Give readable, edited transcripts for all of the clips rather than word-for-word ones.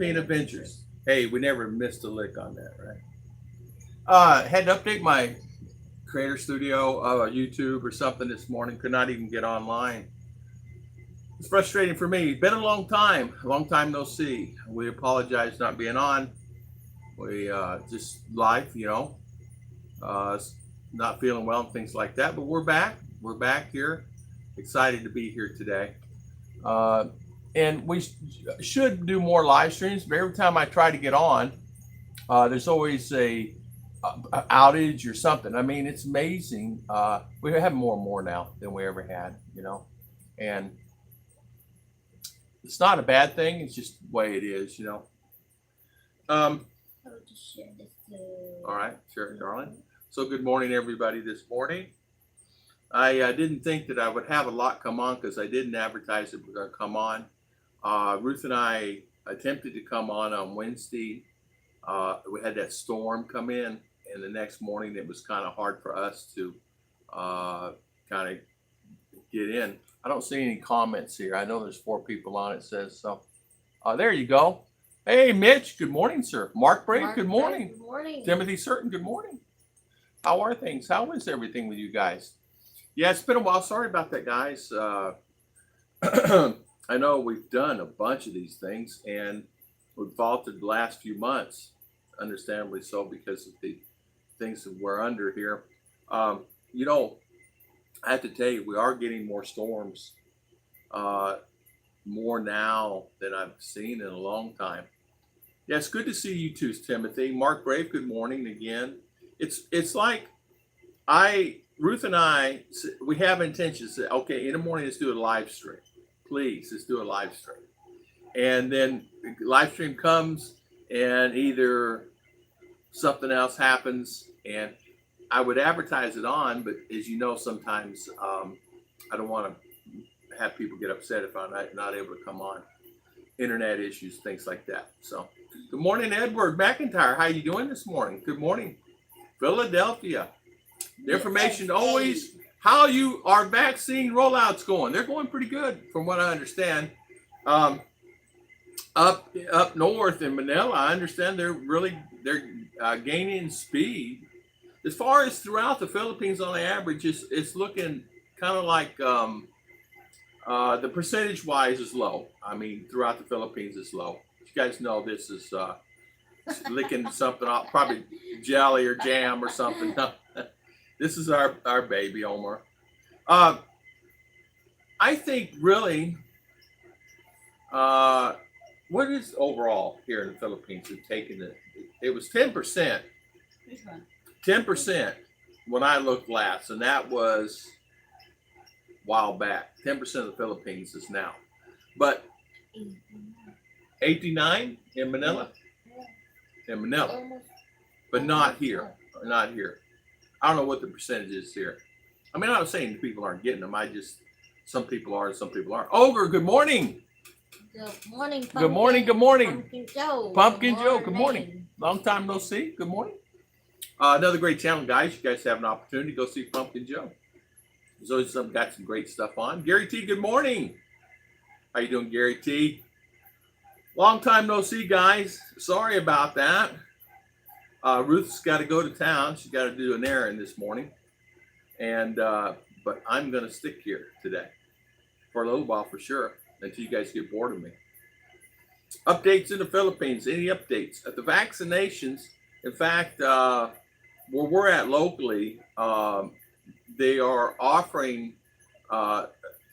Avengers. Hey, we never missed a lick on that, right? Had to update my Creator Studio, YouTube or something this morning. Could not even get online. It's frustrating for me. Been a long time no see. We apologize not being on. We just life, uh, not feeling well and things like that. But we're back. We're back here. Excited to be here today. And we should do more live streams. But every time I try to get on, there's always a outage or something. I mean, it's amazing. We have more and more now than we ever had, and it's not a bad thing. It's just the way it is. All right, sure, darling. So good morning, everybody. This morning, I didn't think that I would have a lot come on because I didn't advertise that we're going to come on. Ruth and I attempted to come on Wednesday. We had that storm come in, and the next morning it was kind of hard for us to kind of get in. I don't see any comments here. I know there's 4 people on it, says so. There you go. Hey, Mitch, good morning, sir. Mark Brave, good morning. Good morning. Timothy Certain, good morning. How are things? How is everything with you guys? Yeah, it's been a while. Sorry about that, guys. I know we've done a bunch of these things, and we've faltered the last few months, understandably so, because of the things that we're under here. I have to tell you, we are getting more storms, more now than I've seen in a long time. Yeah, it's good to see you too, Timothy. Mark Brave, good morning again. It's like Ruth and I, we have intentions that, okay, in the morning, let's do a live stream. Please, let's do a live stream. And then the live stream comes and either something else happens, and I would advertise it on, but as you know, sometimes I don't want to have people get upset if I'm not able to come on. Internet issues, things like that. So, good morning, Edward McIntyre. How you doing this morning? Good morning, Philadelphia. The information always, how our vaccine rollouts going. They're going pretty good, from what I understand. Up north in Manila, I understand they're gaining speed. As far as throughout the Philippines, on the average, it's looking kind of like the percentage wise is low. I mean, throughout the Philippines is low. You guys know this is licking something off, probably jelly or jam or something. This is our baby, Omar. I think really, what is overall here in the Philippines? We've taken it was 10%. 10% when I looked last, and that was a while back. 10% of the Philippines is now. But 89 in Manila? In Manila. But not here. Not here. I don't know what the percentage is here. I mean, I'm not saying people aren't getting them. Some people are and some people aren't. Ogre, good morning. Good morning. Good morning. Good morning. Pumpkin Joe. Pumpkin Joe, good morning. Long time no see. Good morning. Another great channel, guys. You guys have an opportunity to go see Pumpkin Joe. He's always got some great stuff on. Gary T, good morning. How you doing, Gary T? Long time no see, guys. Sorry about that. Ruth's got to go to town. She's got to do an errand this morning. And but I'm going to stick here today for a little while for sure, until you guys get bored of me. Updates in the Philippines. Any updates? At the vaccinations, in fact, where we're at locally, they are offering,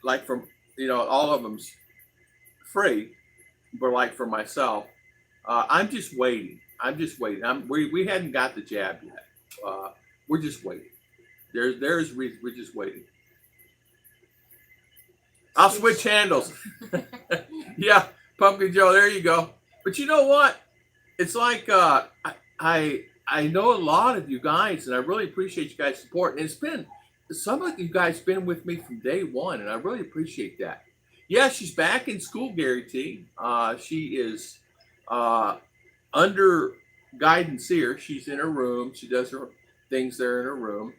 like from, all of them's free, but like for myself, I'm just waiting. We hadn't got the jab yet. We're just waiting. There's reason. We're just waiting. I'll switch handles. Yeah, Pumpkin Joe, there you go. But you know what? It's like I know a lot of you guys, and I really appreciate you guys' support. And it's been, some of you guys been with me from day one, and I really appreciate that. Yeah, she's back in school, Gary T. She is under guidance here. She's in her room. She does her things there in her room,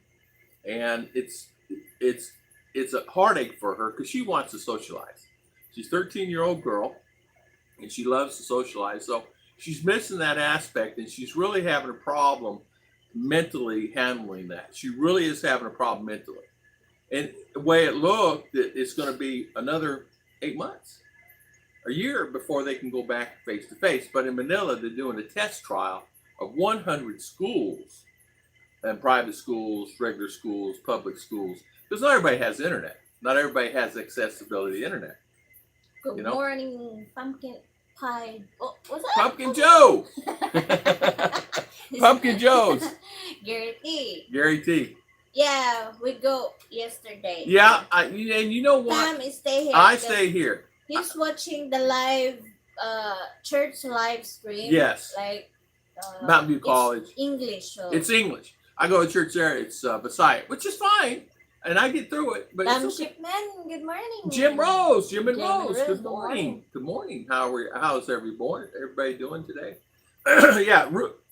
and it's a heartache for her because she wants to socialize. She's a 13-year-old girl, and she loves to socialize. So she's missing that aspect, and she's really having a problem mentally handling that. She really is having a problem mentally. And the way it looked, it's going to be another 8 months, a year before they can go back face to face. But in Manila, they're doing a test trial of 100 schools, and private schools, regular schools, public schools, because not everybody has internet. Not everybody has accessibility to internet. Good You know? morning, pumpkin pie. Oh, what's that? Pumpkin Joe. Pumpkin Joe's. Gary T. Gary T. Yeah, we go yesterday. Yeah, and you know what? Sam is stay here. I stay here. He's watching the live church live stream. Yes. Like Mountain View College. It's English. So. It's English. I go to church there. It's Messiah, which is fine, and I get through it. But it's okay. Shipman, good morning. Jim Rose, Jim and Jim Rose. Rose, Good morning. Good morning. How's everybody doing today? Yeah,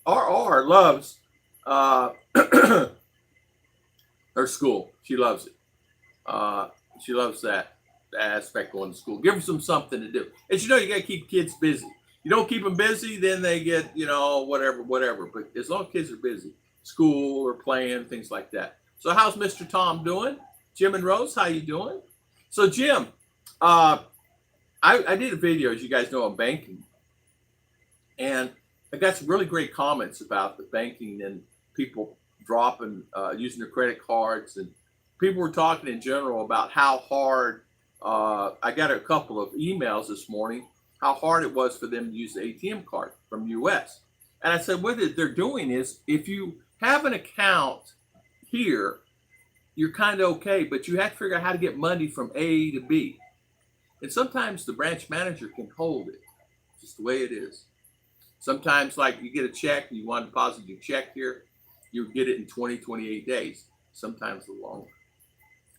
RR loves her school. She loves it. She loves that aspect going to school. Give them something to do. And you got to keep kids busy. You don't keep them busy, then they get, whatever. But as long as kids are busy, school or playing, things like that. So how's Mr. Tom doing? Jim and Rose, how you doing? So Jim, I did a video, as you guys know, on banking. And I got some really great comments about the banking and people dropping, using their credit cards. And people were talking in general about how hard, I got a couple of emails this morning, how hard it was for them to use the ATM card from US. And I said, what they're doing is, if you have an account here, you're kind of okay, but you have to figure out how to get money from A to B. And sometimes the branch manager can hold it, just the way it is. Sometimes, like, you get a check, you want to deposit your check here, you get it in 20, 28 days. Sometimes longer,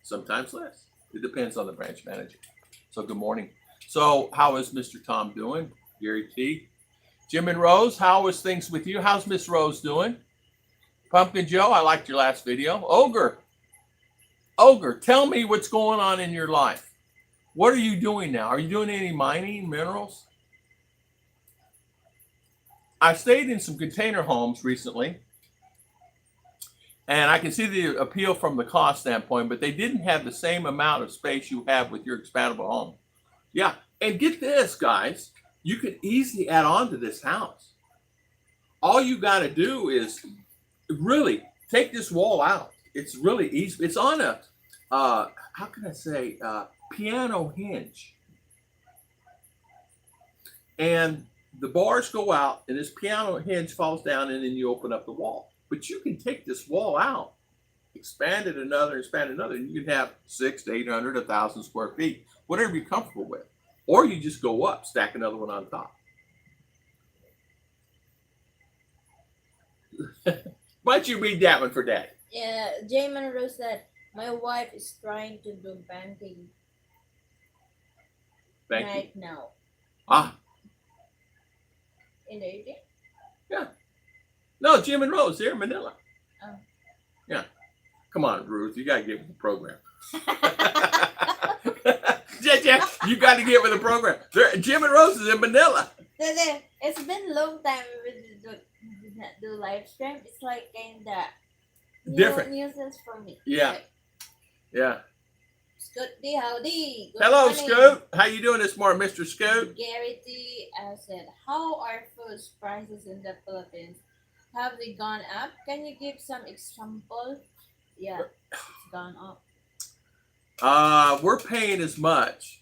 sometimes less. It depends on the branch manager. So good morning. So how is Mr. Tom doing? Gary T. Jim and Rose, how is things with you? How's Miss Rose doing? Pumpkin Joe, I liked your last video. Ogre, tell me what's going on in your life. What are you doing now? Are you doing any mining, minerals? I stayed in some container homes recently, and I can see the appeal from the cost standpoint, but they didn't have the same amount of space you have with your expandable home. Yeah, and get this, guys. You can easily add on to this house. All you got to do is really take this wall out. It's really easy. It's on a, how can I say, piano hinge. And the bars go out, and this piano hinge falls down, and then you open up the wall. But you can take this wall out, expand another, and you can have 600 to 800, 1,000 square feet, whatever you're comfortable with. Or you just go up, stack another one on top. Why don't you read that one for Dad? Yeah, Jamin Rose said, my wife is trying to do banking right now. Ah. In the evening? Yeah. No, Jim and Rose, they're in Manila. Oh. Yeah. Come on, Ruth, you got to get with the program. You got to get with the program. Jim and Rose is in Manila. It's been a long time we do live stream. It's like kind of different nuisance for me. Yeah. Like, yeah. Scoot D, howdy. Good Hello, morning. Scoot. How you doing this morning, Mr. Scoot? Gary T said, how are food prices in the Philippines? Have they gone up? Can you give some example? Yeah, it's gone up. We're paying as much,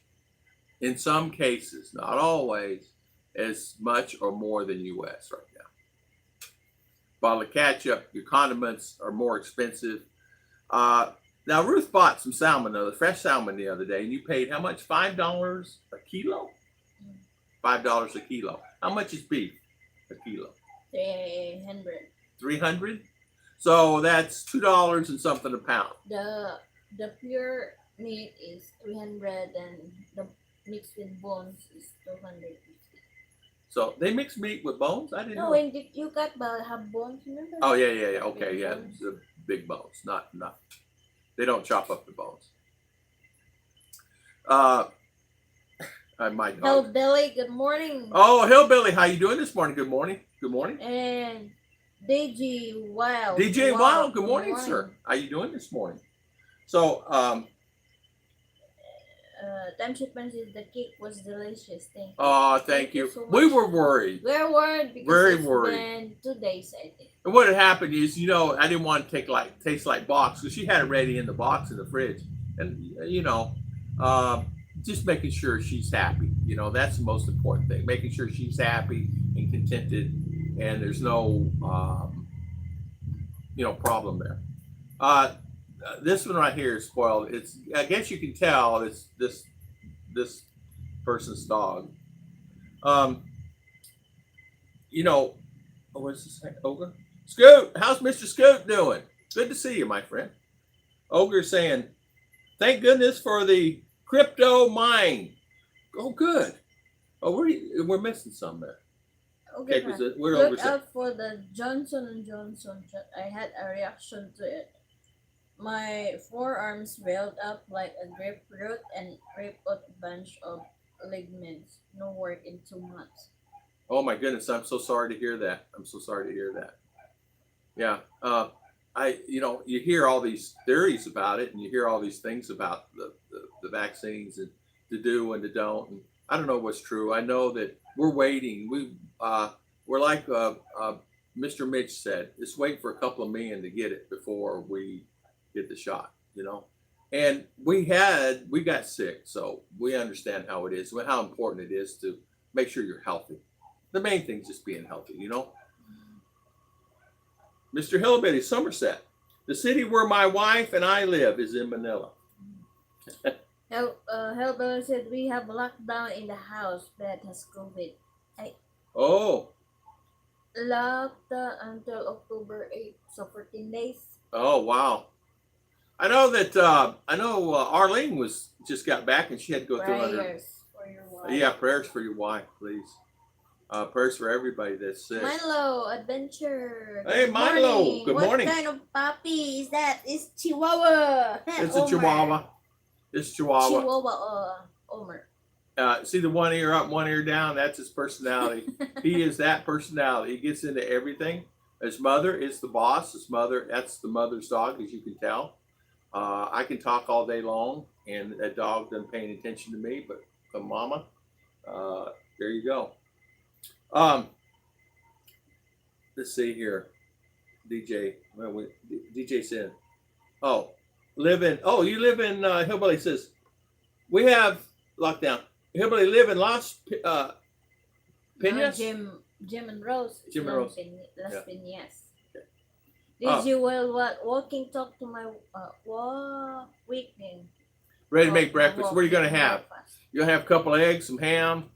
in some cases, not always, as much or more than US right now. Bottle of ketchup, your condiments are more expensive. Now, Ruth bought some salmon, fresh salmon the other day, and you paid how much? $5 a kilo? $5 a kilo. How much is beef a kilo? 300. 300? So that's $2 and something a pound. The pure meat is 300 and the mixed with bones is 250. So they mix meat with bones? I didn't know. No, when you got have bones, remember? Oh yeah. Okay, Big yeah, bones. the big bones, not. They don't chop up the bones. My dog. Hillbilly, good morning. Oh, Hillbilly, how you doing this morning? Good morning. Good morning. And DJ Wild. DJ Wild, good morning, sir. How you doing this morning? So, Time shipment is the cake was delicious. Thank you. Oh, thank you. So much. We were worried. We're worried because Very it's worried. been 2 days, I think. And what had happened is, I didn't want to taste like box, because she had it ready in the box in the fridge, and just making sure she's happy. That's the most important thing. Making sure she's happy and contented, and there's no problem there. This one right here is spoiled. I guess you can tell it's this person's dog. What's this thing? Ogre? Scoot, how's Mr. Scoot doing? Good to see you, my friend. Ogre saying, thank goodness for the crypto mine. Oh, good. Oh, we're missing some there. Okay, Look out for the Johnson & Johnson. I had a reaction to it. My forearms swelled up like a grapefruit and ripped out a bunch of ligaments. No work in 2 months. Oh my goodness, I'm so sorry to hear that. Yeah. You hear all these theories about it, and you hear all these things about the vaccines and to do and to don't. And I don't know what's true. I know that we're waiting. We're like Mr. Mitch said, just wait for a couple of million to get it before we get the shot, And we got sick, so we understand how it is, how important it is to make sure you're healthy. The main thing is just being healthy, Mr. Hillbilly, Somerset. The city where my wife and I live is in Manila. Hillbilly said we have lockdown in the house that has COVID. Oh. Locked until October 8th, so 14 days. Oh, wow. I know that Arlene just got back, and she had to go through prayers for your wife. Yeah, prayers for your wife, please. Prayers for everybody that's sick. Milo, adventure. Hey, Milo. Good morning. What kind of puppy is that? It's Chihuahua. It's a Chihuahua. It's Chihuahua. Chihuahua, Omer. See the one ear up, one ear down? That's his personality. He is that personality. He gets into everything. His mother is the boss. That's the mother's dog, as you can tell. I can talk all day long, and that dog doesn't pay any attention to me, but the mama, there you go. Let's see here. DJ said, you live in, Hillbilly says, we have lockdown. Hillbilly live in Las Piñas? Jim and Rose. Jim and Rose. Las Yeah. Piñas. Okay. Did you walking talk to my weekend? Ready to make breakfast. What are you going to have? You're going to have a couple of eggs, some ham.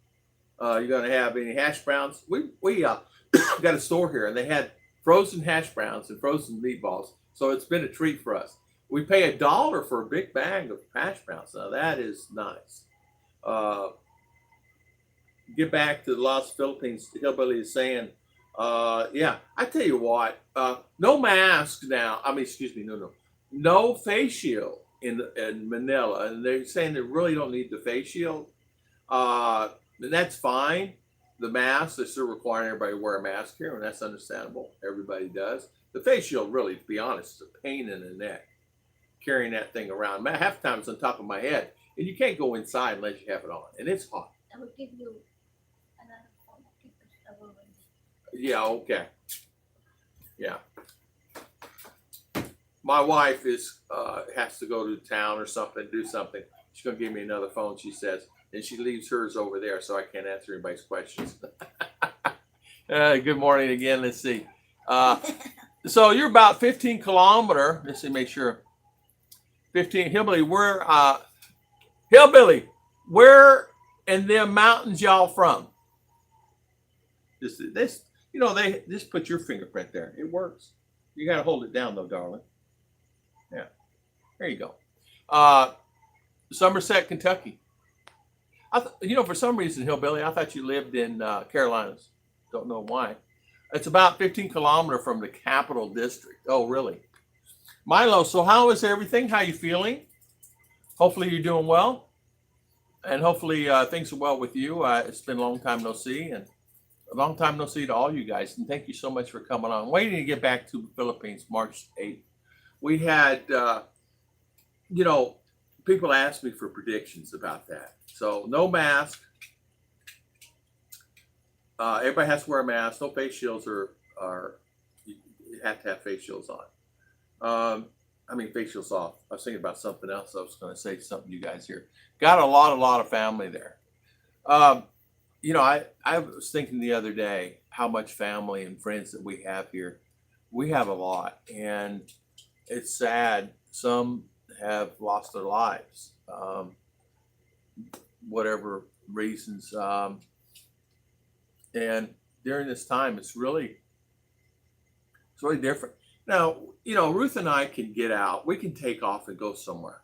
You're going to have any hash browns. We got a store here, and they had frozen hash browns and frozen meatballs. So it's been a treat for us. We pay $1 for a big bag of hash browns. Now that is nice. Get back to the Los Philippines. Hillbilly is saying, I tell you what, no mask now. No face shield in Manila, and they're saying they really don't need the face shield. And that's fine. The mask, they're still requiring everybody to wear a mask here, and that's understandable. Everybody does. The face shield, really, to be honest, is a pain in the neck. Carrying that thing around. Half the time it's on top of my head, and you can't go inside unless you have it on, and it's hot. I will give you another phone. Yeah, okay. Yeah. My wife has to go to town or something, do something. She's going to give me another phone, she says, and she leaves hers over there, so I can't answer anybody's questions. Good morning again. Let's see. So you're about 15 kilometer. Let's see, make sure. 15 Hillbilly. Where in them mountains y'all from? They just put your fingerprint there. It works. You got to hold it down though, darling. Yeah. There you go. Somerset, Kentucky. For some reason, Hillbilly, I thought you lived in Carolinas. Don't know why. It's about 15 kilometers from the capital district. Oh, really? Milo, so how is everything? How you feeling? Hopefully you're doing well. And hopefully things are well with you. It's been a long time no see, and a long time no see to all you guys. And thank you so much for coming on. Waiting to get back to the Philippines March 8th. We had, people asked me for predictions about that. So no mask. Everybody has to wear a mask. No face shields you have to have face shields on. Face shields off. I was thinking about something else. I was going to say something to you guys here. Got a lot of family there. I was thinking the other day how much family and friends that we have here. We have a lot, and it's sad. Some have lost their lives, whatever reasons. And during this time, it's really different. Now, Ruth and I can get out. We can take off and go somewhere.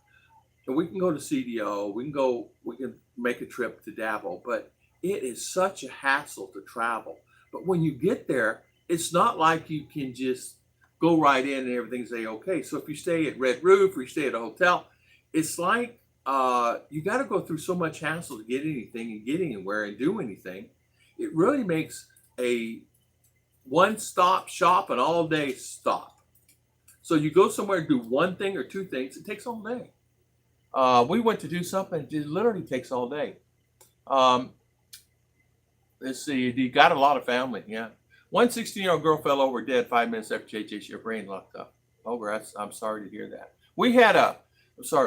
And we can go to CDO. We can make a trip to Davao. But it is such a hassle to travel. But when you get there, it's not like you can just go right in and everything's okay. So if you stay at Red Roof or you stay at a hotel, it's like you got to go through so much hassle to get anything and get anywhere and do anything. It really makes a one-stop shop an all-day stop. So you go somewhere and do one thing or two things, it takes all day. We went to do something, it literally takes all day. Let's see, you got a lot of family, yeah. One 16-year-old girl fell over dead 5 minutes after JJ's your brain locked up. I'm sorry to hear that.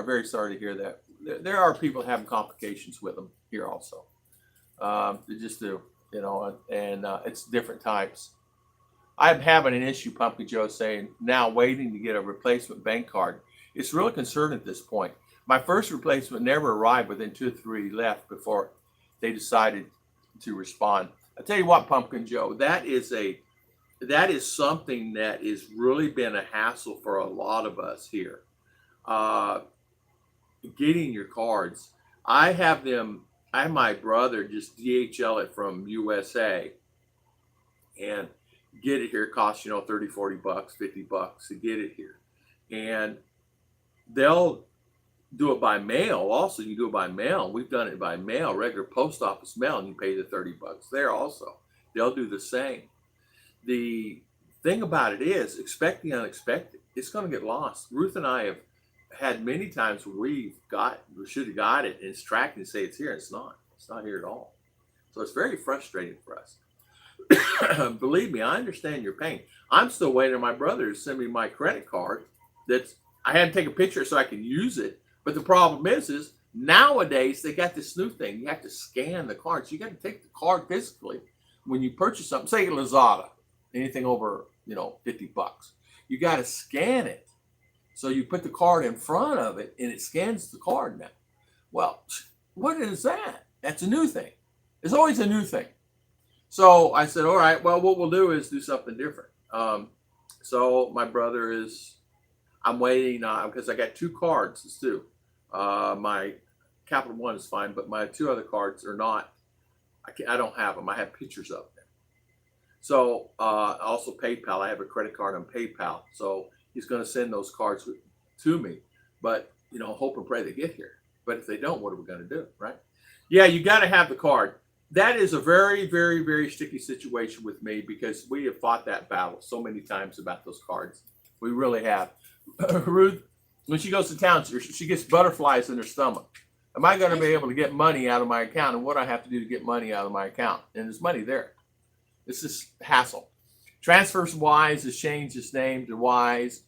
Very sorry to hear that. There are people having complications with them here also. They just do, and it's different types. I'm having an issue, Pumpkin Joe saying, now waiting to get a replacement bank card. It's really concerning at this point. My first replacement never arrived within 2 or 3 left before they decided to respond. I tell you what, Pumpkin Joe, that is something that has really been a hassle for a lot of us here. Getting your cards. I have my brother just DHL it from USA and get it here. It costs, $30, $40, $50 to get it here. And they'll do it by mail. Also, you do it by mail. We've done it by mail, regular post office mail, and you pay the $30 there also. They'll do the same. The thing about it is, expect the unexpected. It's going to get lost. Ruth and I have had many times where we should have got it, and it's tracking to say it's here. It's not. It's not here at all. So it's very frustrating for us. Believe me, I understand your pain. I'm still waiting on my brother to send me my credit card. I had to take a picture so I can use it. But the problem is nowadays they got this new thing. You have to scan the card. So you got to take the card physically when you purchase something. Say Lazada, anything over $50. You got to scan it. So you put the card in front of it and it scans the card now. Well, what is that? That's a new thing. It's always a new thing. So I said, all right, well, what we'll do is do something different. So my brother I'm waiting because I got 2 cards to do. My Capital One is fine, but my 2 other cards are not. I don't have them. I have pictures of them. So also PayPal. I have a credit card on PayPal. So he's going to send those cards to me. But, hope and pray they get here. But if they don't, what are we going to do, right? Yeah, you got to have the card. That is a very, very, very sticky situation with me because we have fought that battle so many times about those cards. We really have. Ruth, when she goes to town, she gets butterflies in her stomach. Am I going to be able to get money out of my account? And what do I have to do to get money out of my account? And there's money there. It's just hassle. Transfers Wise has changed its name to Wise.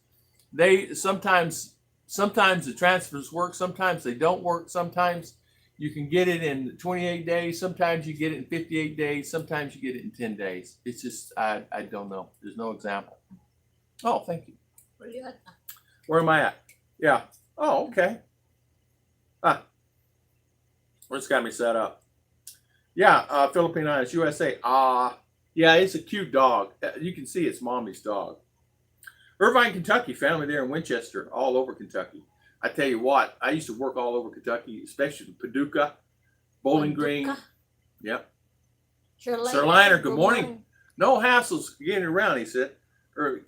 They sometimes the transfers work, sometimes they don't work. Sometimes you can get it in 28 days. Sometimes you get it in 58 days. Sometimes you get it in 10 days. It's just, I don't know. There's no example. Oh, thank you. Where you at? Where am I at? Yeah. Oh, okay. What's got me set up? Yeah, Philippine Islands, USA. Yeah, it's a cute dog. You can see it's mommy's dog. Irvine, Kentucky, family there in Winchester, all over Kentucky. I tell you what, I used to work all over Kentucky, especially Paducah, Bowling Green. Yep. Sir Liner, good morning. No hassles getting around, he said.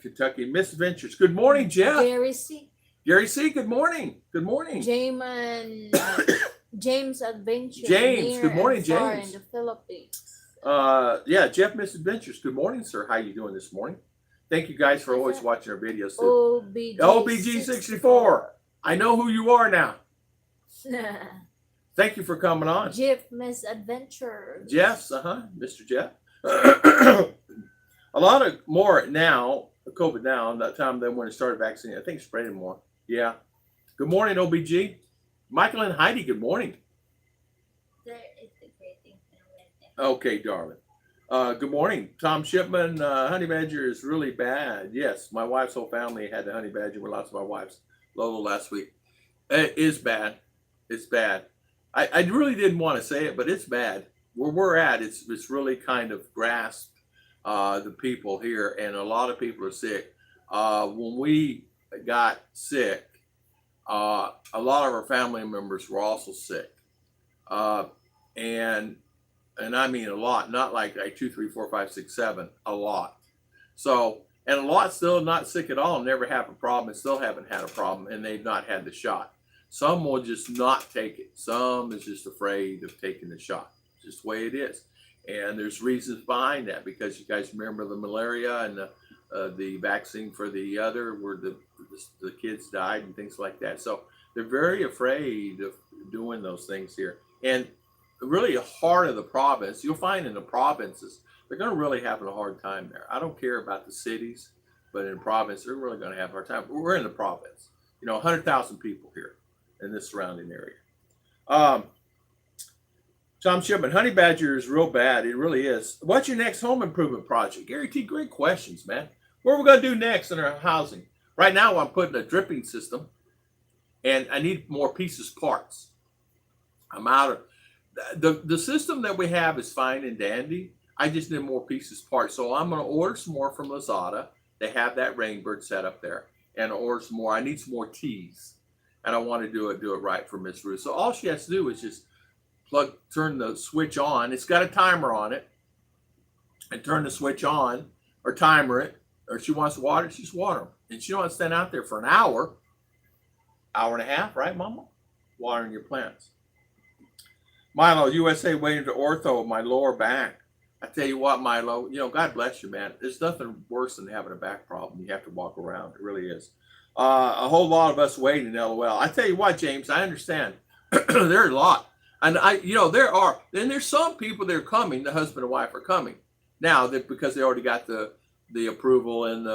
Kentucky, Misadventures. Good morning, Jeff. Gary C. Gary C, good morning. Good morning. Jamin James Adventure. James, near good morning, and far James. in the Philippines. Yeah, Jeff Misadventures. Good morning, sir. How you doing this morning? Thank you guys for always watching our videos too. OBG64. I know who you are now. Thank you for coming on. Jeff Misadventures. Jeff's, Mr. Jeff. A lot of more now, COVID now, that time they when it started vaccinating, I think spreading more. Yeah. Good morning, OBG. Michael and Heidi, good morning. Okay, darling. Good morning. Tom Shipman, honey badger is really bad. Yes, my wife's whole family had the honey badger with lots of my wife's Lola last week. It is bad. It's bad. I really didn't want to say it, but it's bad. Where we're at, it's really kind of grasped the people here, and a lot of people are sick. When we got sick, a lot of our family members were also sick. And I mean a lot, not like 2, 3, 4, 5, 6, 7, a lot. So, and a lot still not sick at all, never have a problem, and still haven't had a problem, and they've not had the shot. Some will just not take it. Some is just afraid of taking the shot. It's just the way it is. And there's reasons behind that, because you guys remember the malaria and the vaccine for the other, where the kids died and things like that. So they're very afraid of doing those things here. And really a heart of the province, you'll find in the provinces, they're going to really having a hard time there. I don't care about the cities, but in the province, they're really going to have a hard time. We're in the province, 100,000 people here in this surrounding area. Tom Shipman, honey badger is real bad. It really is. What's your next home improvement project? Gary T, great questions, man. What are we going to do next in our housing? Right now, I'm putting a dripping system, and I need more pieces, parts. I'm out of the system that we have is fine and dandy. I just need more pieces, parts. So I'm going to order some more from Lazada. They have that Rainbird set up there, and order some more. I need some more teas, and I want to do it right for Miss Ruth. So all she has to do is just turn the switch on. It's got a timer on it, and turn the switch on or timer it. Or if she wants water, she's water them. And she don't want to stand out there for an hour and a half, right, Mama? Watering your plants. Milo, USA, waiting to ortho my lower back. I tell you what, Milo, God bless you, man. There's nothing worse than having a back problem. You have to walk around. It really is. A whole lot of us waiting, LOL. I tell you what, James, I understand. There's a lot. And there's some people that are coming, the husband and wife are coming now because they already got the approval and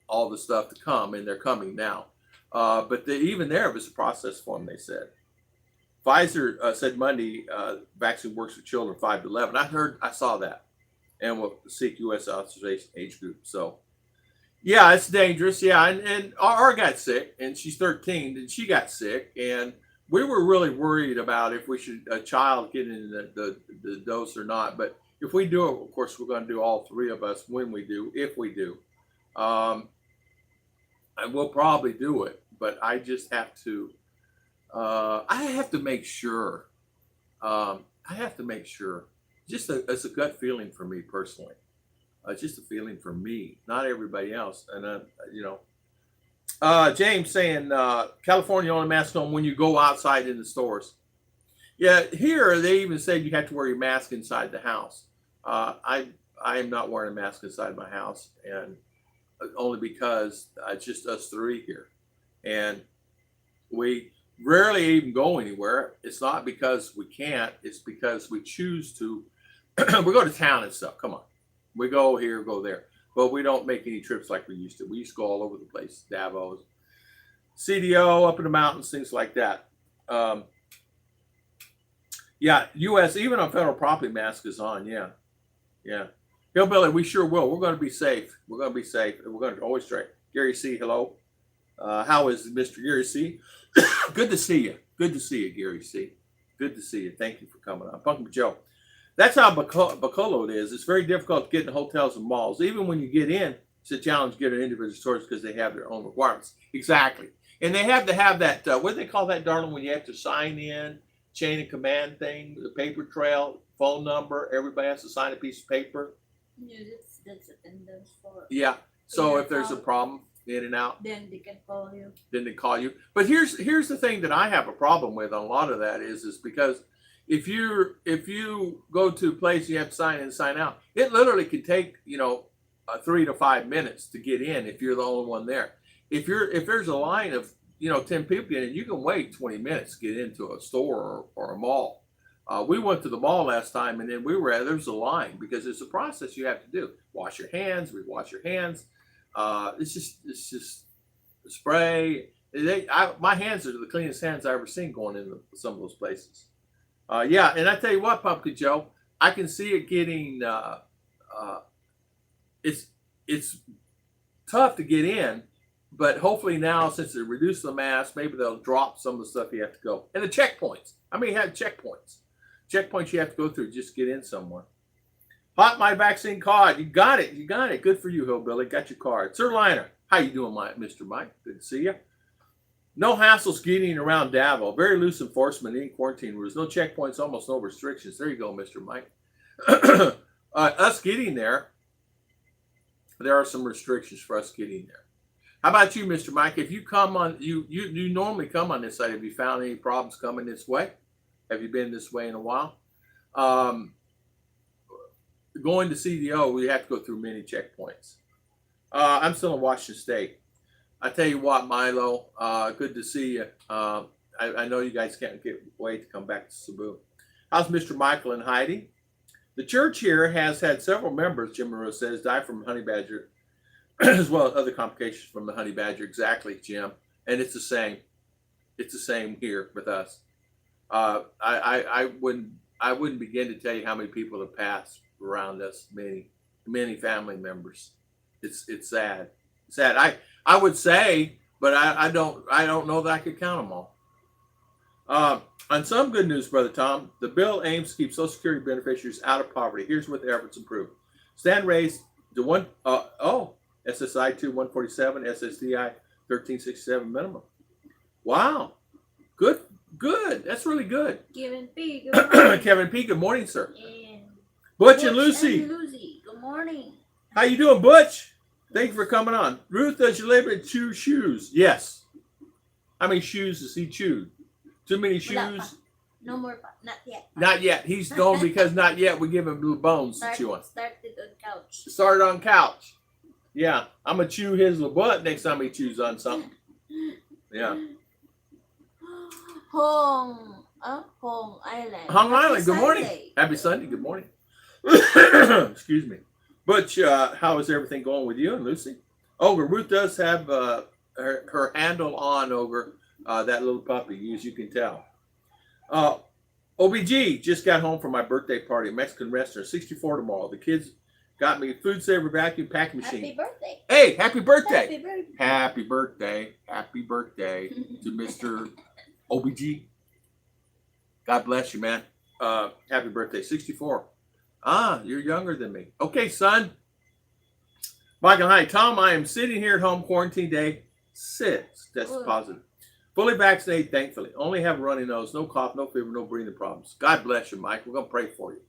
all the stuff to come, and they're coming now. But even there, it was a process for them, they said. Pfizer said Monday, vaccine works for children 5 to 11. I saw that, and will seek U.S. authorization age group. So, yeah, it's dangerous. Yeah, and our got sick, and she's 13, and she got sick, and we were really worried about if we should a child get in the dose or not. But if we do it, of course, we're going to do all 3 of us when we do, if we do, and we'll probably do it. But I just have to. I have to make sure. Just it's a gut feeling for me personally. Just a feeling for me, not everybody else. And James saying California only mask on when you go outside in the stores. Yeah, here they even said you have to wear your mask inside the house. I am not wearing a mask inside my house, and only because it's just us 3 here, and we rarely even go anywhere. It's not because we can't, it's because we choose to. We go to town and stuff. Come on. We go here, go there. But we don't make any trips like we used to. We used to go all over the place. Davos, CDO, up in the mountains, things like that. Yeah, U.S., even on federal property, mask is on. Yeah. Hillbilly, we sure will. We're going to be safe. We're going to be safe. We're going to always try. Gary C., hello. How is Mr. Gary C.? Good to see you. Good to see you, Gary C. Good to see you. Thank you for coming on. Pumpkin Joe. That's how Bacolod is. It's very difficult to get in hotels and malls. Even when you get in, it's a challenge to get in individual stores because they have their own requirements. Exactly. And they have to have that, what do they call that, darling, when you have to sign in, chain of command thing, the paper trail, phone number, everybody has to sign a piece of paper. Yeah, that's attendance for. Yeah. So if there's a problem, in and out. Then they can call you. Then they call you. But here's the thing that I have a problem with on a lot of that is because if you go to a place you have to sign in, sign out, it literally can take 3 to 5 minutes to get in if you're the only one there. If there's a line of 10 people in it, you can wait 20 minutes to get into a store or a mall. We went to the mall last time, and then there was a line because it's a process you have to do. Wash your hands, rewash your hands. It's just spray. My hands are the cleanest hands I've ever seen going into some of those places. Yeah, and I tell you what, Pumpkin Joe, I can see it getting. It's tough to get in, but hopefully now, since they reduce the mask, maybe they'll drop some of the stuff you have to go. And the checkpoints. I mean, you have checkpoints. Checkpoints you have to go through just to get in somewhere. Hot my vaccine card. You got it. You got it. Good for you, Hillbilly. Got your card. Sir Liner. How you doing, Mr. Mike? Good to see you. No hassles getting around Davao. Very loose enforcement in quarantine rules. No checkpoints, almost no restrictions. There you go, Mr. Mike. Us getting there are some restrictions for us getting there. How about you, Mr. Mike? If you come on, you normally come on this side. Have you found any problems coming this way? Have you been this way in a while? Going to CDO, we have to go through many checkpoints. I'm still in Washington State. I tell you what, Milo, good to see you. I know you guys can't wait to come back to Cebu. How's Mr. Michael and Heidi? The church here has had several members, Jim Monroe says, die from honey badger, as well as other complications from the honey badger. Exactly, Jim. And it's the same. It's the same here with us. I wouldn't begin to tell you how many people have passed around us. Many family members. It's sad. Sad. I would say, but I don't know that I could count them all. On some good news, Brother Tom, the bill aims to keep Social Security beneficiaries out of poverty. Here's what the efforts improve. Stand raised to SSI 2 147, SSDI 1367 minimum. Wow, good. That's really good. Kevin P. Good morning. Kevin P. Good morning, sir. And Butch and Lucy. Good morning. How you doing, Butch? Thank you for coming on. Ruth, does your labor chew shoes? Yes. How many shoes has he chewed? Too many shoes? No more. Not yet. Not yet. He's going because not yet. We give him blue bones to chew on. Started on couch. Started on couch. Yeah. I'm going to chew his little butt next time he chews on something. Yeah. Hong Island. Hong Island. Good morning. Happy Sunday. Good morning. Excuse me. Butch, how is everything going with you and Lucy? Ogre, Ruth does have her handle on, Ogre. That little puppy, as you can tell. OBG just got home from my birthday party, Mexican restaurant, 64 tomorrow. The kids got me food saver vacuum packing machine. Happy birthday. Hey, happy birthday. Happy birthday. Happy birthday. Happy birthday to Mr. OBG. God bless you, man. Happy birthday. 64. You're younger than me. Okay, son. Michael, hi. Tom, I am sitting here at home, quarantine day 6. That's positive. Fully vaccinated, thankfully. Only have a runny nose, no cough, no fever, no breathing problems. God bless you, Mike. We're going to pray for you.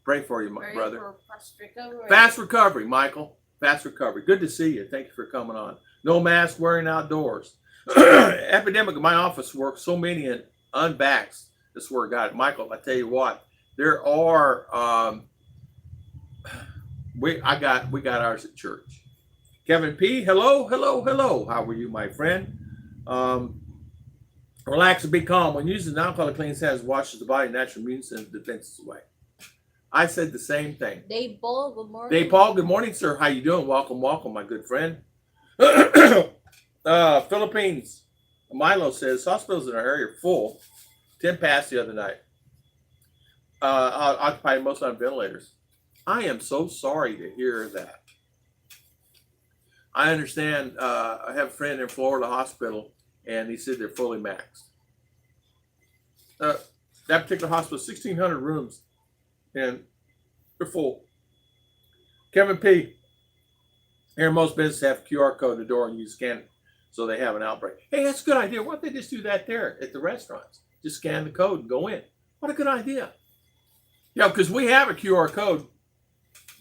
Pray for you, my brother. For fast recovery. Fast recovery, Michael. Fast recovery. Good to see you. Thank you for coming on. No mask wearing outdoors. Epidemic in my office work. So many unvaxxed. I swear to God. Michael, I tell you what. There are, we got ours at church. Kevin P. Hello. How are you, my friend? Relax and be calm. When using alcohol, clean hands washes the body, natural immune system defenses away. I said the same thing. Dave Paul, good morning. Dave Paul, good morning, sir. How you doing? Welcome, my good friend. Philippines. Milo says hospitals in our area are full. 10 passed the other night. Occupied most on ventilators. I am so sorry to hear that. I understand. I have a friend in Florida hospital, and he said they're fully maxed. That particular hospital, 1,600 rooms, and they're full. Kevin P. Here, most businesses have a QR code at the door, and you scan it, so they have an outbreak. Hey, that's a good idea. Why don't they just do that there at the restaurants? Just scan the code and go in. What a good idea. Yeah, because we have a QR code.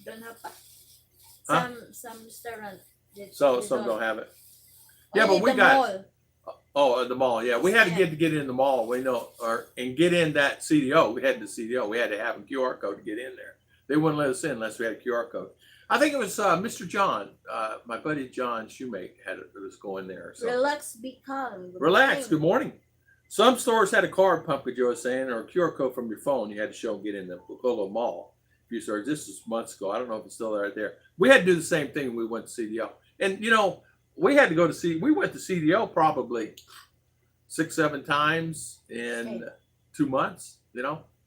Don't have Huh? some restaurant. Some don't have it. Yeah, Only but we the got. mall. Oh, at the mall. Yeah, we had to Yeah. get in the mall. We know, and get in that CDO. We had the CDO. We had to have a QR code to get in there. They wouldn't let us in unless we had a QR code. I think it was Mr. John, my buddy John Shoemake had it. Was going there. So. Relax, be calm. Relax. Good morning. Some stores had a card, Pumpkin Joe was saying, or a QR code from your phone. You had to show and get in the Bukola Mall. A few stores. This was months ago. I don't know if it's still right there. We had to do the same thing when we went to CDO. And, we had to go to we went to CDO probably 6-7 times in 2 months,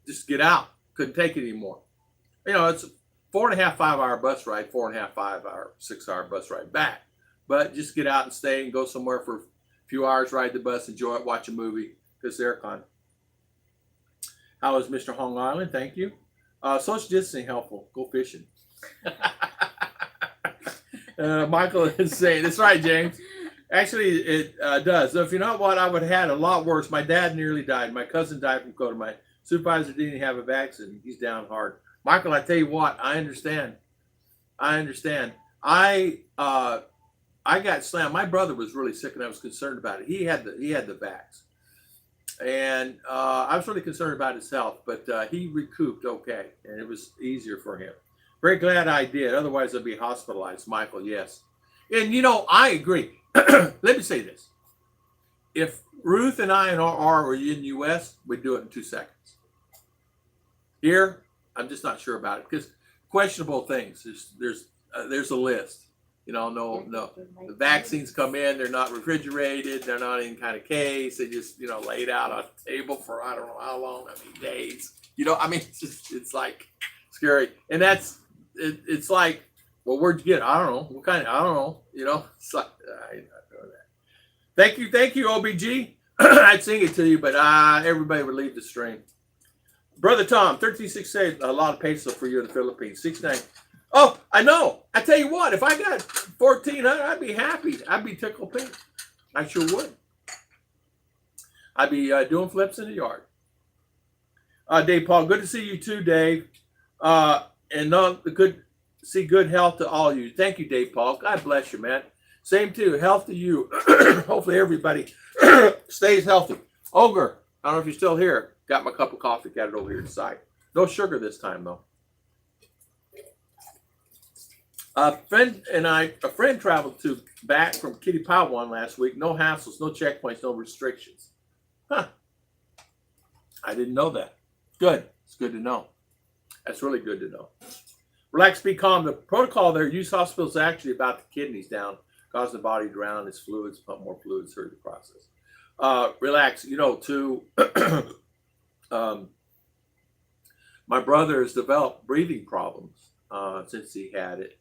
just get out. Couldn't take it anymore. It's a 4.5, 5-hour bus ride, 4.5, 5-hour, 6-hour bus ride back. But just get out and stay and go somewhere for a few hours, ride the bus, enjoy it, watch a movie, because they're con. How is Mr. Hong Island? Thank you. Social distancing helpful. Go fishing. Michael is saying, that's right, James. Actually, it does. So if you know what, I would have had a lot worse. My dad nearly died. My cousin died from COVID. My supervisor didn't have a vaccine. He's down hard. Michael, I tell you what, I understand. I got slammed. My brother was really sick, and I was concerned about it. He had the vax, and I was really concerned about his health. But he recouped okay, and it was easier for him. Very glad I did. Otherwise, I'd be hospitalized. Michael, yes. And, I agree. Let me say this. If Ruth and I and R were in the U.S., we'd do it in 2 seconds. Here, I'm just not sure about it because questionable things. There's a list. No. The vaccines come in. They're not refrigerated. They're not in kind of case. They just, laid out on a table for I don't know how long. Days. It's like scary. And it's like, well, where'd you get it? I don't know. What kind of, I don't know. It's like, I'm not doing that. Thank you, OBG. I'd sing it to you, but everybody would leave the stream. Brother Tom, 13.6 said a lot of peso for you in the Philippines. 69. Oh, I know. I tell you what, if I got 1,400, I'd be happy. I'd be tickled pink. I sure would. I'd be doing flips in the yard. Dave Paul, good to see you too, Dave. And good health to all of you. Thank you, Dave Paul. God bless you, man. Same too. Health to you. Hopefully everybody stays healthy. Ogre, I don't know if you're still here. Got my cup of coffee. Got it over here to the side. No sugar this time, though. A friend traveled back from Kitty Palawan last week. No hassles, no checkpoints, no restrictions. Huh. I didn't know that. Good. It's good to know. That's really good to know. Relax, be calm. The protocol there, use hospitals actually about the kidneys down, causing the body to drown its fluids, pump more fluids through the process. Relax, too. My brother has developed breathing problems since he had it,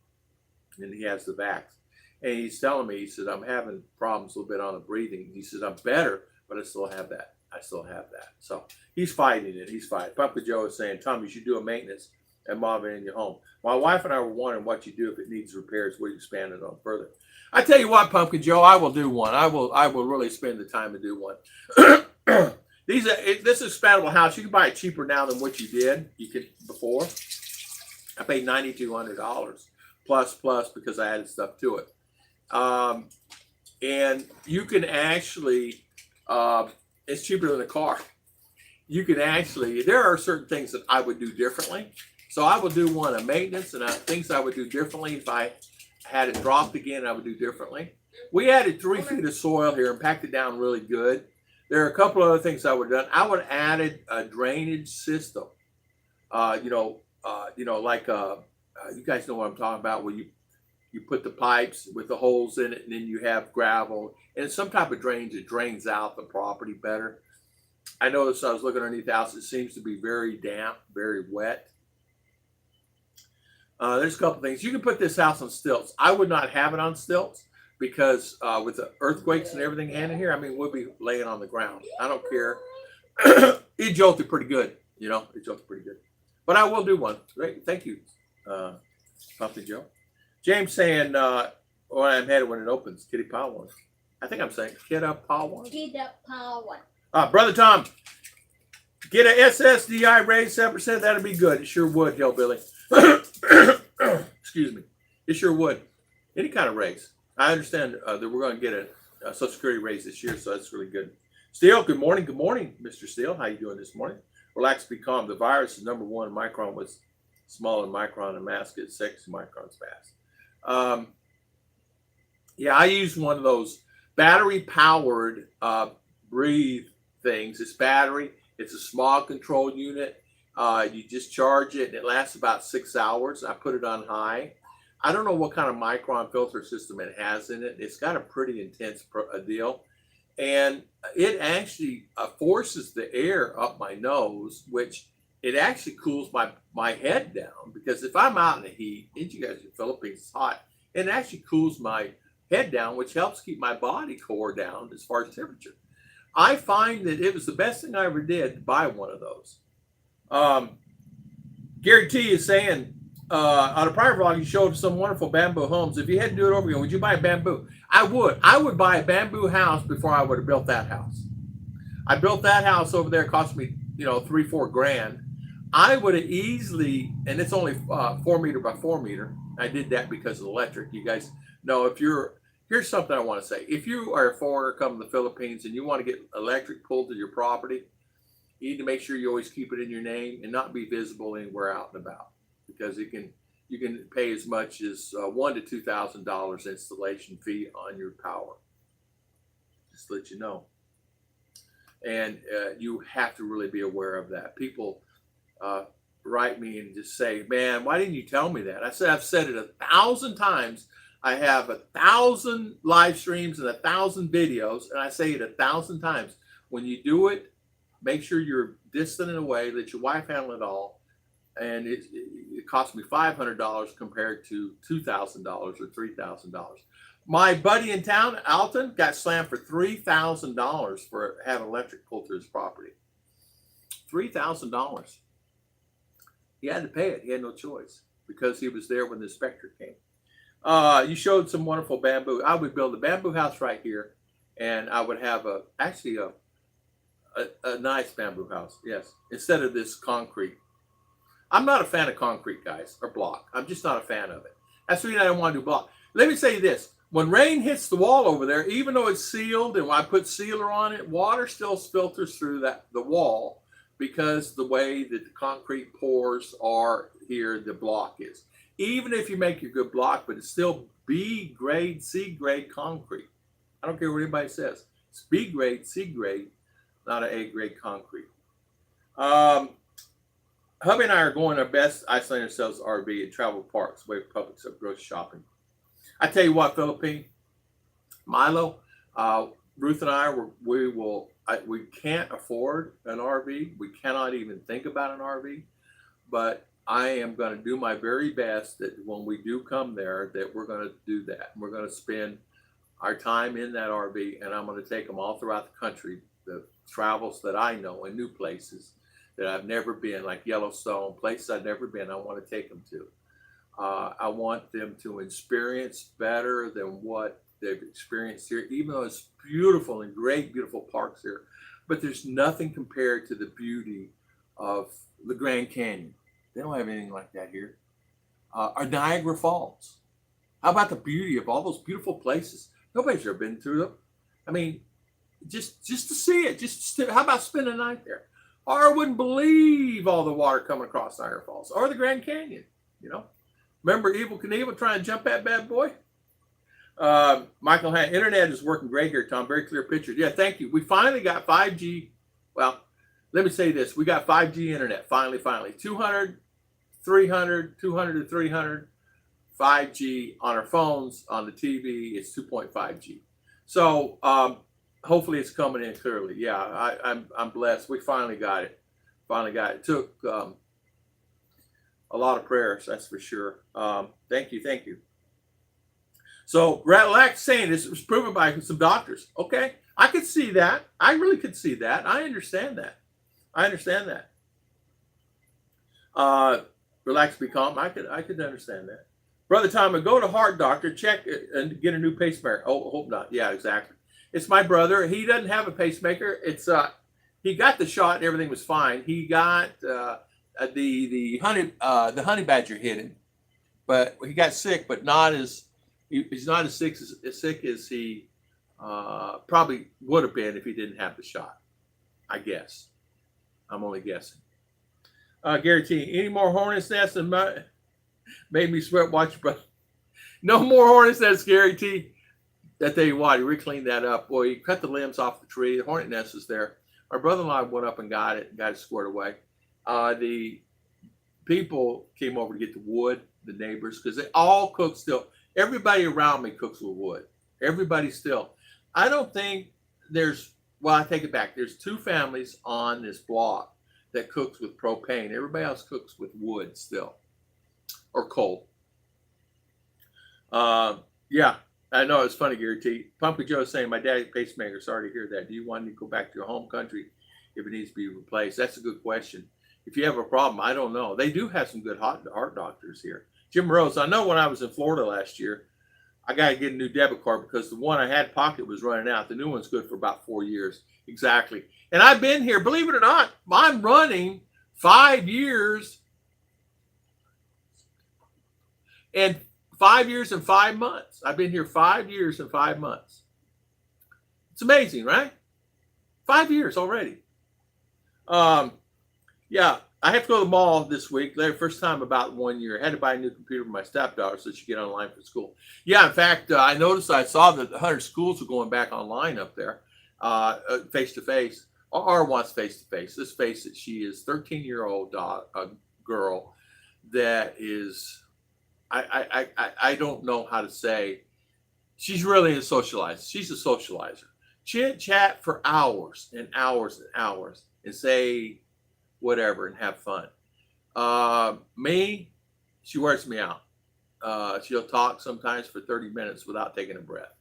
and he has the vax. And he's telling me, he said, I'm having problems a little bit on the breathing. He says, I'm better, but I still have that. So he's fighting it. He's fighting. Papa Joe is saying, Tom, you should do a maintenance and monitor in your home. My wife and I were wondering what you do if it needs repairs. We'll expand it on further. I tell you what, Pumpkin Joe, I will do one. I will really spend the time to do one. This is a expandable house. You can buy it cheaper now than what you did. You could before. I paid $9,200 plus because I added stuff to it. And you can actually, it's cheaper than a car. You can actually, there are certain things that I would do differently. So I would do one, a maintenance, and things I would do differently. If I had it dropped again, I would do differently. We added 3 feet of soil here and packed it down really good. There are a couple other things I would have done. I would have added a drainage system. You guys know what I'm talking about, where you put the pipes with the holes in it, and then you have gravel and it's some type of drainage that drains out the property better. I noticed I was looking underneath the house. It seems to be very damp, very wet. There's a couple things. You can put this house on stilts. I would not have it on stilts because with the earthquakes and everything in here, we'll be laying on the ground. I don't care. It jolted pretty good, It jolted pretty good. But I will do one. Great. Thank you, Pumpkin Joe. James saying, where I'm headed when it opens, Kitty Palawan. I think I'm saying Kitty Palawan. Kitty Palawan. Brother Tom, get a SSDI raise 7%. That'd be good. It sure would, Hillbilly. Excuse me. It sure would. Any kind of raise. I understand that we're going to get Social Security raise this year, so that's really good. Steele, good morning. Good morning, Mr. Steele. How you doing this morning? Relax, be calm. The virus is #1. Micron was smaller than micron, and mask is 6 microns fast. Yeah, I use one of those battery-powered breathe things. It's battery. It's a smog control unit. You just charge it, and it lasts about 6 hours. I put it on high. I don't know what kind of micron filter system it has in it. It's got a pretty intense deal. And it actually forces the air up my nose, which it actually cools my head down. Because if I'm out in the heat, and you guys in the Philippines, it's hot, it actually cools my head down, which helps keep my body core down as far as temperature. I find that it was the best thing I ever did to buy one of those. Gary T is saying, on a prior vlog, you showed some wonderful bamboo homes. If you had to do it over again, would you buy a bamboo? I would. I would buy a bamboo house before I would have built that house. I built that house over there. It cost me, $3-4 grand. I would have easily, and it's only 4 meter by 4 meter. I did that because of electric. You guys know here's something I want to say. If you are a foreigner coming to the Philippines and you want to get electric pulled to your property, you need to make sure you always keep it in your name and not be visible anywhere out and about, because you can pay as much as $1,000 to $2,000 installation fee on your power. Just to let you know. And you have to really be aware of that. People write me and just say, man, why didn't you tell me that? I said, I've said it 1,000 times. I have 1,000 live streams and 1,000 videos, and I say it 1,000 times. When you do it, make sure you're distant and away, let your wife handle it all. And it cost me $500 compared to $2,000 or $3,000. My buddy in town, Alton, got slammed for $3,000 for having electric pulled to his property. $3,000. He had to pay it. He had no choice because he was there when the inspector came. You showed some wonderful bamboo. I would build a bamboo house right here, and I would have a nice bamboo house. Yes, instead of this concrete. I'm not a fan of concrete, guys, or block. I'm just not a fan of it. That's the reason I don't want to do block. Let me say this. When rain hits the wall over there, even though it's sealed and when I put sealer on it, water still filters through the wall because the way that the concrete pores are here, the block is. Even if you make your good block, but it's still B grade, C grade concrete. I don't care what anybody says. It's B grade, C grade, not an A grade concrete. Hubby and I are going our best isolating ourselves RV and travel parks, away from public grocery shopping. I tell you what, Philippine, Milo, Ruth and I, we can't afford an RV. We cannot even think about an RV, but I am going to do my very best that when we do come there, that we're going to do that. We're going to spend our time in that RV, and I'm going to take them all throughout the country, the travels that I know and new places that I've never been, like Yellowstone, places I've never been, I want to take them to. I want them to experience better than what they've experienced here, even though it's beautiful and great, beautiful parks here. But there's nothing compared to the beauty of the Grand Canyon. They don't have anything like that here. Or Niagara Falls. How about the beauty of all those beautiful places? Nobody's ever been through them. I mean, just to see it. How about spending a night there? Or I wouldn't believe all the water coming across Niagara Falls. Or the Grand Canyon, Remember Evel Knievel trying to jump that bad boy? Michael, internet is working great here, Tom. Very clear pictures. Yeah, thank you. We finally got 5G. Well, let me say this. We got 5G internet, finally. 200, 300, 200 to 300, 5G on our phones, on the TV. It's 2.5G. So hopefully it's coming in clearly. Yeah, I'm blessed. We finally got it. It took a lot of prayers, that's for sure. Thank you. So Relax saying this was proven by some doctors. Okay, I could see that. I really could see that. I understand that. Relax, be calm. I could understand that. Brother Tom, go to heart doctor, check it, and get a new pacemaker. Oh, hope not. Yeah, exactly. It's my brother. He doesn't have a pacemaker. It's he got the shot and everything was fine. He got the honey badger hit him, but he got sick, but he's not as sick as he Probably would have been if he didn't have the shot. I guess. I'm only guessing. Gary T, any more hornet's nests and made me sweat watching, bro. No more hornet's nests, Gary T. I tell you what, he re-cleaned that up. Boy, he cut the limbs off the tree. The hornet nest is there. Our brother-in-law went up and got it squared away. The people came over to get the wood, the neighbors, because they all cook still. Everybody around me cooks with wood. Everybody still. I don't think well, I take it back. There's 2 families on this block that cooks with propane. Everybody else cooks with wood still, or coal. Yeah, I know it's funny, Gary T. Pumpkin Joe is saying, my dad's pacemaker. Sorry to hear that. Do you want to go back to your home country if it needs to be replaced? That's a good question. If you have a problem, I don't know. They do have some good heart doctors here. Jim Rose, I know when I was in Florida last year, I got to get a new debit card because the one I had pocket was running out. The new one's good for about 4 years. Exactly. And I've been here, believe it or not, I'm running 5 years and 5 years and 5 months. I've been here 5 years and 5 months. It's amazing, right? 5 years already. Yeah, I have to go to the mall this week. First time about 1 year. I had to buy a new computer for my stepdaughter so she could get online for school. Yeah, in fact, I saw that 100 schools are going back online up there, face-to-face. Or wants face-to-face. Let's face it, she is 13-year-old girl that is, I don't know how to say, she's really a socializer. She's a socializer. Chit-chat for hours and hours and hours and say whatever and have fun. Me, she wears me out. She'll talk sometimes for 30 minutes without taking a breath.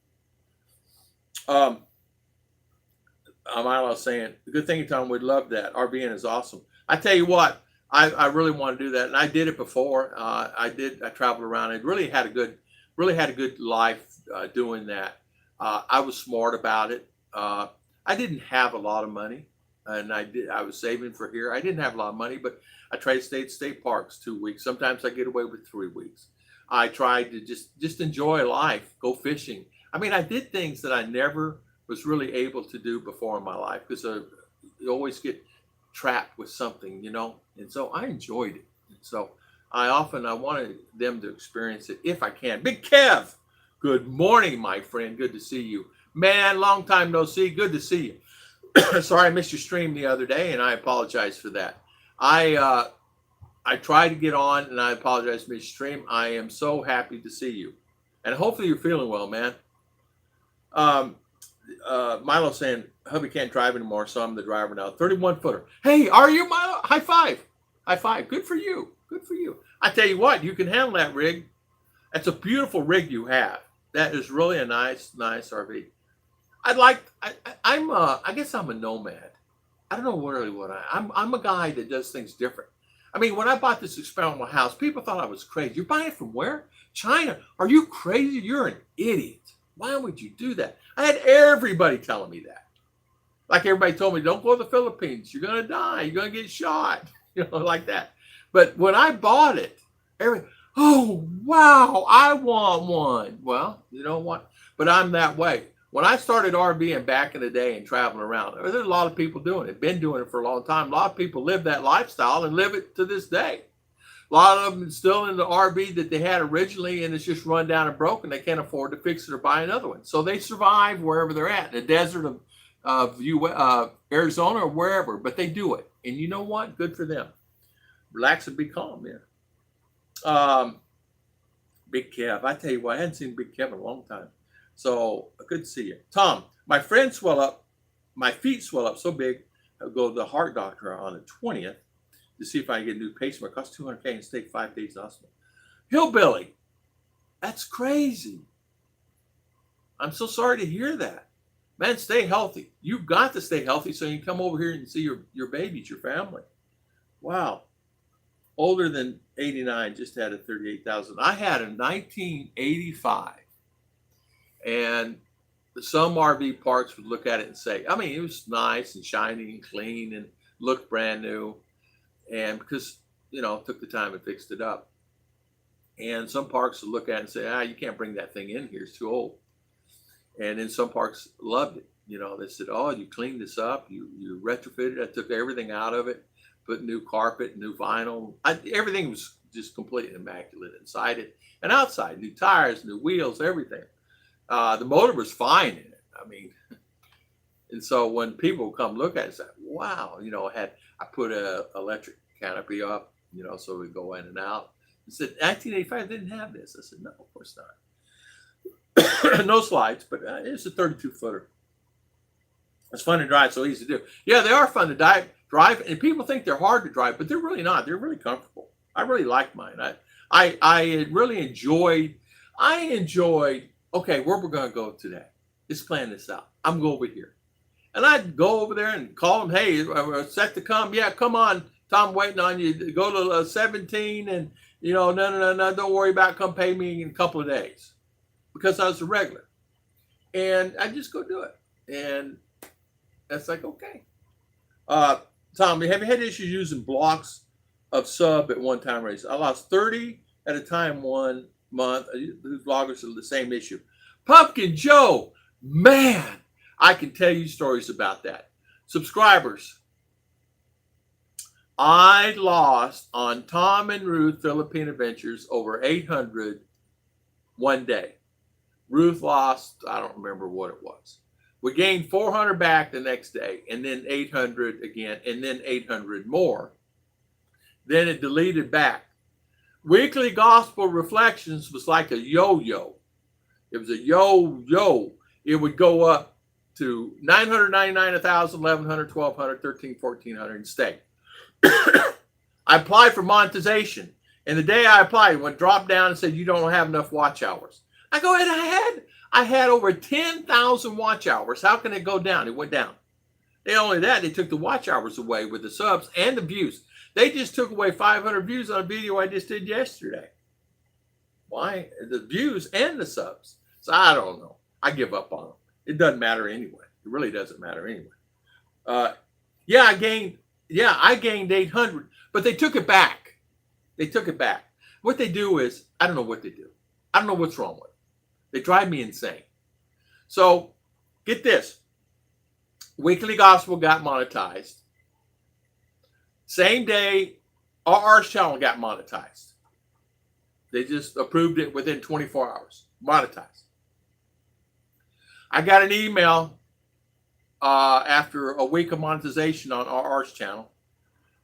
Milo saying, the good thing, Tom, we'd love that. RVN is awesome. I tell you what, I really want to do that, and I did it before. I traveled around. I really had a good life doing that. I was smart about it. I didn't have a lot of money, and I was saving for here. I didn't have a lot of money, but I tried to stay at state parks 2 weeks. Sometimes I get away with 3 weeks. I tried to just enjoy life, go fishing. I mean, I did things that I never was really able to do before in my life because you always get trapped with something, and so I enjoyed it. And so I wanted them to experience it if I can. Big Kev, good morning, my friend. Good to see you. Man, long time no see. Good to see you. Sorry I missed your stream the other day, and I apologize for that. I tried to get on, and I apologize for missed your stream. I am so happy to see you, and hopefully you're feeling well, man. Milo saying, hubby can't drive anymore, so I'm the driver now. 31-footer. Hey, are you, Milo? High five. High five. Good for you. Good for you. I tell you what, you can handle that rig. That's a beautiful rig you have. That is really a nice RV. I guess I'm a nomad. I don't know really what I'm a guy that does things different. I mean, when I bought this experimental house, people thought I was crazy. You're buying it from where? China. Are you crazy? You're an idiot. Why would you do that? I had everybody telling me that. Like everybody told me, don't go to the Philippines. You're going to die. You're going to get shot. Like that. But when I bought it, oh, wow, I want one. Well, you know what? But I'm that way. When I started RVing back in the day and traveling around, there's a lot of people doing it, been doing it for a long time. A lot of people live that lifestyle and live it to this day. A lot of them still in the RV that they had originally, and it's just run down and broken. They can't afford to fix it or buy another one. So they survive wherever they're at, in the desert of Arizona or wherever, but they do it. And you know what? Good for them. Relax and be calm, yeah. Big Kev. I tell you what, I hadn't seen Big Kev in a long time. So good to see you. Tom, my feet swell up so big, I'll go to the heart doctor on the 20th to see if I can get a new pacemaker. It costs $200K and stay 5 days in the hospital. Hillbilly, that's crazy. I'm so sorry to hear that. Man, stay healthy. You've got to stay healthy so you can come over here and see your babies, your family. Wow. Older than 89, just had a 38,000. I had a 1985. And some RV parks would look at it and say, I mean, it was nice and shiny and clean and looked brand new. And because, took the time and fixed it up. And some parks would look at it and say, you can't bring that thing in here. It's too old. And in some parks loved it. You know, they said, "Oh, you cleaned this up, you retrofitted. I took everything out of it, put new carpet, new vinyl. Everything was just completely immaculate inside it and outside. New tires, new wheels, everything. The motor was fine in it. I mean, and so when people come look at it, say, "Wow," you know, I put a electric canopy up, you know, so we go in and out. He said, 1985 didn't have this. I said, no, of course not. No slides, but it's a 32 footer. It's fun to drive, so easy to do. Yeah, they are fun to drive, and people think they're hard to drive, but they're really not. They're really comfortable. I really like mine. I really enjoyed. Okay, where we're going to go today? Let's plan this out. I'm going over here, and I'd go over there and call them. Hey, we're set to come. Yeah, come on, Tom, waiting on you. Go to 17, and you know, no, don't worry about it. Come pay me in a couple of days, because I was a regular, and I just go do it, and that's like, okay. Tom, have you had issues using blocks of sub at one time race? I lost 30 at a time 1 month. Whose vloggers are the same issue. Pumpkin Joe, man, I can tell you stories about that. Subscribers, I lost on Tom and Ruth Philippine Adventures over 800 one day. Ruth lost, I don't remember what it was. We gained 400 back the next day, and then 800 again, and then 800 more. Then it deleted back. Weekly Gospel Reflections was like a yo-yo. It was a yo-yo. It would go up to 999, 1,000, 1,100, 1,200, 1,300, 1,400, and stay. I applied for monetization, and the day I applied, it went drop down and said, you don't have enough watch hours. I go ahead. I had over 10,000 watch hours. How can it go down? It went down. Not only that, they took the watch hours away with the subs and the views. They just took away 500 views on a video I just did yesterday. Why? The views and the subs. So I don't know. I give up on them. It doesn't matter anyway. It really doesn't matter anyway. I gained 800, but they took it back. They took it back. What they do is, I don't know what they do. I don't know what's wrong with it. They drive me insane. So, get this. Weekly Gospel got monetized. Same day, RR's channel got monetized. They just approved it within 24 hours. Monetized. I got an email after a week of monetization on RR's channel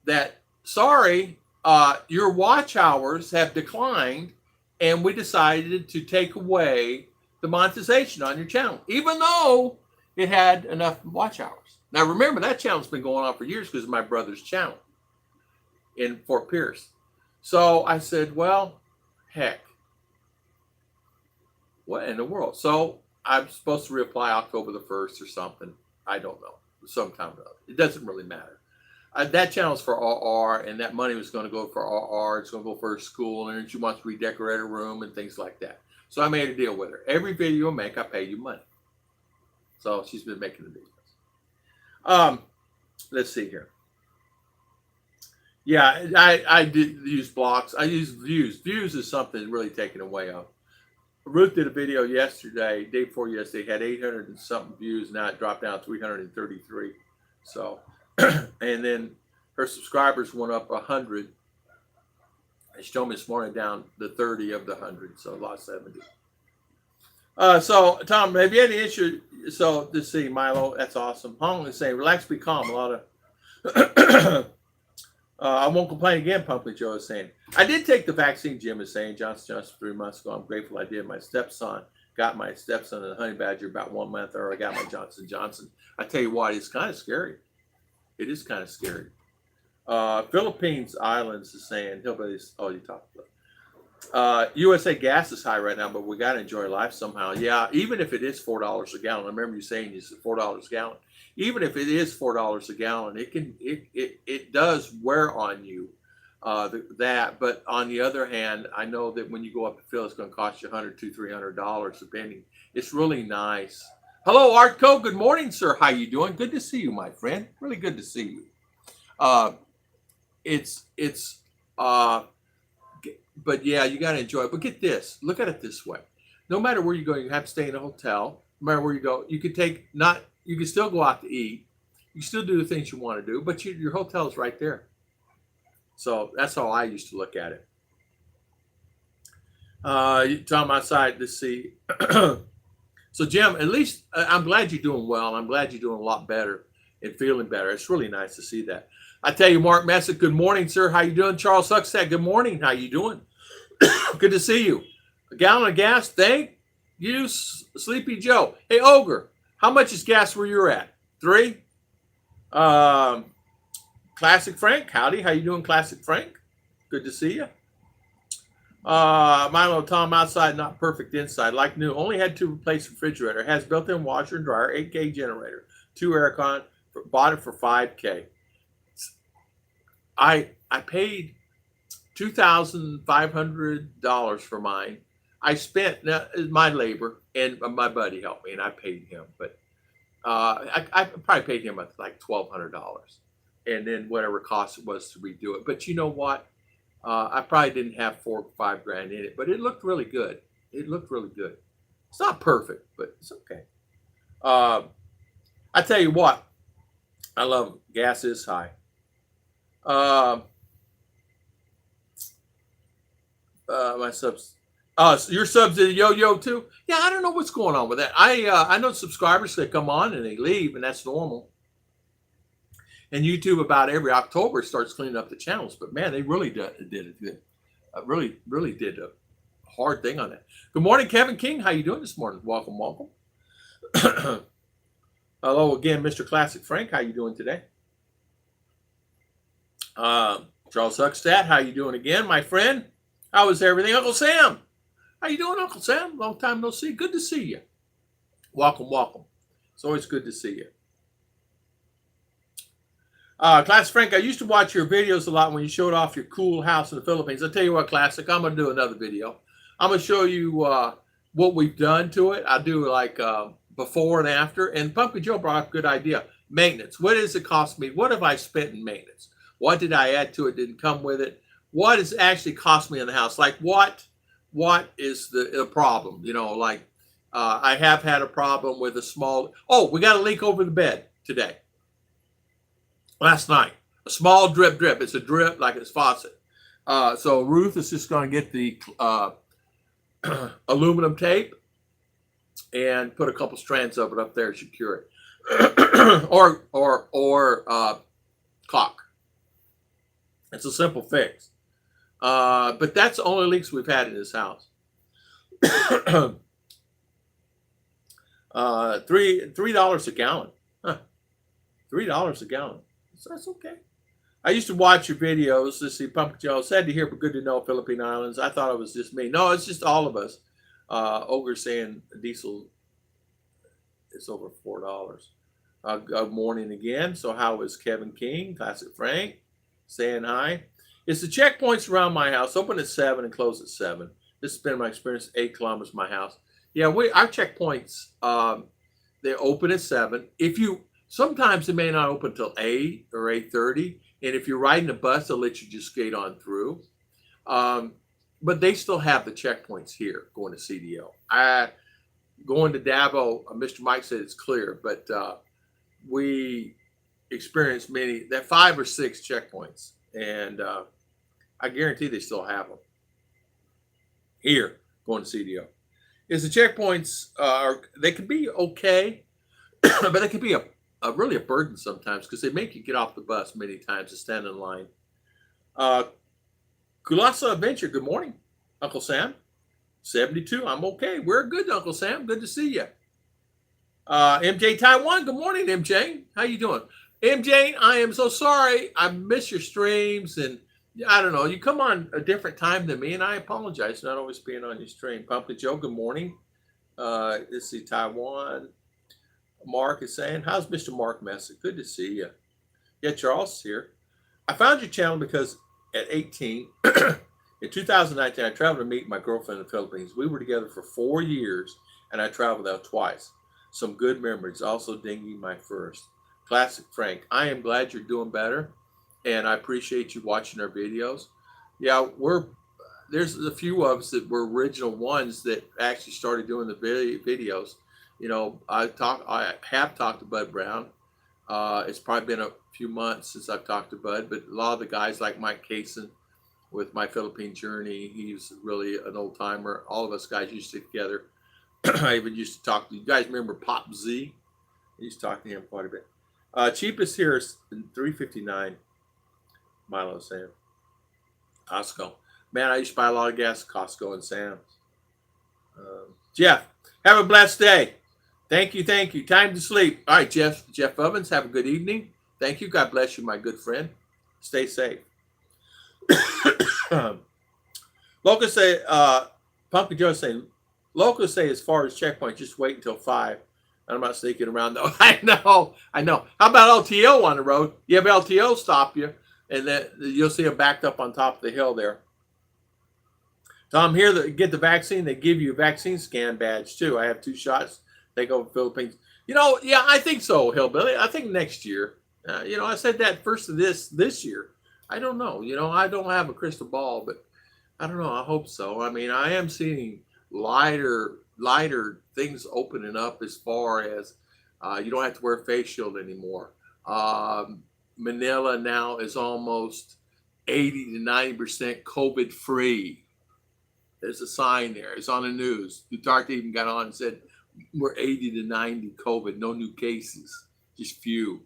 that, sorry, your watch hours have declined, and we decided to take away the monetization on your channel, even though it had enough watch hours. Now, remember, that channel's been going on for years because of my brother's channel in Fort Pierce. So I said, well, heck, what in the world? So I'm supposed to reapply October the 1st or something. I don't know. Sometime or other. It doesn't really matter. That channel's for RR, and that money was going to go for RR. It's going to go for her school, and she wants to redecorate her room and things like that. So I made a deal with her. Every video I make, I pay you money. So she's been making the videos. Let's see here. Yeah, I did use blocks. I use views. Views is something really taken away of. Ruth did a video yesterday, day before yesterday, had 800 and something views. Now it dropped down to 333. So, and then her subscribers went up 100. And she told me this morning down the 30 of the 100, so lost 70. So, Tom, have you had any issue? So, let's see, Milo, that's awesome. Hong is saying, relax, be calm. A lot of, I won't complain again, Pumpkin Joe is saying. I did take the vaccine, Jim is saying, Johnson 3 months ago. I'm grateful I did. My stepson got my stepson and the honey badger about 1 month, or I got my Johnson. I tell you what, it's kind of scary. It is kind of scary. Philippines Islands is saying, hillbillies, oh, you talked about USA gas is high right now, but we got to enjoy life somehow. Yeah, even if it is $4 a gallon. I remember you saying it's $4 a gallon. Even if it is $4 a gallon, it does wear on you that. But on the other hand, I know that when you go up to fill, it's going to cost you $100, $200, $300 depending. It's really nice. Hello, Artco. Good morning, sir. How you doing? Good to see you, my friend. Really good to see you. But yeah, you got to enjoy it. But get this, look at it this way. No matter where you go, you have to stay in a hotel. no matter where you go, you could you can still go out to eat. You still do the things you want to do, but your hotel is right there. So that's how I used to look at it. Tom outside to see. So Jim, at least I'm glad you're doing well. I'm glad you're doing a lot better and feeling better. It's really nice to see that. I tell you, Mark Messick, good morning, sir. How you doing? Charles Huckstad, good morning. How you doing? Good to see you. A gallon of gas, thank you, Sleepy Joe. Hey, Ogre, how much is gas where you're at? 3? Classic Frank, howdy. How you doing, Classic Frank? Good to see you. Milo Tom outside, not perfect inside. Like new. Only had to replace refrigerator. Has built-in washer and dryer, 8K generator, 2 aircon. Bought it for $5K. I paid $2,500 for mine. I spent my labor, and my buddy helped me, and I paid him. But I probably paid him like $1,200, and then whatever cost it was to redo it. But you know what? I probably didn't have $4 or $5 grand in it, but it looked really good. It looked really good. It's not perfect, but it's okay. I tell you what, I love them. Gas is high. My subs. So your subs to the yo-yo too? Yeah, I don't know what's going on with that. I know subscribers that come on and they leave, and that's normal. And YouTube about every October starts cleaning up the channels, but man, they really did it. Really did a hard thing on that. Good morning, Kevin King. How you doing this morning? Welcome, welcome. Hello again, Mr. Classic Frank. How you doing today? Charles Huckstad, how you doing again, my friend? How is everything? Uncle Sam, how you doing, Uncle Sam? Long time no see. Good to see you. Welcome, welcome. It's always good to see you. Classic Frank, I used to watch your videos a lot when you showed off your cool house in the Philippines. I'll tell you what, Classic, I'm going to do another video. I'm going to show you what we've done to it. I'll do like before and after. And Pumpkin Joe brought up a good idea. Maintenance. What does it cost me? What have I spent in maintenance? What did I add to it? Didn't come with it? What has actually cost me in the house? Like what is the problem? You know, like I have had a problem with a small, we got a leak over the bed today. Last night, a small drip. It's a drip like it's faucet. So Ruth is just going to get the aluminum tape and put a couple strands of it up there to secure it, or caulk. It's a simple fix. But that's the only leaks we've had in this house. $3 a gallon. Huh. $3 a gallon. So that's okay. I used to watch your videos. Let's see, Pumpkin Joe, sad to hear, but good to know, Philippine Islands. I thought it was just me. No, it's just all of us. Ogre saying diesel is over $4. Good morning again. So how is Kevin King, Classic Frank, saying hi? It's the checkpoints around my house. Open at 7 and close at 7. This has been my experience. 8 kilometers from my house. Yeah, our checkpoints, they open at 7. Sometimes they may not open until 8 or 8:30. And if you're riding a bus, they'll let you just skate on through. But they still have the checkpoints here going to CDO. Going to Davao, Mr. Mike said it's clear, but we experienced 5 or 6 checkpoints. And I guarantee they still have them here going to CDO. Is the checkpoints, they can be okay, but they can be really a burden sometimes because they make you get off the bus many times to stand in line. Kulasa Adventure, good morning, Uncle Sam. 72, I'm okay. We're good, Uncle Sam. Good to see you. MJ Taiwan, good morning, MJ. How you doing? MJ, I am so sorry. I miss your streams, and I don't know. You come on a different time than me, and I apologize for not always being on your stream. Pumpkin Joe, good morning. Let's see, Taiwan. Mark is saying, how's Mr. Mark Messick? Good to see you. Yeah, Charles is here. I found your channel because at 18, in 2019, I traveled to meet my girlfriend in the Philippines. We were together for 4 years, and I traveled out twice. Some good memories, also dinging my first. Classic Frank, I am glad you're doing better, and I appreciate you watching our videos. Yeah, there's a few of us that were original ones that actually started doing the videos. I have talked to Bud Brown. It's probably been a few months since I've talked to Bud, but a lot of the guys like Mike Cason with My Philippine Journey, he's really an old timer. All of us guys used to sit together. I even used to talk to you guys. Remember Pop Z? I used to talk to him quite a bit. Cheapest here is $3.59. Milo Sam. Costco. Man, I used to buy a lot of gas at Costco and Sam's. Jeff, have a blessed day. Thank you, thank you. Time to sleep. All right, Jeff Ovens, have a good evening. Thank you. God bless you, my good friend. Stay safe. Locals say, Pumpkin Joe saying, locals say as far as checkpoint, just wait until 5. I'm not sneaking around though. I know. How about LTO on the road? You have LTO stop you, and then you'll see them backed up on top of the hill there. Tom, here to get the vaccine, they give you a vaccine scan badge too. I have 2 shots. They go to Philippines. Yeah, I think so, Hillbilly. I think next year. I said that first of this year. I don't know. I don't have a crystal ball, but I don't know. I hope so. I mean, I am seeing lighter things opening up as far as you don't have to wear a face shield anymore. Manila now is almost 80 to 90% COVID free. There's a sign there. It's on the news. Duterte even got on and said, we're 80 to 90 COVID, no new cases, just few.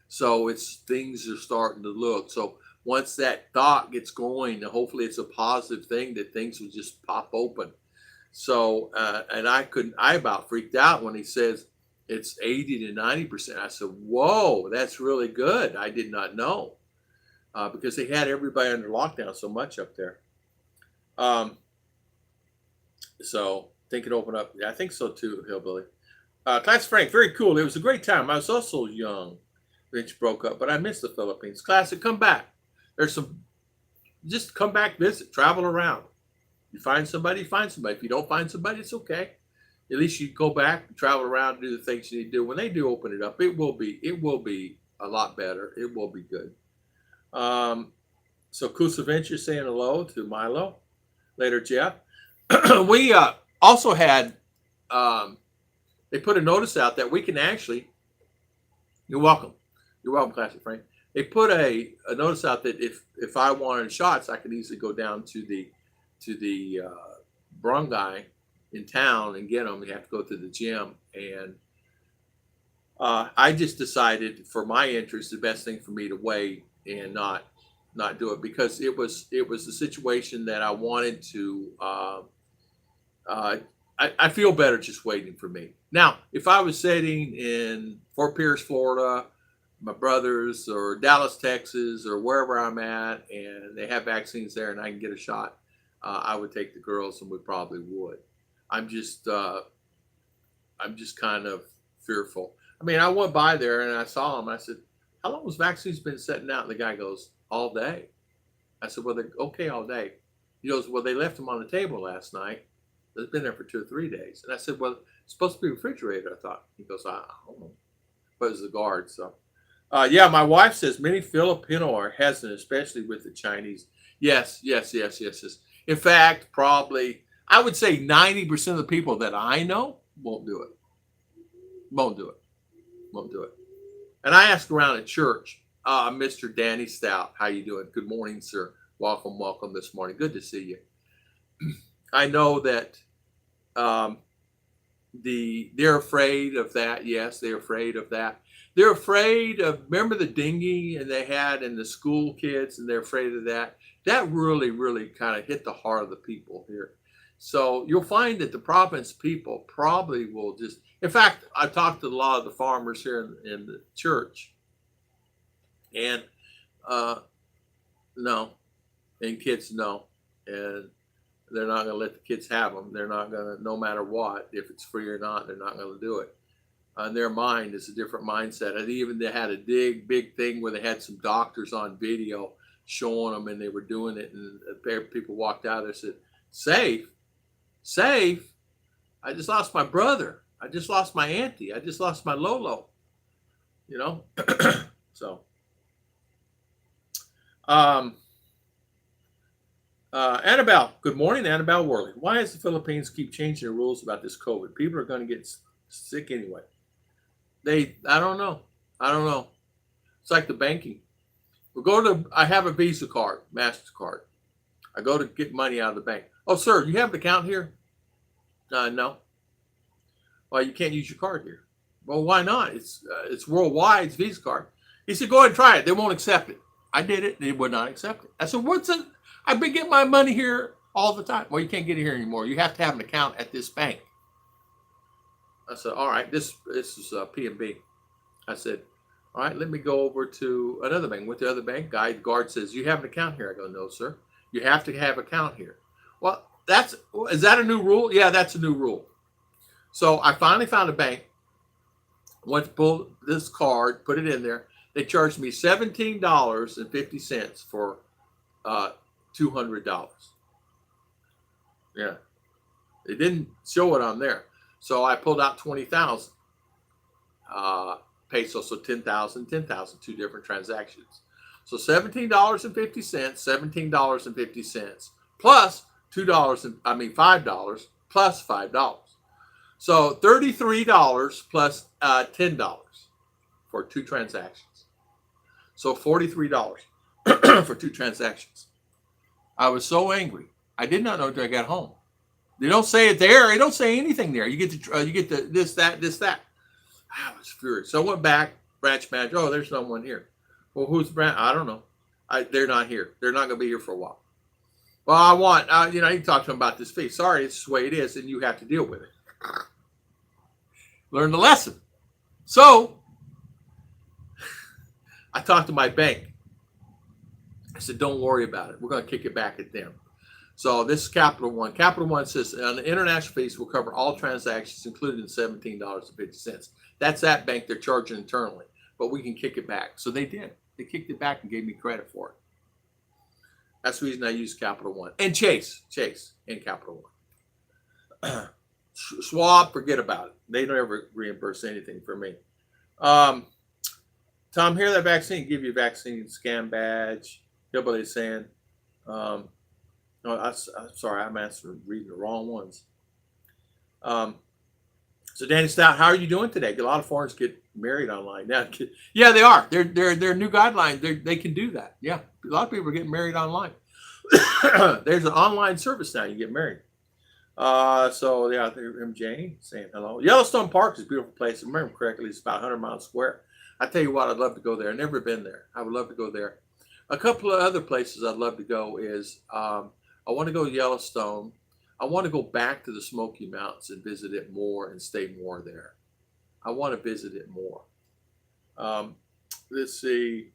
So things are starting to look. So once that thought gets going, hopefully it's a positive thing that things will just pop open. So, and I about freaked out when he says it's 80 to 90%. I said, whoa, that's really good. I did not know because they had everybody under lockdown so much up there. So think it opened up. Yeah, I think so too, Hillbilly. Class Frank, very cool. It was a great time. I was also young. Rich broke up, but I miss the Philippines. Classic, come back. Just come back, visit, travel around. You find somebody, find somebody. If you don't find somebody, it's okay. At least you go back, travel around, do the things you need to do. When they do open it up, it will be a lot better. It will be good. So Kusa Venture saying hello to Milo. Later, Jeff. We also had, they put a notice out that we can actually, you're welcome, Classic Frank. They put a notice out that if I wanted shots, I could easily go down to the barangay in town and get them. You have to go to the gym, and I just decided for my interest, the best thing for me to wait and not do it because it was a situation that I wanted to. I feel better just waiting for me. Now, if I was sitting in Fort Pierce, Florida, my brothers, or Dallas, Texas, or wherever I'm at, and they have vaccines there and I can get a shot, I would take the girls and we probably would. I'm just kind of fearful. I mean, I went by there and I saw them. I said, how long has vaccines been sitting out? And the guy goes, all day. I said, well, they're okay all day. He goes, well, they left them on the table last night. It's been there for 2 or 3 days. And I said, well, it's supposed to be refrigerated, I thought. He goes, I don't know. But it was the guard, so. Yeah, my wife says many Filipino are hesitant, especially with the Chinese. Yes. In fact, probably, I would say 90% of the people that I know won't do it. Won't do it. And I asked around at church, Mr. Danny Stout, how you doing? Good morning, sir. Welcome this morning. Good to see you. I know that they're afraid of that. Yes, they're afraid of that. They're afraid of, remember the dinghy and they had in the school kids, and they're afraid of that. That really, really kind of hit the heart of the people here. So you'll find that the province people probably will just, in fact, I talked to a lot of the farmers here in the church, and no, and kids no, and they're not going to let the kids have them. They're not going to, no matter what, if it's free or not, they're not going to do it. Their mind is a different mindset. And even they had a big thing where they had some doctors on video showing them, and they were doing it. And people walked out there and said, safe? I just lost my brother. I just lost my auntie. I just lost my Lolo. So. Annabelle, good morning, Annabelle Worley. Why does the Philippines keep changing the rules about this COVID? People are going to get Sick anyway. I don't know. It's like the banking. I have a Visa card, MasterCard. I go to get money out of the bank. Oh, sir, you have an account here? No. Well, you can't use your card here. Well, why not? It's worldwide. It's Visa card. He said, go ahead and try it. They won't accept it. I did it. They would not accept it. I said, what's it? I've been getting my money here all the time. Well, you can't get it here anymore. You have to have an account at this bank. I said, all right, this is P&B. I said, all right, let me go over to another bank. Went to the other bank. The guard says, you have an account here? I go, no, sir. You have to have an account here. Well, is that a new rule? Yeah, that's a new rule. So I finally found a bank. Went to pull this card, put it in there. They charged me $17.50 for $200. Yeah, they didn't show it on there. So I pulled out 20,000 pesos, so 10,000, 10,000, two different transactions. So $17.50, $17.50 plus $5 plus $5. So $33 plus $10 for two transactions. So $43 for two transactions. I was so angry. I did not know until I got home. They don't say it there. They don't say anything there. You get the this, that. I was furious. So I went back, branch manager. Oh, there's someone here. Well, who's the branch? I don't know. They're not here. They're not going to be here for a while. Well, I want, you can talk to them about this fee. Sorry, it's the way it is, and you have to deal with it. Learn the lesson. So I talked to my bank. I said, don't worry about it. We're going to kick it back at them. So this is Capital One. Capital One says on the international fees will cover all transactions, including $17.50. That's that bank they're charging internally, but we can kick it back. So they did. They kicked it back and gave me credit for it. That's the reason I use Capital One. And Chase and Capital One. Schwab, forget about it. They don't ever reimburse anything for me. Tom, here that vaccine, give you a vaccine scan badge. Nobody's saying, no, I'm sorry, I'm reading the wrong ones. So Danny Stout, how are you doing today? A lot of foreigners get married online now. Yeah, they are. They're new guidelines. They can do that. Yeah, a lot of people are getting married online. There's an online service now. You get married. So yeah, MJ saying hello. Yellowstone Park is a beautiful place. If I remember correctly, it's about 100 miles square. I tell you what, I'd love to go there. I've never been there. I would love to go there. A couple of other places I'd love to go is I want to go to Yellowstone. I want to go back to the Smoky Mountains and visit it more and stay more there. I want to visit it more. Let's see.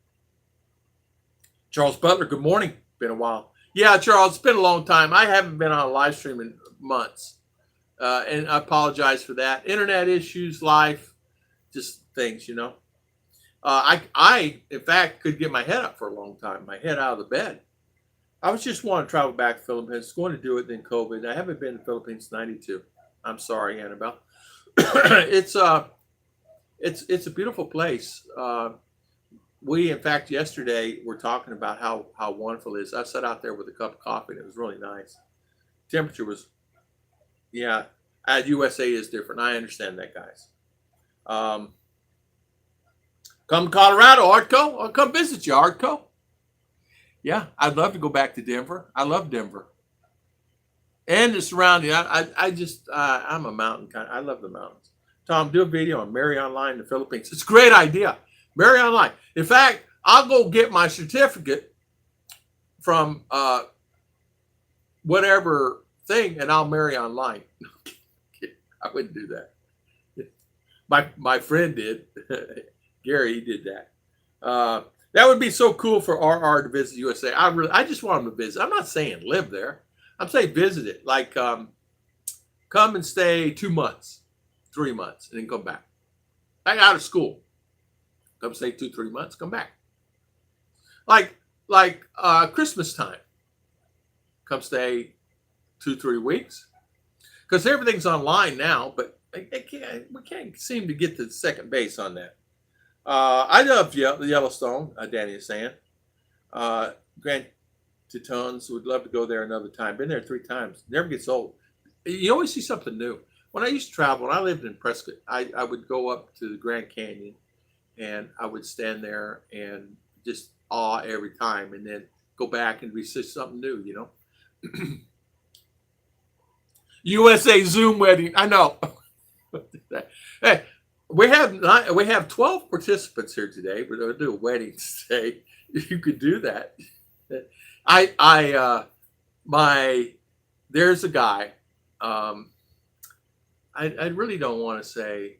Charles Butler, good morning. Been a while. Yeah, Charles, it's been a long time. I haven't been on a live stream in months. And I apologize for that. Internet issues, life, just things, I, in fact, could get my head up for a long time, my head out of the bed. I was just wanting to travel back to the Philippines, going to do it, then COVID. I haven't been to the Philippines since '92. I'm sorry, Annabelle. It's a beautiful place. We, in fact, yesterday were talking about how wonderful it is. I sat out there with a cup of coffee, and it was really nice. Temperature was, yeah, at USA is different. I understand that, guys. Come to Colorado, Artco. I'll come visit you, Artco. Yeah, I'd love to go back to Denver. I love Denver. And the surrounding. I'm a mountain kind. I love the mountains. Tom, do a video on Marry Online in the Philippines. It's a great idea. Marry Online. In fact, I'll go get my certificate from whatever thing, and I'll marry online. I wouldn't do that. My friend did. Gary, he did that. That would be so cool for RR to visit USA. I just want him to visit. I'm not saying live there. I'm saying visit it. Like come and stay 2 months, 3 months, and then come back. Like out of school. Come stay 2-3 months, come back. Like Christmas time. Come stay 2-3 weeks. Because everything's online now, but we can't seem to get to second base on that. I love Yellowstone, Danny is saying. Grand Tetons, would love to go there another time. Been there 3 times. Never gets old. You always see something new. when I used to travel, when I lived in Prescott, I would go up to the Grand Canyon and I would stand there and just awe every time, and then go back and research something new, you know. USA Zoom wedding. I know. Hey, we have 12 participants here today. We're going to do a wedding today. You could do that. There's a guy. I really don't want to say.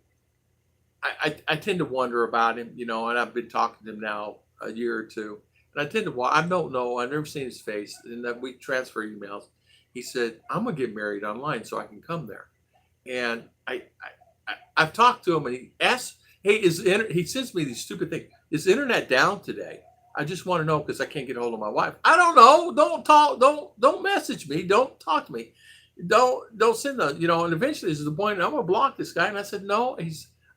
I tend to wonder about him, you know, and I've been talking to him now a year or two, and I tend to. I don't know. I've never seen his face, and then we transfer emails. He said, "I'm gonna get married online, so I can come there." And I've talked to him, and he asks, "Hey, he sends me these stupid things. Is the internet down today? I just want to know because I can't get a hold of my wife. I don't know. Don't talk. Don't message me. Don't talk to me. Don't send the, you know." And eventually, this is the point. I'm gonna block this guy. And I said, "No,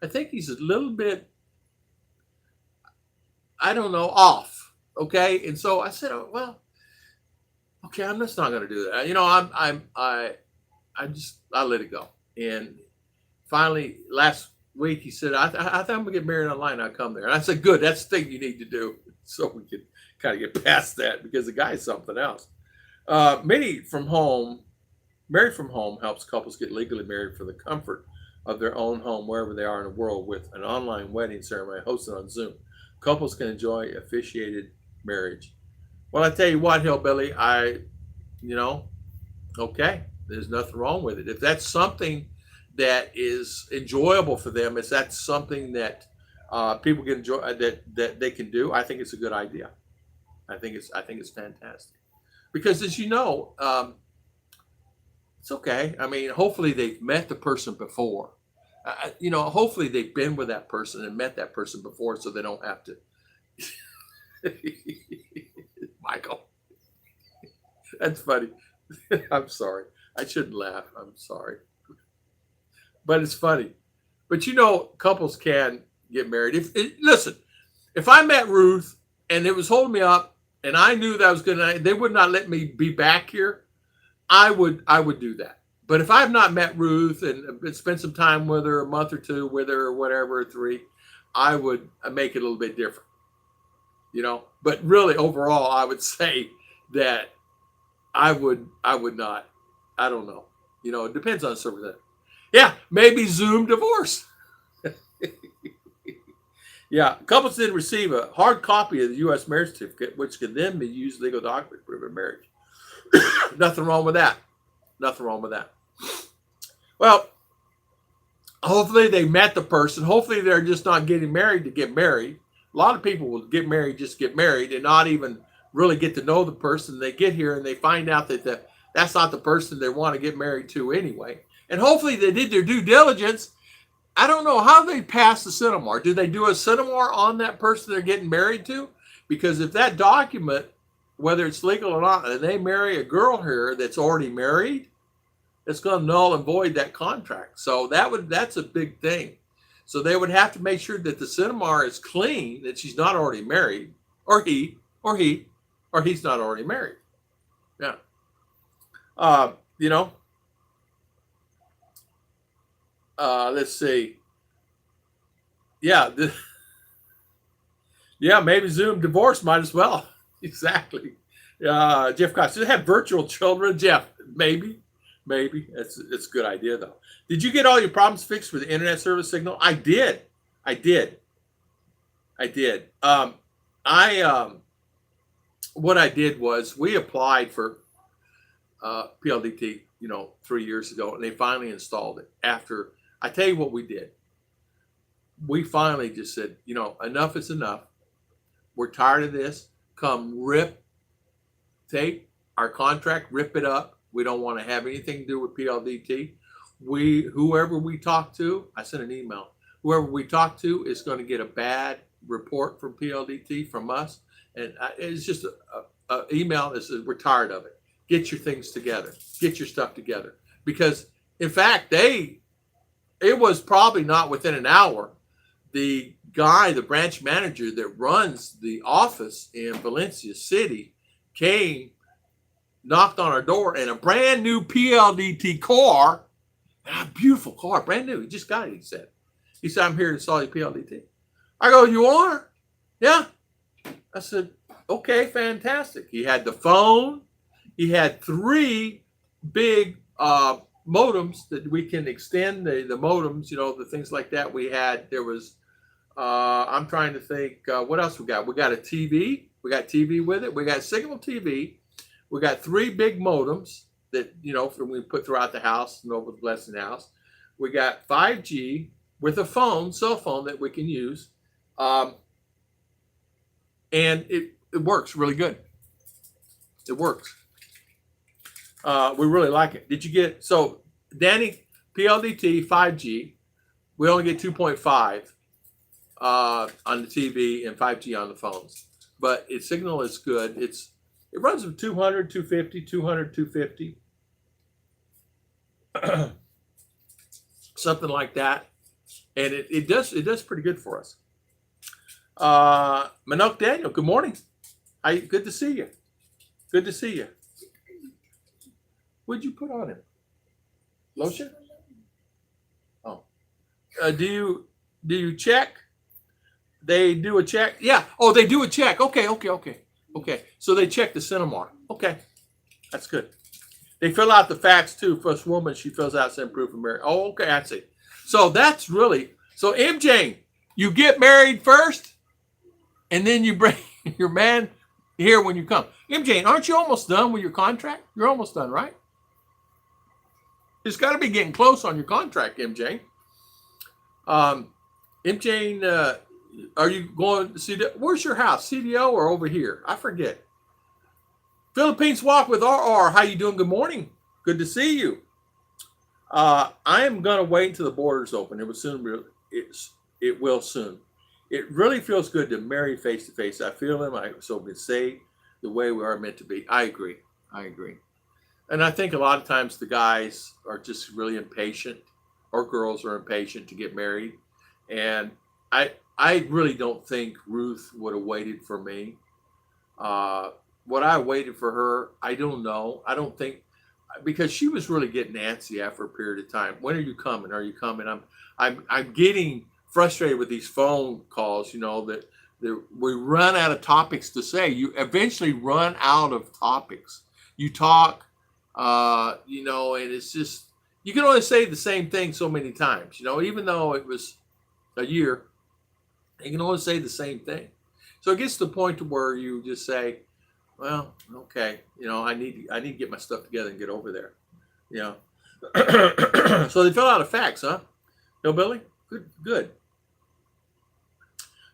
I think he's a little bit, I don't know, off." Okay, and so I said, "Oh, well, okay, I'm just not gonna do that." You know, I let it go. And finally, last week, he said, I think I'm gonna get married online. I'll come there." And I said, "Good, that's the thing you need to do." So we can kind of get past that, because the guy's something else. Married from home helps couples get legally married for the comfort of their own home, wherever they are in the world, with an online wedding ceremony hosted on Zoom. Couples can enjoy officiated marriage. Well, I tell you what, Hillbilly, you know, okay, there's nothing wrong with it. If that's something that is enjoyable for them, if that's something that people can enjoy, that they can do, I think it's a good idea. I think it's fantastic, because, as you know, it's okay. I mean, hopefully they've met the person before. You know, hopefully they've been with that person and met that person before, so they don't have to. Michael, that's funny. I'm sorry. I shouldn't laugh. I'm sorry. But it's funny. But you know, couples can get married. Listen, if I met Ruth and it was holding me up, and I knew that I was gonna, they would not let me be back here, I would do that. But if I've not met Ruth and spent some time with her, a month or two with her, or whatever, or 3, I would make it a little bit different, you know. But really, overall, I would say that I would not. I don't know. You know, it depends on the circumstance. Yeah, maybe Zoom divorce. Yeah, couples did receive a hard copy of the U.S. marriage certificate, which can then be used legal document to prove a marriage. Nothing wrong with that. Nothing wrong with that. Well, hopefully they met the person. Hopefully they're just not getting married to get married. A lot of people will get married, just get married, and not even really get to know the person. They get here and they find out that that's not the person they want to get married to anyway. And hopefully they did their due diligence. I don't know how they pass the Cinemar. Do they do a Cinemar on that person they're getting married to? Because if that document, whether it's legal or not, and they marry a girl here that's already married, it's going to null and void that contract. So that's a big thing. So they would have to make sure that the Cinemar is clean, that she's not already married, or he's not already married. Yeah. You know, let's see. Yeah. Yeah, maybe Zoom divorce might as well. Exactly. Jeff Cox, do they have virtual children? Jeff, maybe. It's a good idea, though. Did you get all your problems fixed with the internet service signal? I did. What I did was, we applied for PLDT, 3 years ago, and they finally installed it. After, I tell you what we did. We finally just said, enough is enough. We're tired of this. Come take our contract, rip it up. We don't want to have anything to do with PLDT. Whoever we talk to, I sent an email. Whoever we talk to is going to get a bad report from PLDT from us. And it's just an email that says, we're tired of it. Get your things together. Get your stuff together. Because, in fact, it was probably not within an hour. The branch manager that runs the office in Valencia City came, knocked on our door, and a brand new PLDT car Beautiful car, brand new. He just got it, he said. He said, I'm here to sell you PLDT. I go, you are? Yeah. I said, okay, fantastic. He had the phone. He had 3 big modems that we can extend the modems, the things like that. There was, I'm trying to think, what else we got? We got a TV. We got TV with it. We got signal TV. We got 3 big modems that, we put throughout the house and over the blessing house. We got 5G with a cell phone that we can use. And it works really good. It works. We really like it. Did you get, so Danny, PLDT, 5G, we only get 2.5 on the TV and 5G on the phones. But its signal is good. It runs from 200, 250, 200, 250. Something like that. And it does pretty good for us. Manok Daniel, good morning. Good to see you. Good to see you. What'd you put on it? Lotion? Oh. Do you check? They do a check? Yeah. Oh, they do a check. Okay. So they check the Cinemark. Okay. That's good. They fill out the facts too. First woman, she fills out some proof of marriage. Oh, okay, I see. So that's really, so MJ, you get married first, and then you bring your man here when you come. MJ, aren't you almost done with your contract? You're almost done, right? It's got to be getting close on your contract, MJ. MJ, are you going to see where's your house? CDO or over here? I forget. Philippines Walk with RR. How you doing? Good morning. Good to see you. I am going to wait until the borders open. It will soon. It will soon. It really feels good to marry face to face. I feel him. I so been saved the way we are meant to be. I agree. And I think a lot of times the guys are just really impatient, or girls are impatient to get married. And I really don't think Ruth would have waited for me. What I waited for her, I don't know. I don't think, because she was really getting antsy after a period of time. When are you coming? Are you coming? I'm getting frustrated with these phone calls. That we run out of topics to say. You eventually run out of topics. You talk, and it's just you can only say the same thing so many times. Even though it was a year, you can only say the same thing. So it gets to the point to where you just say, well, okay, I need to get my stuff together and get over there. So they fill out a fax, huh? No, Billy? Good.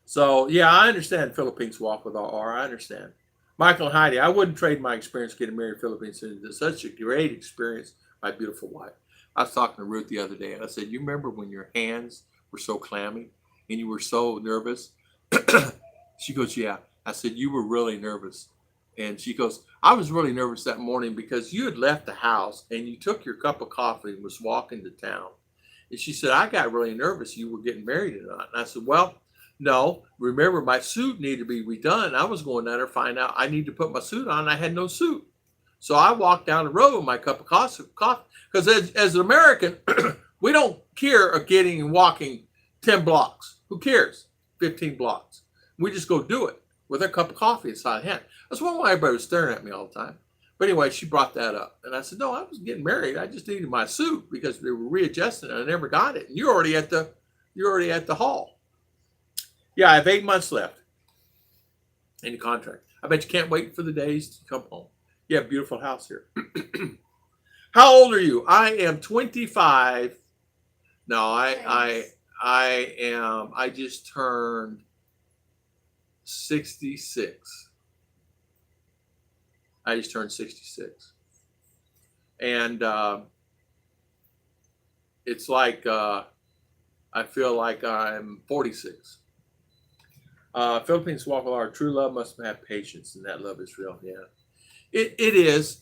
So yeah, I understand Philippines Walk with RR. I understand. Michael and Heidi, I wouldn't trade my experience getting married in the Philippines. It's such a great experience, my beautiful wife. I was talking to Ruth the other day, and I said, you remember when your hands were so clammy and you were so nervous? She goes, yeah. I said, you were really nervous. And she goes, I was really nervous that morning because you had left the house and you took your cup of coffee and was walking to town. And she said, I got really nervous you were getting married or not. And I said, well, no, remember my suit needed to be redone. I was going down there to find out I need to put my suit on. I had no suit. So I walked down the road with my cup of coffee. Because as an American, we don't care of getting and walking 10 blocks. Who cares? 15 blocks. We just go do it with our cup of coffee inside hand. That's why everybody was staring at me all the time. But anyway, she brought that up. And I said, no, I was getting married. I just needed my suit because they were readjusting and I never got it. And you're already at the hall. Yeah, I have 8 months left in the contract. I bet you can't wait for the days to come home. You have a beautiful house here. How old are you? I am 25. No, I just turned 66. I just turned 66. And it's like I feel like I'm 46. Philippines Walk with our true love must have patience, and that love is real. Yeah, it is.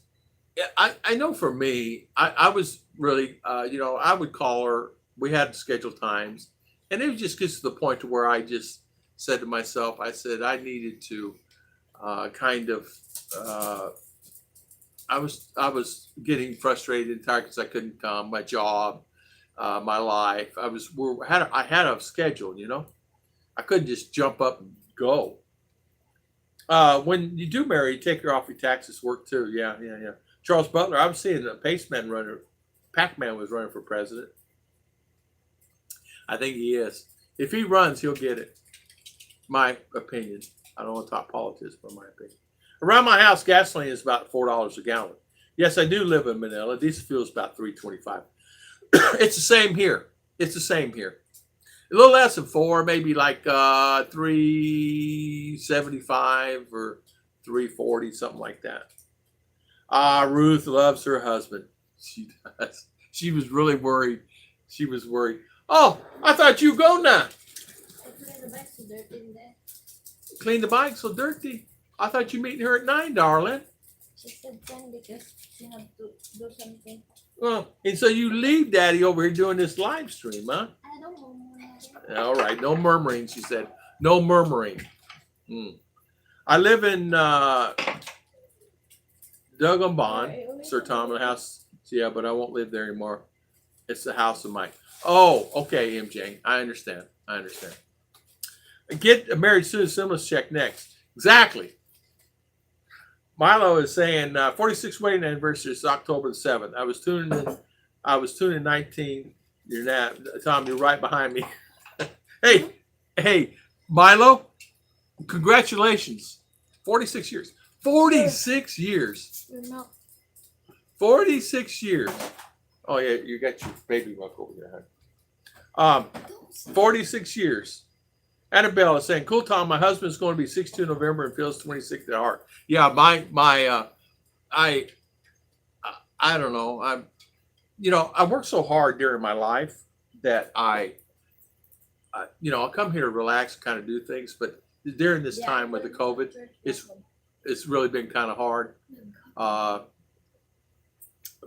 I know for me, I was really, I would call her. We had scheduled times, and it just gets to the point to where I just said to myself, I said I needed to I was getting frustrated and tired because I couldn't come, my job, my life. I had a schedule, you know. I couldn't just jump up and go. When you do marry, you take her off your taxes work too. Yeah, yeah, yeah. Charles Butler, I was seeing a Pac-Man was running for president. I think he is. If he runs, he'll get it. My opinion. I don't want to talk politics, but my opinion. Around my house, gasoline is about $4 a gallon. Yes, I do live in Manila. Diesel fuel is about $3.25. It's the same here. It's the same here. A little less than $4, maybe like $3.75 or $3.40, something like that. Ruth loves her husband. She does. She was really worried. She was worried. Oh, I thought you go now. Clean the bike so dirty. I thought you meeting her at 9, darling. She said 10 because she had to do something. Well, and so you leave Daddy over here doing this live stream, huh? I don't know. All right, no murmuring, she said. No murmuring. I live in Dugambon, Sir Tom, the house. Yeah, but I won't live there anymore. It's the house of Mike. Oh, okay, MJ. I understand. I understand. Get married soon, stimulus check next. Exactly. Milo is saying 46 wedding anniversary is October the 7th. I was tuning in 19. You're not, Tom, you're right behind me. Hey, Milo, congratulations. 46 years. 46 years. You're not. 46 years. Oh, yeah, you got your baby milk over there. 46 years. Annabelle is saying, cool, Tom, my husband's going to be 62 in November and feels 26 at heart. Yeah, I don't know. I worked so hard during my life that I come here to relax and kind of do things. But during this time with the COVID, it's really been kind of hard.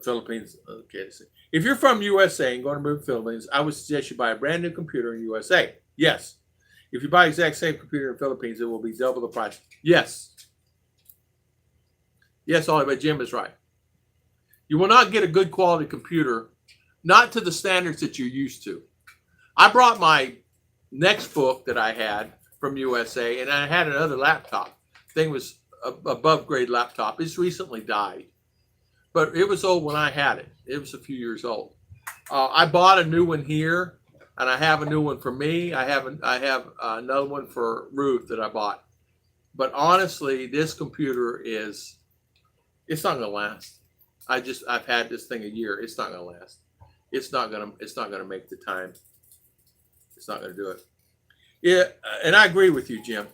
Philippines. Okay. If you're from USA and going to move to the Philippines, I would suggest you buy a brand new computer in USA. Yes. If you buy the exact same computer in the Philippines, it will be double the price. Yes. Yes, Ollie, but Jim is right. You will not get a good quality computer, not to the standards that you're used to. I brought my next book that I had from USA, and I had another laptop. Thing was above grade laptop. It's recently died, but it was old when I had it. It was a few years old. I bought a new one here. And I have a new one for me. I have another one for Ruth that I bought. But honestly, this computer it's not going to last. I've had this thing a year. It's not going to last. It's not going to make the time. It's not going to do it. Yeah, and I agree with you, Jim.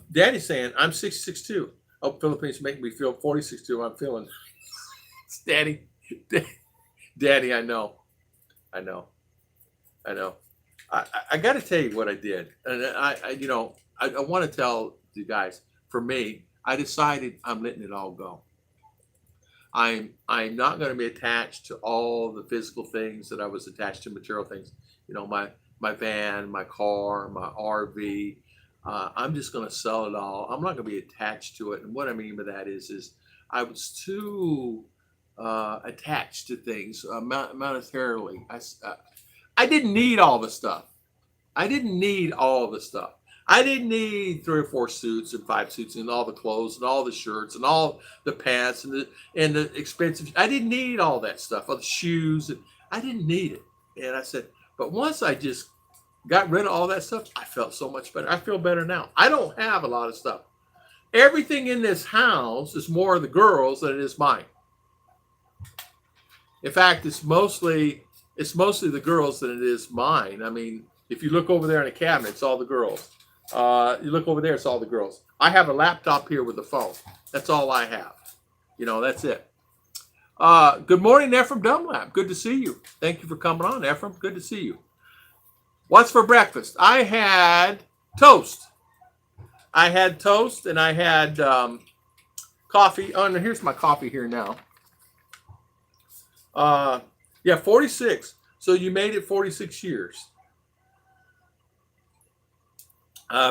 Daddy's saying I'm 66 too. Oh, Philippines make me feel 46 too. I'm feeling Daddy. Daddy, I know. I got to tell you what I did, and I want to tell you guys. For me, I decided I'm letting it all go. I'm not going to be attached to all the physical things that I was attached to, material things. My van, my car, my RV. I'm just going to sell it all. I'm not going to be attached to it. And what I mean by that is I was too attached to things monetarily. I didn't need all the stuff. I didn't need 3 or 4 suits and 5 suits and all the clothes and all the shirts and all the pants and the expensive. I didn't need all that stuff, all the shoes. And I didn't need it. And I said, but once I just got rid of all that stuff, I felt so much better. I feel better now. I don't have a lot of stuff. Everything in this house is more of the girls than it is mine. In fact, it's mostly the girls than it is mine. I mean, if you look over there in the cabinet, it's all the girls. You look over there, it's all the girls. I have a laptop here with a phone. That's all I have. That's it. Good morning, Ephraim Dunlap. Good to see you. Thank you for coming on, Ephraim. Good to see you. What's for breakfast? I had toast. And I had coffee. Oh, and here's my coffee here now. 46. So you made it 46 years.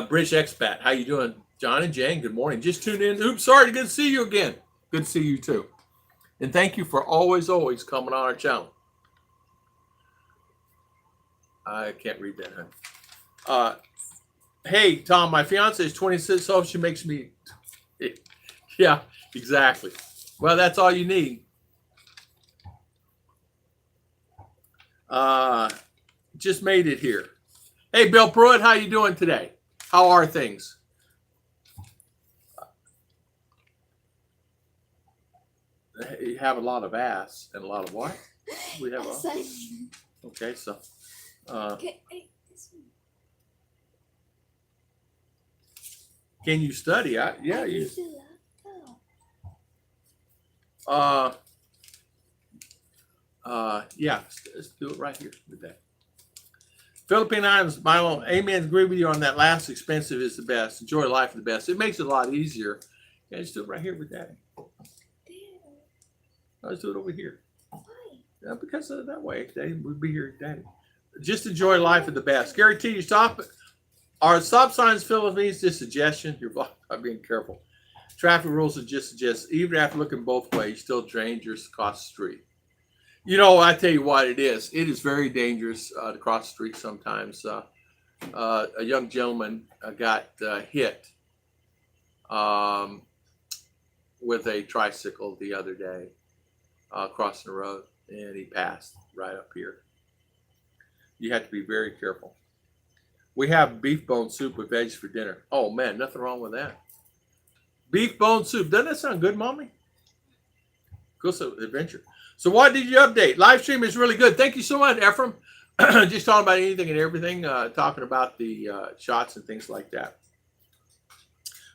British expat, how you doing? John and Jane, good morning. Just tuned in. Oops, sorry, good to see you again. Good to see you too. And thank you for always coming on our channel. I can't read that, huh? Hey, Tom, my fiance is 26, so she makes me. Yeah, exactly. Well, that's all you need. Just made it here. Hey, Bill Pruitt, how you doing today? How are things? You have a lot of ass and a lot of what? We have a, okay, so can you study? Yeah, you. Yeah, let's do it right here with that. Philippine Islands, Milo, amen. Agree with you on that. Last expensive is the best. Enjoy life the best. It makes it a lot easier. Yeah, let's do it right here with Daddy. Let's do it over here. Why? Yeah, because of that way, Daddy would be here, Daddy. Just enjoy life at the best. Gary T, you stop. Are stop signs Philippines just suggestion? You're being careful. Traffic rules are just suggestions. Even after looking both ways, still dangerous to cross the street. You know, I tell you what it is. It is very dangerous to cross the street sometimes. A young gentleman got hit with a tricycle the other day crossing the road, and he passed right up here. You have to be very careful. We have beef bone soup with veggies for dinner. Oh, man, nothing wrong with that. Beef bone soup. Doesn't that sound good, Mommy? Cool adventure. So what did you update? Live stream is really good. Thank you so much, Ephraim. Just talking about anything and everything. Talking about the shots and things like that.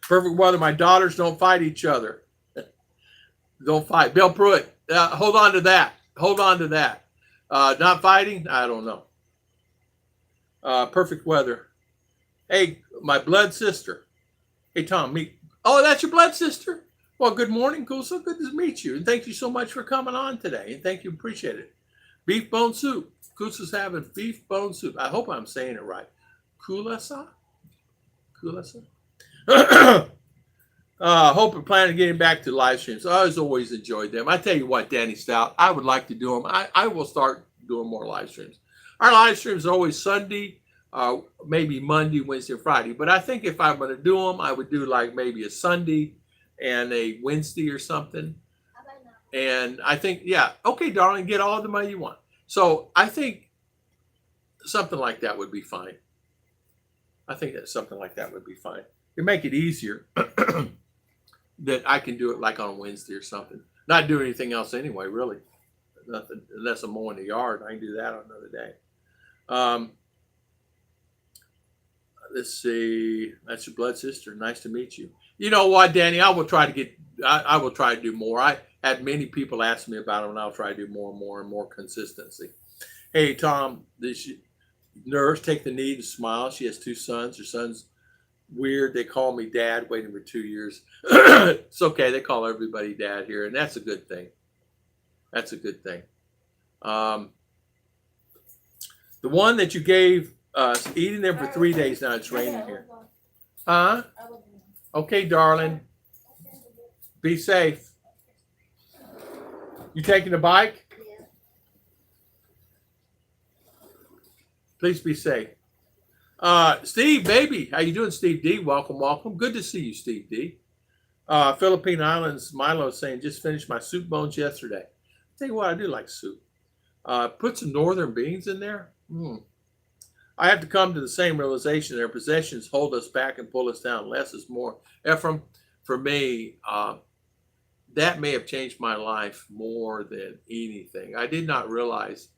Perfect weather. My daughters don't fight each other. Don't fight. Bill Pruitt. Hold on to that. Hold on to that. Not fighting? I don't know. Perfect weather. Hey, my blood sister. Hey, Tom. Oh, that's your blood sister? Well, good morning, cool. So good to meet you. And thank you so much for coming on today. And thank you. Appreciate it. Beef bone soup. Kusa's having beef bone soup. I hope I'm saying it right. Kulasa? Kulasa? Hope we're planning on getting back to live streams. I always enjoyed them. I tell you what, Danny Stout, I would like to do them. I will start doing more live streams. Our live streams are always Sunday, maybe Monday, Wednesday, or Friday. But I think if I'm going to do them, I would do like maybe a Sunday and a Wednesday or something. And I think, yeah, okay, darling, get all the money you want. So I think something like that would be fine. I think that something like that would be fine. It make it easier that I can do it like on a Wednesday or something. Not do anything else anyway, really. Nothing unless I'm mowing the yard. I can do that on another day. Let's see. That's your blood sister. Nice to meet you. You know what, Danny? I will try to do more. I had many people ask me about it, and I'll try to do more and more and more consistency. Hey, Tom, this nurse, take the knee and smile. She has 2 sons. Her son's weird. They call me dad, waiting for 2 years. It's okay. They call everybody dad here, and that's a good thing. That's a good thing. The one that you gave us, eating them for 3 days now. It's raining here. Huh? Okay, darling. Be safe. You taking the bike? Yeah. Please be safe. Steve, baby. How you doing, Steve D? Welcome, welcome. Good to see you, Steve D. Philippine Islands, Milo saying, just finished my soup bones yesterday. Tell you what, I do like soup. Put some northern beans in there. I have to come to the same realization. Their possessions hold us back and pull us down. Less is more. Ephraim, for me, that may have changed my life more than anything. I did not realize,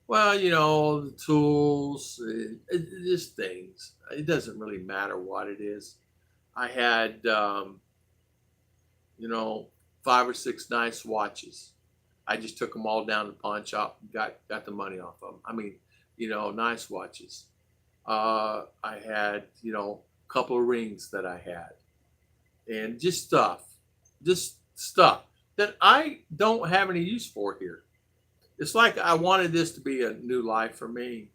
well, you know, the tools, just things. It doesn't really matter what it is. I had, 5 or 6 nice watches. I just took them all down to the pawn shop and got the money off of them. I mean, nice watches. I had, a couple of rings that I had. And just stuff that I don't have any use for here. It's like I wanted this to be a new life for me.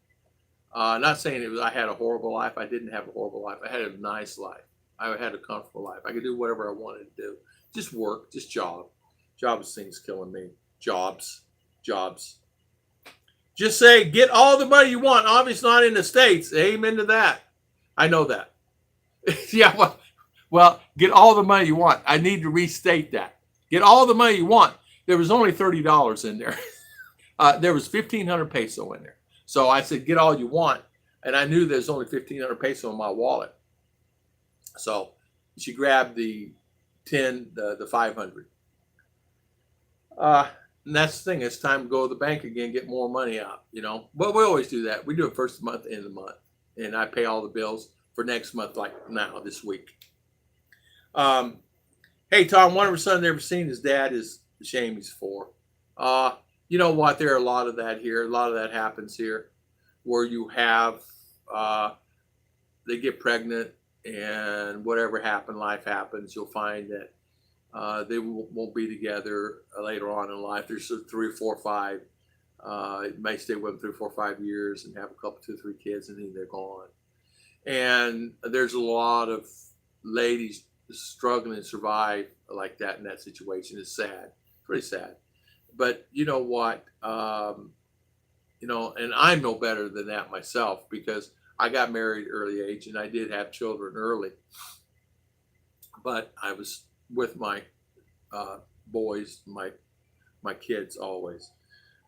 Not saying I had a horrible life. I didn't have a horrible life. I had a nice life. I had a comfortable life. I could do whatever I wanted to do. Just work, just job. Jobs things killing me. Jobs. Just say, get all the money you want. Obviously not in the States. Amen to that. I know that. Yeah, well, get all the money you want. I need to restate that. Get all the money you want. There was only $30 in there. There was 1,500 peso in there. So I said, get all you want. And I knew there's only 1,500 peso in my wallet. So she grabbed the 500. And that's the thing. It's time to go to the bank again, get more money out, you know. But we always do that. We do it first of the month, end of the month. And I pay all the bills for next month, like now, this week. Hey, Tom, one of our sons ever seen his dad is ashamed he's 4. You know what? There are a lot of that here. A lot of that happens here where you have, they get pregnant and whatever happened, life happens. You'll find that they won't be together later on in life. There's 3 or 4 or 5. You may stay with them 3 or 4 or 5 years and have a couple, 2 or 3 kids, and then they're gone. And there's a lot of ladies struggling to survive like that in that situation. It's sad, pretty sad. But you know what? You know, and I'm no better than that myself because I got married early age and I did have children early. But I was with my boys, my kids always.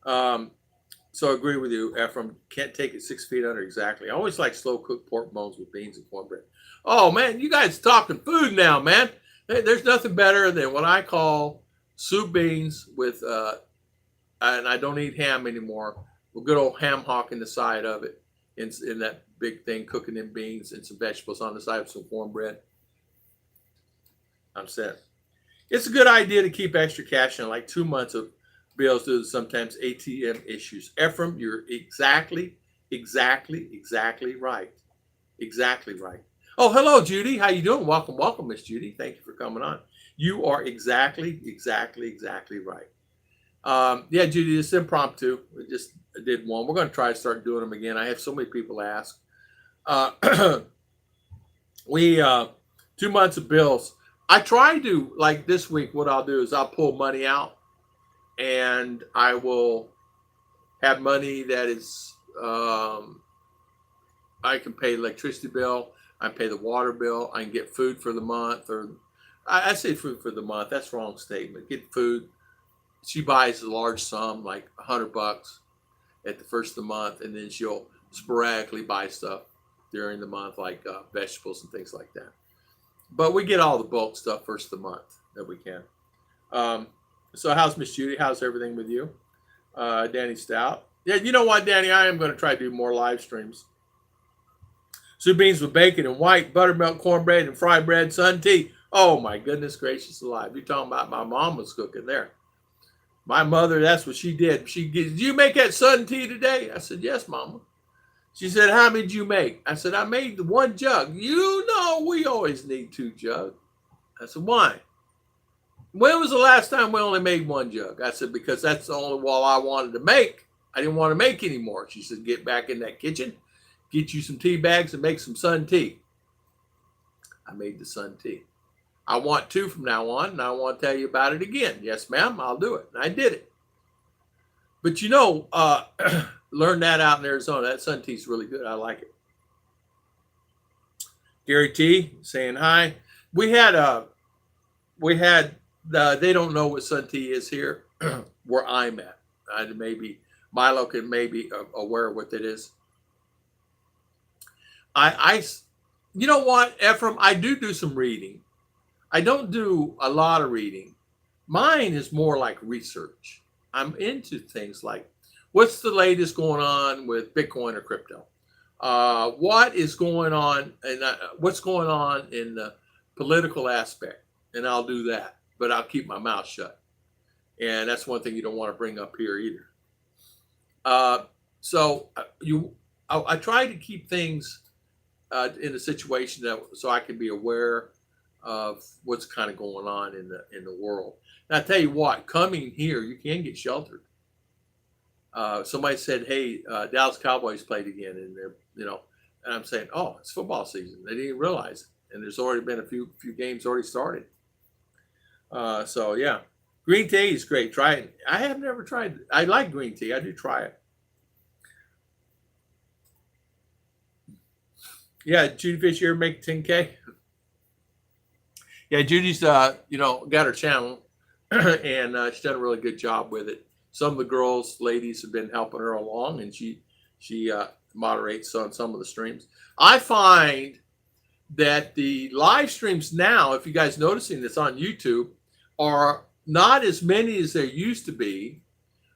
So I agree with you, Ephraim. Can't take it 6 feet under exactly. I always like slow cooked pork bones with beans and cornbread. Oh man, you guys talking food now, man. There's nothing better than what I call soup beans with, and I don't eat ham anymore. A good old ham hock in the side of it, in that big thing, cooking in beans and some vegetables on the side with some cornbread. I'm set. It's a good idea to keep extra cash in like 2 months of bills due to sometimes ATM issues. Ephraim, you're exactly right. Exactly right. Oh, hello, Judy. How you doing? Welcome, Miss Judy. Thank you for coming on. You are exactly right. Yeah, Judy, it's impromptu. We just did one. We're going to try to start doing them again. I have so many people ask. We 2 months of bills. I try to, like this week, what I'll do is I'll pull money out and I will have money that is, I can pay electricity bill, I can pay the water bill, I can get food for the month, or I say food for the month, that's the wrong statement. Get food. She buys a large sum, like $100 at the first of the month, and then she'll sporadically buy stuff during the month, like vegetables and things like that. But we get all the bulk stuff first of the month that we can. So how's Miss Judy? How's everything with you? Danny Stout. Yeah, you know what, Danny? I am going to try to do more live streams. Soup beans with bacon and white, buttermilk, cornbread, and fried bread, sun tea. Oh, my goodness gracious alive. You're talking about my mom was cooking there. My mother, that's what she did. Did you make that sun tea today? I said, yes, Mama. She said, how many did you make? I said, I made 1 jug. You know we always need 2 jugs. I said, why? When was the last time we only made 1 jug? I said, because that's the only one I wanted to make. I didn't want to make anymore. She said, get back in that kitchen, get you some tea bags and make some sun tea. I made the sun tea. I want 2 from now on, and I want to tell you about it again. Yes, ma'am, I'll do it. And I did it. But you know, learn that out in Arizona. That sun tea is really good. I like it. Gary T saying hi. They don't know what sun tea is here where I'm at. Maybe Milo can maybe aware of what that is. You know what, Ephraim, I do some reading. I don't do a lot of reading. Mine is more like research. I'm into things like what's the latest going on with Bitcoin or crypto? What is going on and what's going on in the political aspect? And I'll do that, but I'll keep my mouth shut. And that's one thing you don't want to bring up here either. So I try to keep things in a situation so I can be aware of what's kind of going on in the world. And I tell you what, coming here, you can get sheltered. Somebody said, "Hey, Dallas Cowboys played again," and they're, and I'm saying, "Oh, it's football season." They didn't realize it, and there's already been a few games already started. So yeah, green tea is great. Try it. I have never tried it. I like green tea. I do try it. Yeah, Judy Fish here make 10K. Yeah, Judy's got her channel and she's done a really good job with it. Some of the girls, ladies, have been helping her along, and she moderates on some of the streams. I find that the live streams now, if you guys noticing this on YouTube, are not as many as there used to be,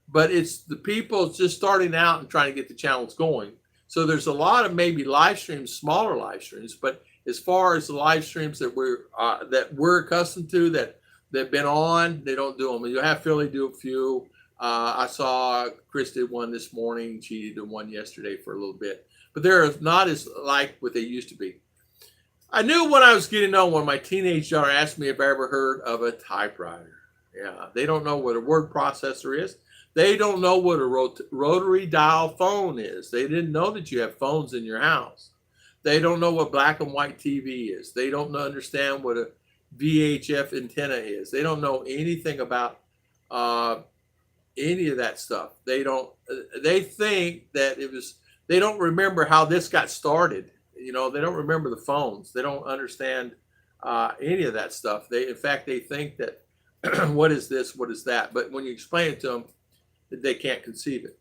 but it's the people just starting out and trying to get the channels going. So there's a lot of maybe live streams, smaller live streams, but as far as the live streams that we're accustomed to, that they've been on, they don't do them. You have Philly do a few. I saw Chris did one this morning. She did one yesterday for a little bit, but they're not as like what they used to be. I knew when I was getting on when my teenage daughter asked me if I ever heard of a typewriter. Yeah, they don't know what a word processor is. They don't know what a rotary dial phone is. They didn't know that you have phones in your house. They don't know what black and white TV is. They don't understand what a VHF antenna is. They don't know anything about any of that stuff. They don't. They think that it was. They don't remember how this got started. They don't remember the phones. They don't understand any of that stuff. In fact, they think that what is this? What is that? But when you explain it to them, they can't conceive it.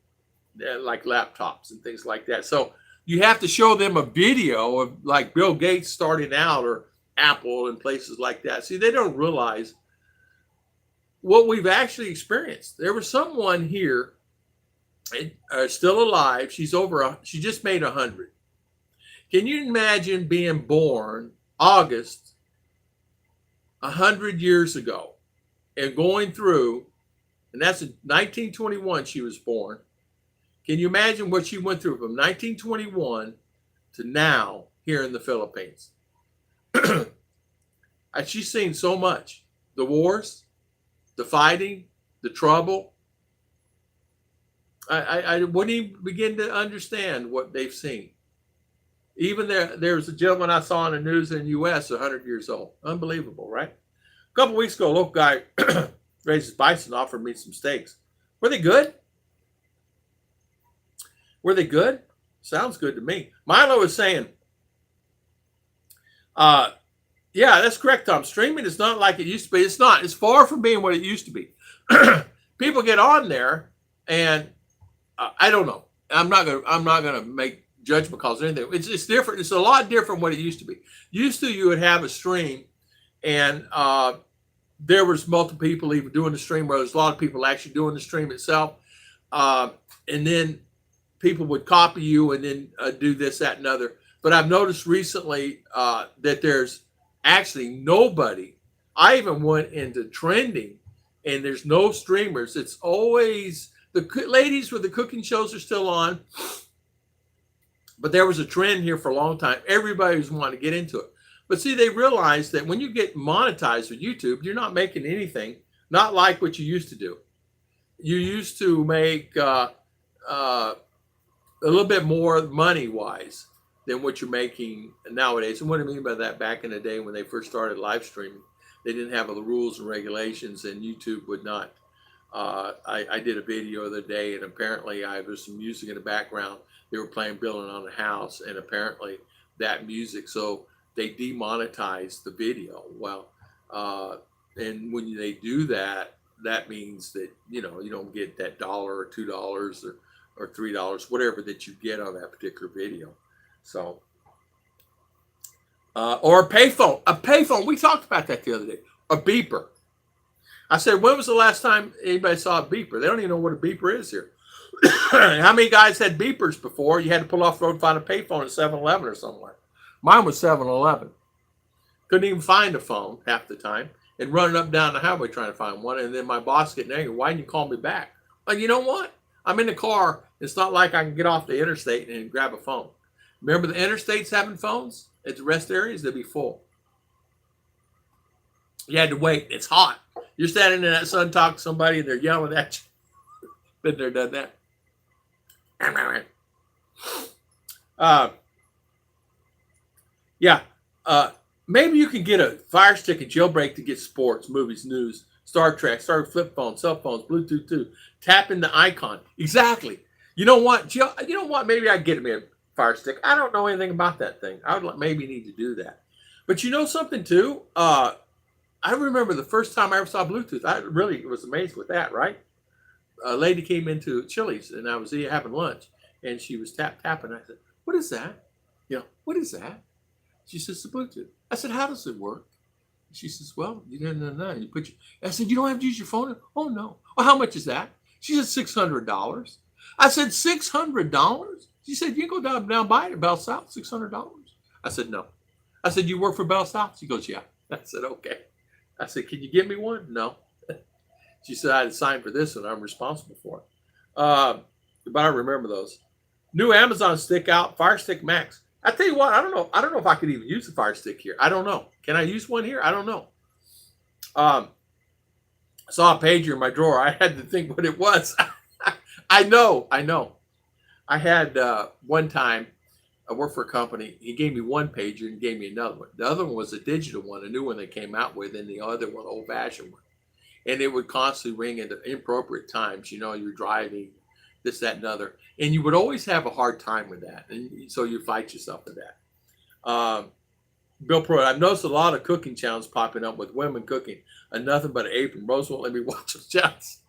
They're like laptops and things like that. So you have to show them a video of like Bill Gates starting out, or Apple and places like that. See, they don't realize what we've actually experienced. There was someone here, still alive. She just made 100. Can you imagine being born August 100 years ago and going through, and that's in 1921 she was born. Can you imagine what she went through from 1921 to now here in the Philippines? She's seen so much. The wars, the fighting, the trouble. I wouldn't even begin to understand what they've seen. Even there's a gentleman I saw in the news in the U.S., 100 years old. Unbelievable, right? A couple weeks ago, a local guy raised his bison, offered me some steaks. Were they good? Were they good? Sounds good to me. Milo is saying, yeah, that's correct, Tom. Streaming is not like it used to be. It's not. It's far from being what it used to be. People get on there, and I don't know. I'm not gonna make judgment calls or anything. It's different. It's a lot different what it used to be. Used to, you would have a stream, and there was multiple people even doing the stream, where there's a lot of people actually doing the stream itself, and then people would copy you and then do this, that, and other. But I've noticed recently that there's actually nobody. I even went into trending, and there's no streamers. It's always the ladies with the cooking shows are still on. But there was a trend here for a long time. Everybody was wanting to get into it. But see, they realized that when you get monetized with YouTube, you're not making anything, not like what you used to do. You used to make a little bit more money-wise than what you're making nowadays. And what I mean by that, back in the day when they first started live streaming, they didn't have the rules and regulations, and YouTube would not. I did a video the other day, and apparently there's some music in the background. They were playing Building on a House, and apparently that music, so they demonetized the video. Well, and when they do that, that means that, you don't get that $1 or $2 or $3, whatever that you get on that particular video. So, or a payphone. We talked about that the other day. A beeper. I said, when was the last time anybody saw a beeper? They don't even know what a beeper is here. How many guys had beepers before? You had to pull off the road and find a payphone at 7-Eleven or somewhere. Mine was 7-Eleven. Couldn't even find a phone half the time, and running up and down the highway trying to find one. And then my boss getting angry. Why didn't you call me back? Well, you know what? I'm in the car. It's not like I can get off the interstate and grab a phone. Remember the interstates having phones? At the rest areas, they'd be full. You had to wait. It's hot. You're standing in that sun talking to somebody, and they're yelling at you. Been there, done that. Maybe you can get a Fire Stick and jailbreak to get sports, movies, news, Star Trek, flip phones, cell phones, Bluetooth too. Tap in the icon. Exactly. You know what? Maybe I get me a Fire Stick. I don't know anything about that thing. I would maybe need to do that. But you know something too? I remember the first time I ever saw Bluetooth. I really was amazed with that, right? A lady came into Chili's and I was having lunch and she was tapping. I said, "What is that? What is that?" She says, "The Bluetooth." I said, "How does it work?" She says, "Well, you put your." I said, "You don't have to use your phone?" "Oh no." "Well, how much is that?" She said, $600. I said, $600? She said, "You can go down by it at Bell South, $600." I said, "No." I said, "You work for Bell South?" She goes, "Yeah." I said, "Okay." I said, "Can you get me one?" "No." She said, "I had to sign for this and I'm responsible for it." But I remember those. New Amazon stick out, Fire Stick Max. I tell you what, I don't know. I don't know if I could even use the Fire Stick here. I don't know. Can I use one here? I don't know. I saw a pager in my drawer. I had to think what it was. I know. I had one time, I worked for a company. He gave me one pager and gave me another one. The other one was a digital one, a new one they came out with, and the other one, old-fashioned one. And it would constantly ring at inappropriate times. You're driving, this, that, and other. And you would always have a hard time with that. And so you fight yourself with that. Bill Pruitt, I've noticed a lot of cooking channels popping up with women cooking and nothing but an apron. Rose won't let me watch those channels.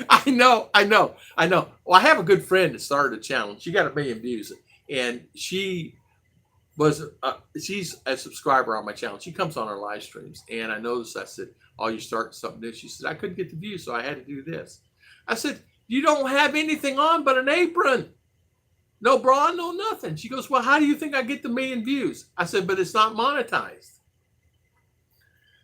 I know. Well, I have a good friend that started a channel. She got 1 million views. And she's a subscriber on my channel. She comes on our live streams. And I noticed, I said, "Oh, you start something new." She said, "I couldn't get the views, so I had to do this." I said, "You don't have anything on but an apron. No bra, no nothing." She goes, "Well, how do you think I get the 1 million views?" I said, "But it's not monetized."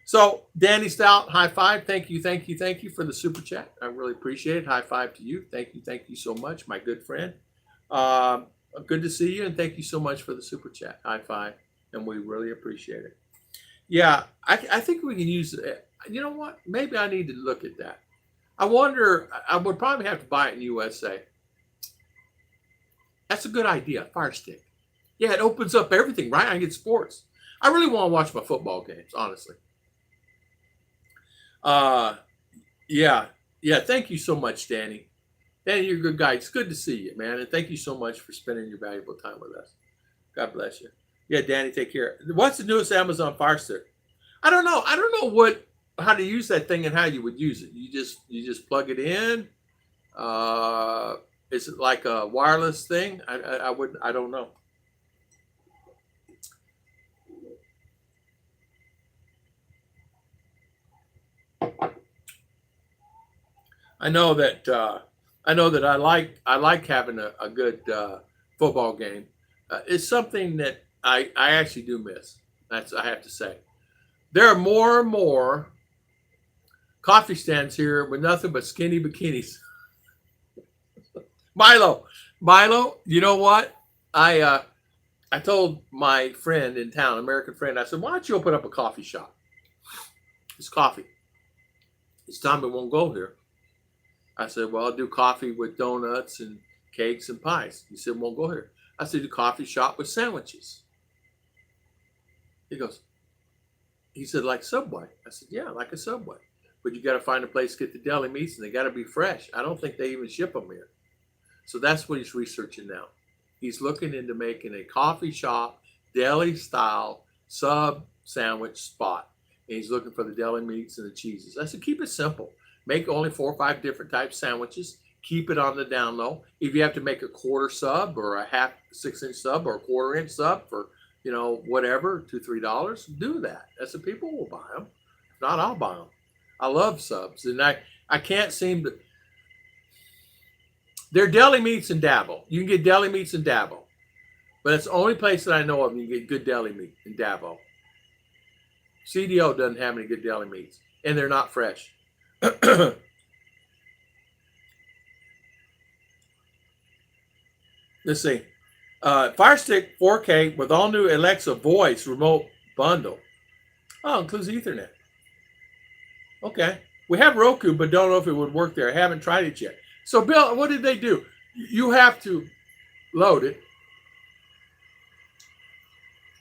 So, Danny Stout, high five. Thank you for the super chat. I really appreciate it. High five to you. Thank you so much, my good friend. Good to see you, and thank you so much for the super chat. High five, and we really appreciate it. Yeah, I think we can use it. You know what? Maybe I need to look at that. I wonder, I would probably have to buy it in USA. That's a good idea, Fire Stick. Yeah, it opens up everything, right? I can get sports. I really want to watch my football games, honestly. Yeah. Thank you so much, Danny. Danny, you're a good guy. It's good to see you, man. And thank you so much for spending your valuable time with us. God bless you. Yeah, Danny, take care. What's the newest Amazon Fire Stick? I don't know. I don't know how to use that thing and how you would use it. You just plug it in. Is it like a wireless thing? I don't know. I know that I like having a good football game. It's something that I actually do miss. That's, I have to say. There are more and more coffee stands here with nothing but skinny bikinis. Milo, you know what? I told my friend in town, American friend, I said, "Why don't you open up a coffee shop? It's coffee. It's time it won't go here." I said, "Well, I'll do coffee with donuts and cakes and pies." He said, "Won't go here." I said, "Do coffee shop with sandwiches." He said, "Like Subway?" I said, "Yeah, like a Subway. But you got to find a place to get the deli meats and they got to be fresh. I don't think they even ship them here." So that's what he's researching now. He's looking into making a coffee shop, deli style sub sandwich spot. And he's looking for the deli meats and the cheeses. I said, keep it simple. Make only 4 or 5 different types of sandwiches. Keep it on the down low. If you have to make a quarter sub or a half 6-inch sub or a quarter-inch sub for, whatever, $2, $3, do that. That's the people will buy them. If not, I'll buy them. I love subs. And I can't seem to. They're deli meats in Davao. You can get deli meats in Davao. But it's the only place that I know of you can get good deli meat in Davao. CDO doesn't have any good deli meats. And they're not fresh. Let's see. Fire Stick 4K with all new Alexa voice remote bundle. Oh, includes Ethernet. Okay. We have Roku, but don't know if it would work there. I haven't tried it yet. So, Bill, what did they do? You have to load it.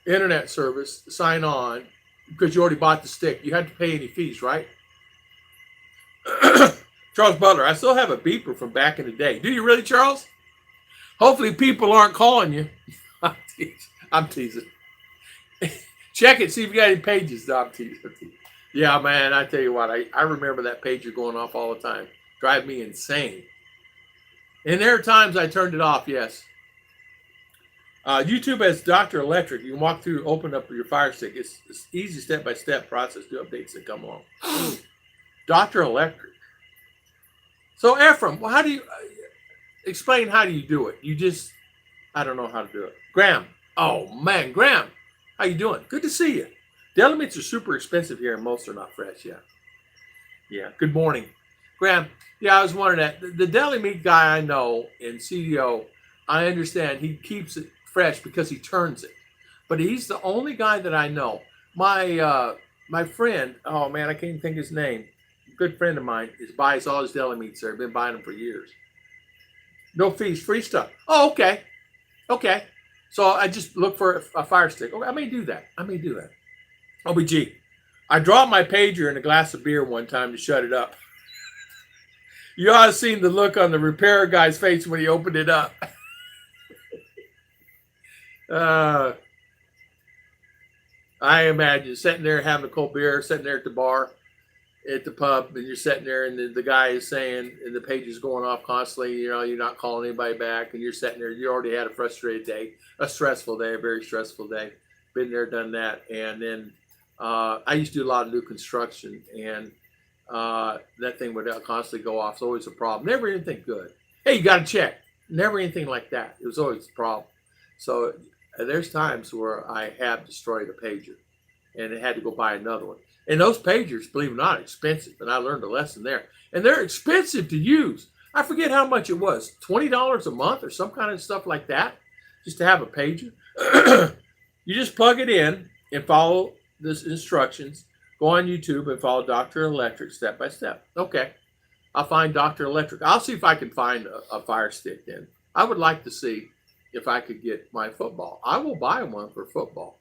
Internet service, sign on, because you already bought the stick. You had to pay any fees, right? Charles Butler, I still have a beeper from back in the day. Do you really, Charles? Hopefully people aren't calling you. I'm teasing. Check it, see if you got any pages. No, I'm teasing. Yeah, man, I tell you what, I remember that pager going off all the time. Drive me insane. And there are times I turned it off, yes. YouTube has Dr. Electric. You can walk through, open up your Fire Stick. It's easy step-by-step process to updates that come along. Dr. Electric. So Ephraim, well, how do you explain how do you do it? You just, I don't know how to do it. Graham, oh man, Graham, how you doing? Good to see you. Deli meats are super expensive here and most are not fresh, yeah. Yeah, good morning. Graham, yeah, I was wondering that. The deli meat guy I know in CDO, I understand he keeps it fresh because he turns it. But he's the only guy that I know. My friend, oh man, I can't even think his name. A good friend of mine buys all his deli meats there. I've been buying them for years. No fees, free stuff. Oh, okay. Okay. So I just look for a Fire Stick. Okay, I may do that. OBG. I dropped my pager in a glass of beer one time to shut it up. You ought to have seen the look on the repair guy's face when he opened it up. I imagine sitting there having a cold beer, sitting there at the bar, at the pub, and you're sitting there and the guy is saying, and the page is going off constantly, you know, you're not calling anybody back, and you're sitting there, you already had a frustrated day, a stressful day, a very stressful day. Been there, done that. And then I used to do a lot of new construction, and that thing would constantly go off. It's always a problem. Never anything good. Hey, you got to check. Never anything like that. It was always a problem. So there's times where I have destroyed a pager and I had to go buy another one. And those pagers, believe it or not, are expensive. And I learned a lesson there. And they're expensive to use. I forget how much it was, $20 a month or some kind of stuff like that, just to have a pager. You just plug it in and follow the instructions. Go on YouTube and follow Dr. Electric step by step. Okay, I'll find Dr. Electric. I'll see if I can find a Fire Stick then. I would like to see if I could get my football. I will buy one for football.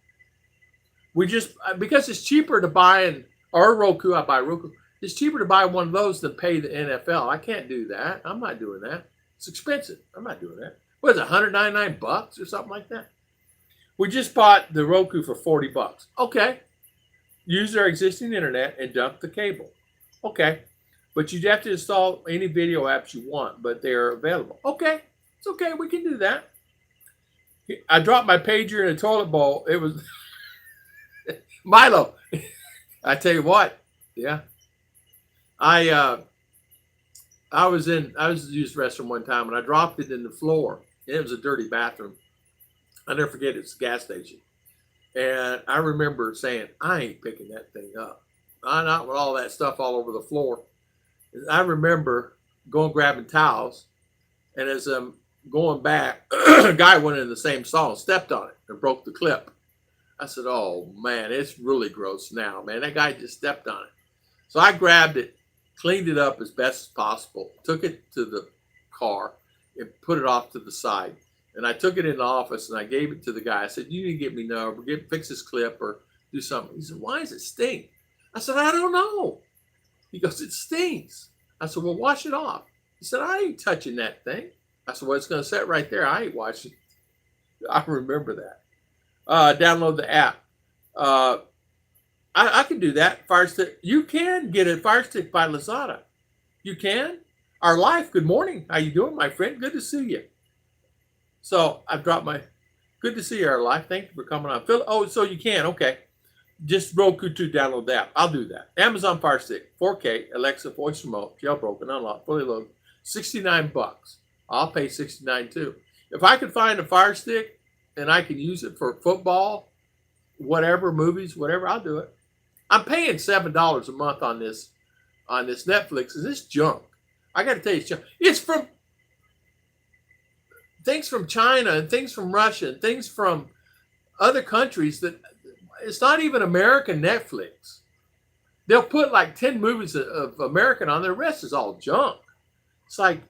We just, because it's cheaper to buy or Roku, I buy Roku. It's cheaper to buy one of those than pay the NFL. I can't do that. I'm not doing that. It's expensive. I'm not doing that. What is it, $199 or something like that? We just bought the Roku for $40. Okay. Use their existing internet and dump the cable. Okay. But you have to install any video apps you want, but they're available. Okay. It's okay. We can do that. I dropped my pager in a toilet bowl. It was Milo. I tell you what. Yeah. I was using the restroom one time and I dropped it in the floor. It was a dirty bathroom. I'll never forget, it's a gas station. And I remember saying, I ain't picking that thing up. Not with all that stuff all over the floor. I remember grabbing towels, and as I'm going back, a guy went in the same stall and stepped on it and broke the clip. I said, oh man, it's really gross now, man. That guy just stepped on it. So I grabbed it, cleaned it up as best as possible, took it to the car and put it off to the side. And I took it in the office and I gave it to the guy. I said, you need to get me number, fix this clip or do something. He said, why does it stink? I said, I don't know. He goes, it stinks. I said, well, wash it off. He said, I ain't touching that thing. I said, well, it's going to sit right there. I ain't washing it. I remember that. Download the app. I can do that. Fire Stick. You can get a Fire Stick by Lazada. You can. Our Life, good morning. How you doing, my friend? Good to see you. So I've dropped my, good to see you, Our Life. Thank you for coming on. Oh, so you can, okay. Just Roku to download the app. I'll do that. Amazon Fire Stick, 4K, Alexa voice remote, jailbroken, unlocked, fully loaded, $69. I'll pay $69 too. If I could find a Fire Stick and I can use it for football, whatever, movies, whatever, I'll do it. I'm paying $7 a month on this Netflix. Is this junk? I got to tell you, it's junk. It's from things from China and things from Russia and things from other countries that it's not even American Netflix. They'll put like 10 movies of American on there. The rest is all junk. It's like,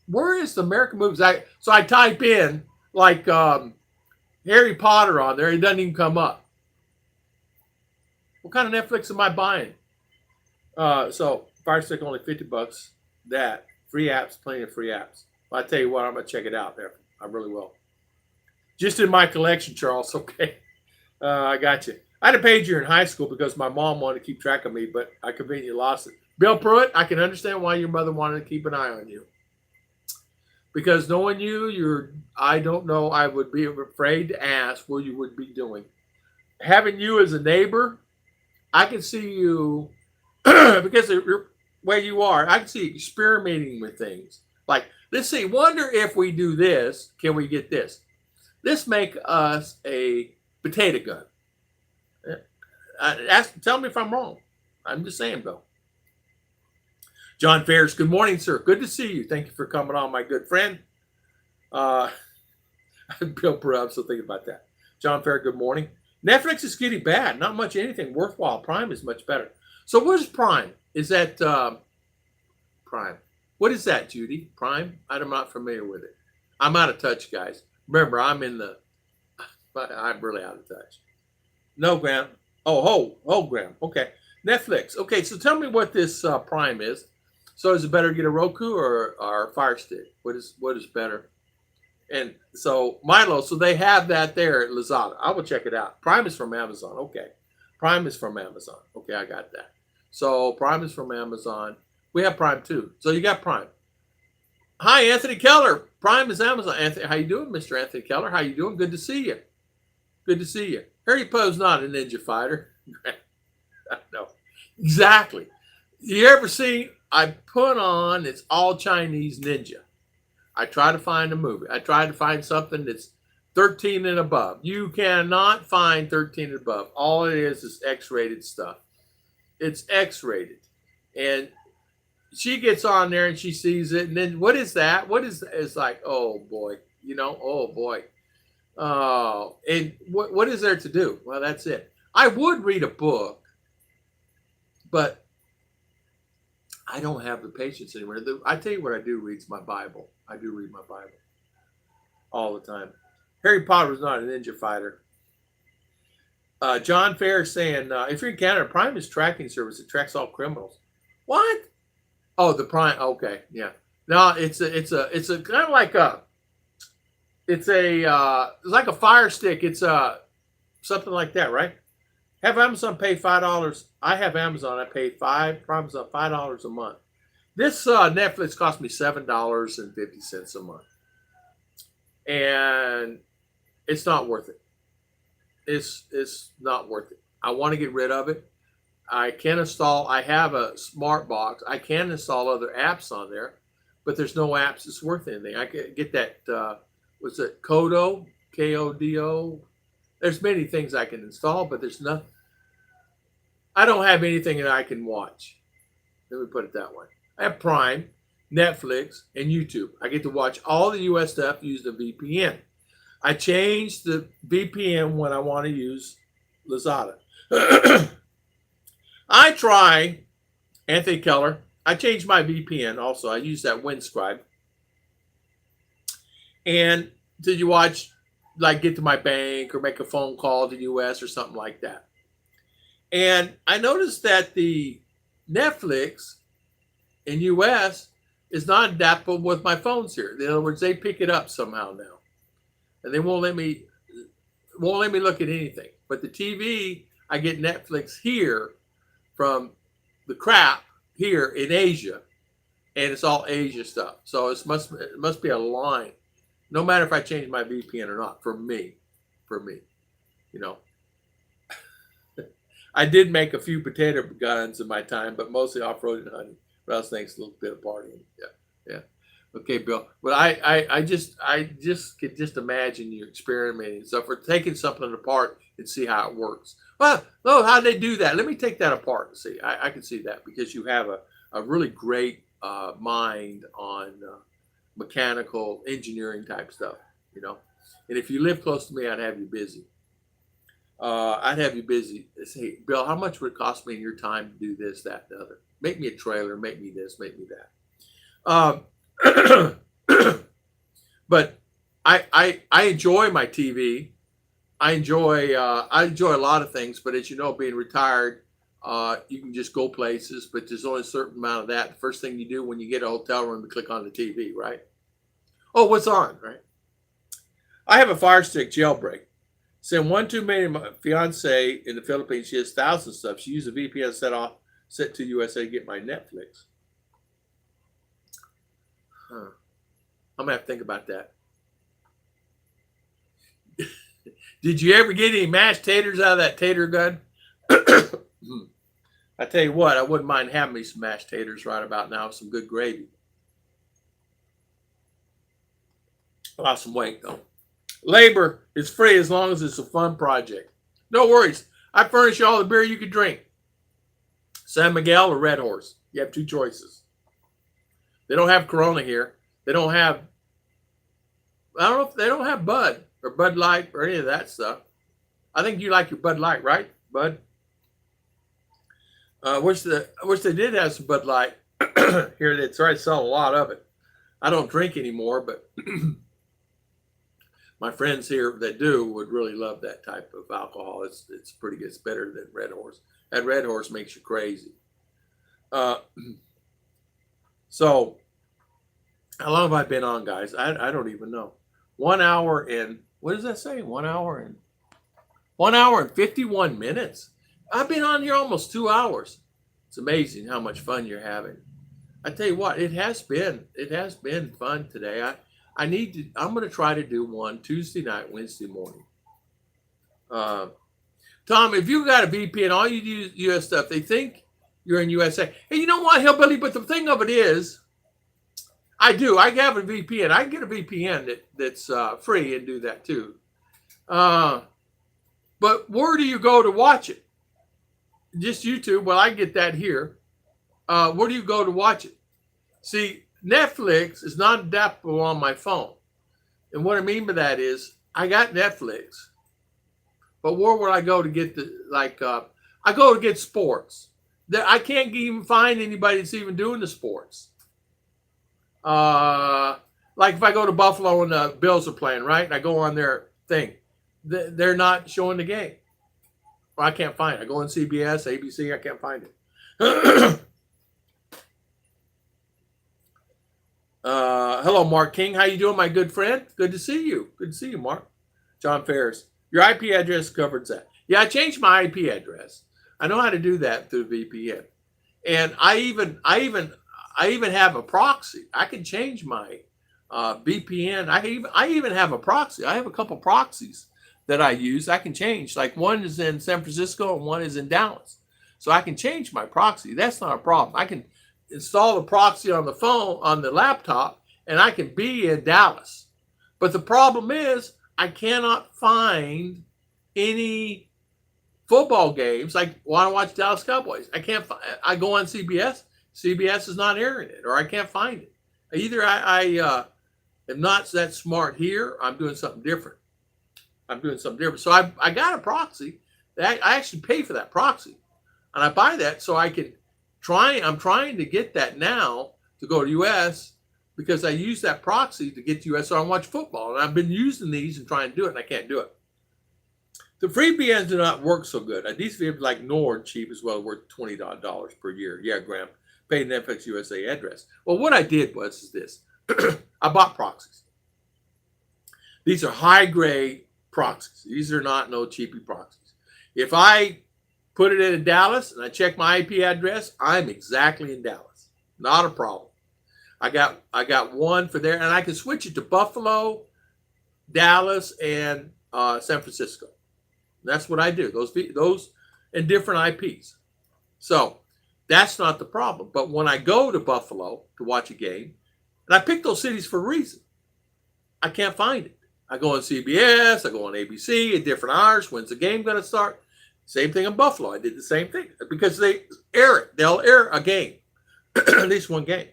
where is the American movies? So I type in like Harry Potter on there. It doesn't even come up. What kind of Netflix am I buying? So Fire Stick only $50. That free apps, plenty of free apps. Well, I tell you what, I'm gonna check it out there. I really will. Just in my collection, Charles. Okay. I got you. I'd have paid you in high school because my mom wanted to keep track of me, but I conveniently lost it. Bill Pruitt, I can understand why your mother wanted to keep an eye on you. Because knowing you, I don't know, I would be afraid to ask what you would be doing. Having you as a neighbor, I can see you, because of where you are, I can see you experimenting with things. Like, let's see, wonder if we do this, can we get this? Let's make us a potato gun. Tell me if I'm wrong. I'm just saying, Bill. John Ferris, good morning, sir. Good to see you. Thank you for coming on, my good friend. Bill Perez, I'm still thinking about that. John Ferris, good morning. Netflix is getting bad. Not much anything worthwhile. Prime is much better. So what is Prime? Is that Prime? What is that, Judy? Prime? I'm not familiar with it. I'm out of touch, guys. Remember, I'm really out of touch. No, Graham. Oh, Graham. Okay. Netflix. Okay, so tell me what this Prime is. So is it better to get a Roku or a Fire Stick? What is better? And so Milo, so they have that there at Lazada. I will check it out. Prime is from Amazon. Okay. Prime is from Amazon. Okay, I got that. So Prime is from Amazon. We have Prime too. So you got Prime. Hi, Anthony Keller. Prime is Amazon. Anthony, how you doing, Mr. Anthony Keller? How you doing? Good to see you. Good to see you. Harry Poe's not a ninja fighter. No. Exactly. You ever see, I put on, it's all Chinese ninja. I try to find a movie. I try to find something that's 13 and above. You cannot find 13 and above. All it is X-rated stuff. It's X-rated. And she gets on there and she sees it. And then what is that? What is that? It's like, oh boy, oh boy. Oh, and what is there to do? Well, that's it. I would read a book, but I don't have the patience anymore. I tell you what I do read is my Bible. I do read my Bible all the time. Harry Potter is not a ninja fighter. John Fair saying, if you're in Canada, Prime is tracking service. It tracks all criminals. What? Oh, the Prime. Okay, yeah. No, it's a kind of like it's like a Fire Stick. It's something like that, right? Have Amazon pay $5. I have Amazon. I pay Prime's $5 a month. This Netflix cost me $7.50 a month, and it's not worth it. It's not worth it. I want to get rid of it. I have a smart box. I can install other apps on there, but there's no apps that's worth anything. I can get that, what's it, Kodo, Kodo. There's many things I can install, but there's nothing. I don't have anything that I can watch. Let me put it that way. I have Prime, Netflix, and YouTube. I get to watch all the US stuff using a VPN. I change the VPN when I want to use Lazada. I try, Anthony Keller, I changed my VPN also. I use that Windscribe. And did you watch, like get to my bank or make a phone call to the US or something like that? And I noticed that the Netflix in US is not adaptable with my phones here. In other words, they pick it up somehow now. And they won't let me look at anything. But the TV, I get Netflix here from the crap here in Asia, and it's all Asia stuff. So it must be a line, no matter if I change my VPN or not. For me, I did make a few potato guns in my time, but mostly off-road and hunting. But I was thanks a little bit of partying. Yeah. Okay, Bill. But I just could just imagine you experimenting. So if we're taking something apart and see how it works. Well, no, how do they do that? Let me take that apart and see. I can see that because you have a really great mind on mechanical engineering type stuff, And if you live close to me, I'd have you busy. Say, Bill, how much would it cost me in your time to do this, that, and the other? Make me a trailer, make me this, make me that. But I enjoy my TV. I enjoy a lot of things, but as you know, being retired, you can just go places, but there's only a certain amount of that. The first thing you do when you get a hotel room, you click on the TV, right? Oh, what's on, right? I have a Fire Stick jailbreak. Send one too many. My fiance in the Philippines, she has thousands of stuff. She used a VPN set to USA to get my Netflix. Huh. I'm gonna have to think about that. Did you ever get any mashed taters out of that tater gun? I tell you what, I wouldn't mind having me some mashed taters right about now with some good gravy. Lost some weight though. Labor is free as long as it's a fun project. No worries. I furnish you all the beer you could drink. San Miguel or Red Horse. You have two choices. They don't have Corona here. They don't have, I don't know if they don't have Bud or Bud Light or any of that stuff. I think you like your Bud Light, right, Bud? I wish they did have some Bud Light here. They try to sell a lot of it. I don't drink anymore, but my friends here that do would really love that type of alcohol. It's pretty good. It's better than Red Horse. That Red Horse makes you crazy. So how long have I been on, guys? I don't even know. 1 hour and what does that say? 1 hour and 51 minutes. I've been on here almost 2 hours. It's amazing how much fun you're having. I tell you what, it has been fun today. I'm going to try to do one Tuesday night, Wednesday morning. Tom, if you got a VPN, all you do is US stuff, they think you're in USA. Hey, you know what, Hillbilly? But the thing of it is, I have a VPN. I can get a VPN that's free and do that too. But where do you go to watch it? Just YouTube. Well, I get that here. Where do you go to watch it? See, Netflix is not adaptable on my phone. And what I mean by that is I got Netflix, but where would I go to get I go to get sports. I can't even find anybody that's even doing the sports. Like if I go to Buffalo and the Bills are playing, right? And I go on their thing, they're not showing the game. Well, I can't find it. I go on CBS, ABC, I can't find it. Hello, Mark King. How you doing, my good friend? Good to see you. Good to see you, Mark. John Ferris. Your IP address covers that. Yeah, I changed my IP address. I know how to do that through VPN. And I even have a proxy. I can change my VPN. I even have a proxy. I have a couple proxies that I use. I can change. Like one is in San Francisco and one is in Dallas. So I can change my proxy. That's not a problem. I can install the proxy on the phone, on the laptop, and I can be in Dallas. But the problem is I cannot find any football games. Like when I watch Dallas Cowboys, I can't find, I go on CBS. CBS is not airing it, or I can't find it. Either I am not that smart here, I'm doing something different. So I got a proxy. I actually pay for that proxy. And I buy that so I can I'm trying to get that now to go to US because I use that proxy to get to US so I watch football. And I've been using these and trying to do it, and I can't do it. The free VPNs do not work so good. These VPNs like Nord, cheap as well, worth $20 per year. Yeah, Graham, paid Netflix USA address. Well, what I did was this. I bought proxies. These are high-grade proxies. These are not no cheapy proxies. If I put it in Dallas and I check my IP address, I'm exactly in Dallas. Not a problem. I got one for there, and I can switch it to Buffalo, Dallas, and San Francisco. That's what I do. Those and different IPs. So that's not the problem. But when I go to Buffalo to watch a game, and I pick those cities for a reason, I can't find it. I go on CBS, I go on ABC at different hours. When's the game going to start? Same thing in Buffalo. I did the same thing because they air it. They'll air a game, at least one game.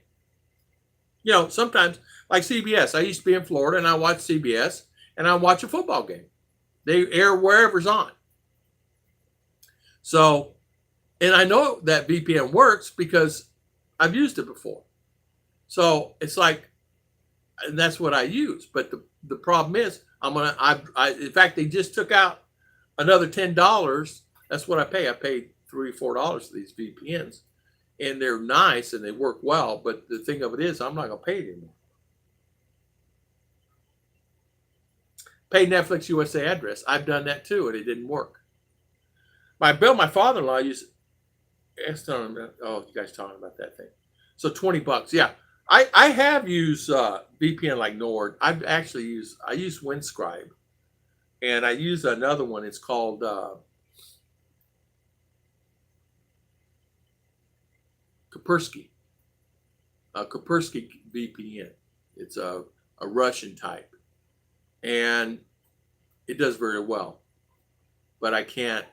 You know, sometimes like CBS. I used to be in Florida and I watch CBS and I watch a football game. They air wherever's on. So, and I know that VPN works because I've used it before. So it's like, and that's what I use. But the problem is, in fact, they just took out another $10. That's what I pay. I paid $3 or $4 for these VPNs, and they're nice and they work well. But the thing of it is, I'm not going to pay it anymore. pay Netflix USA address. I've done that too, and it didn't work. My father-in-law used. Oh, you guys talking about that thing? So $20. Yeah, I have used VPN like Nord. I use Windscribe, and I use another one. It's called Kaspersky. Kaspersky VPN. It's a Russian type, and it does very well. But I can't.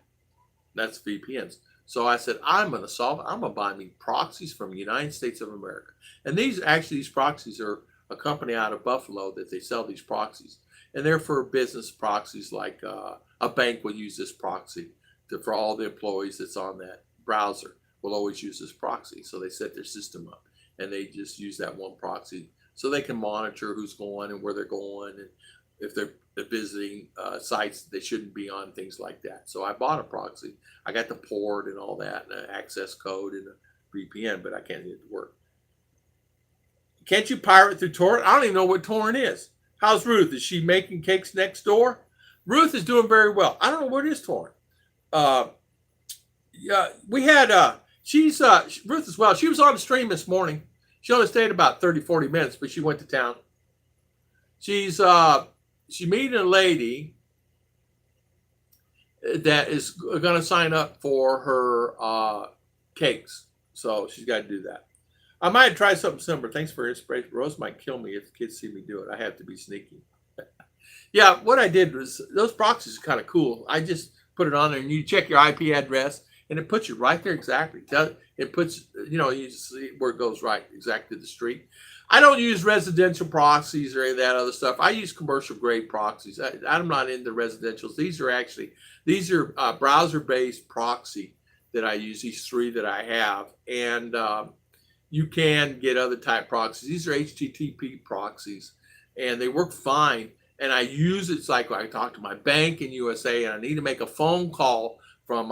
That's VPNs. So I said, I'm going to buy me proxies from the United States of America. And these proxies are a company out of Buffalo that they sell these proxies. And they're for business proxies, like a bank will use this proxy for all the employees that's on that browser will always use this proxy. So they set their system up and they just use that one proxy so they can monitor who's going and where they're going, and if they're visiting sites they shouldn't be on, things like that. So I bought a proxy. I got the port and all that, and an access code and a VPN, but I can't get it to work. Can't you pirate through torrent? I don't even know what torrent is. How's Ruth? Is she making cakes next door? Ruth is doing very well. I don't know what is torrent. Yeah, we had Ruth as well. She was on the stream this morning. She only stayed about 30-40 minutes, but she went to town. She meeting a lady that is going to sign up for her cakes. So she's got to do that. I might try something similar. Thanks for inspiration. Rose might kill me if the kids see me do it. I have to be sneaky. Yeah, what I did was, those proxies are kind of cool. I just put it on there and you check your IP address and it puts you right there exactly. It puts, you see where it goes right exactly to the street. I don't use residential proxies or any of that other stuff. I use commercial grade proxies. I'm not into residentials. These are browser-based proxy that I use, these three that I have. And you can get other type proxies. These are HTTP proxies and they work fine. And I use it's like when I talk to my bank in USA and I need to make a phone call from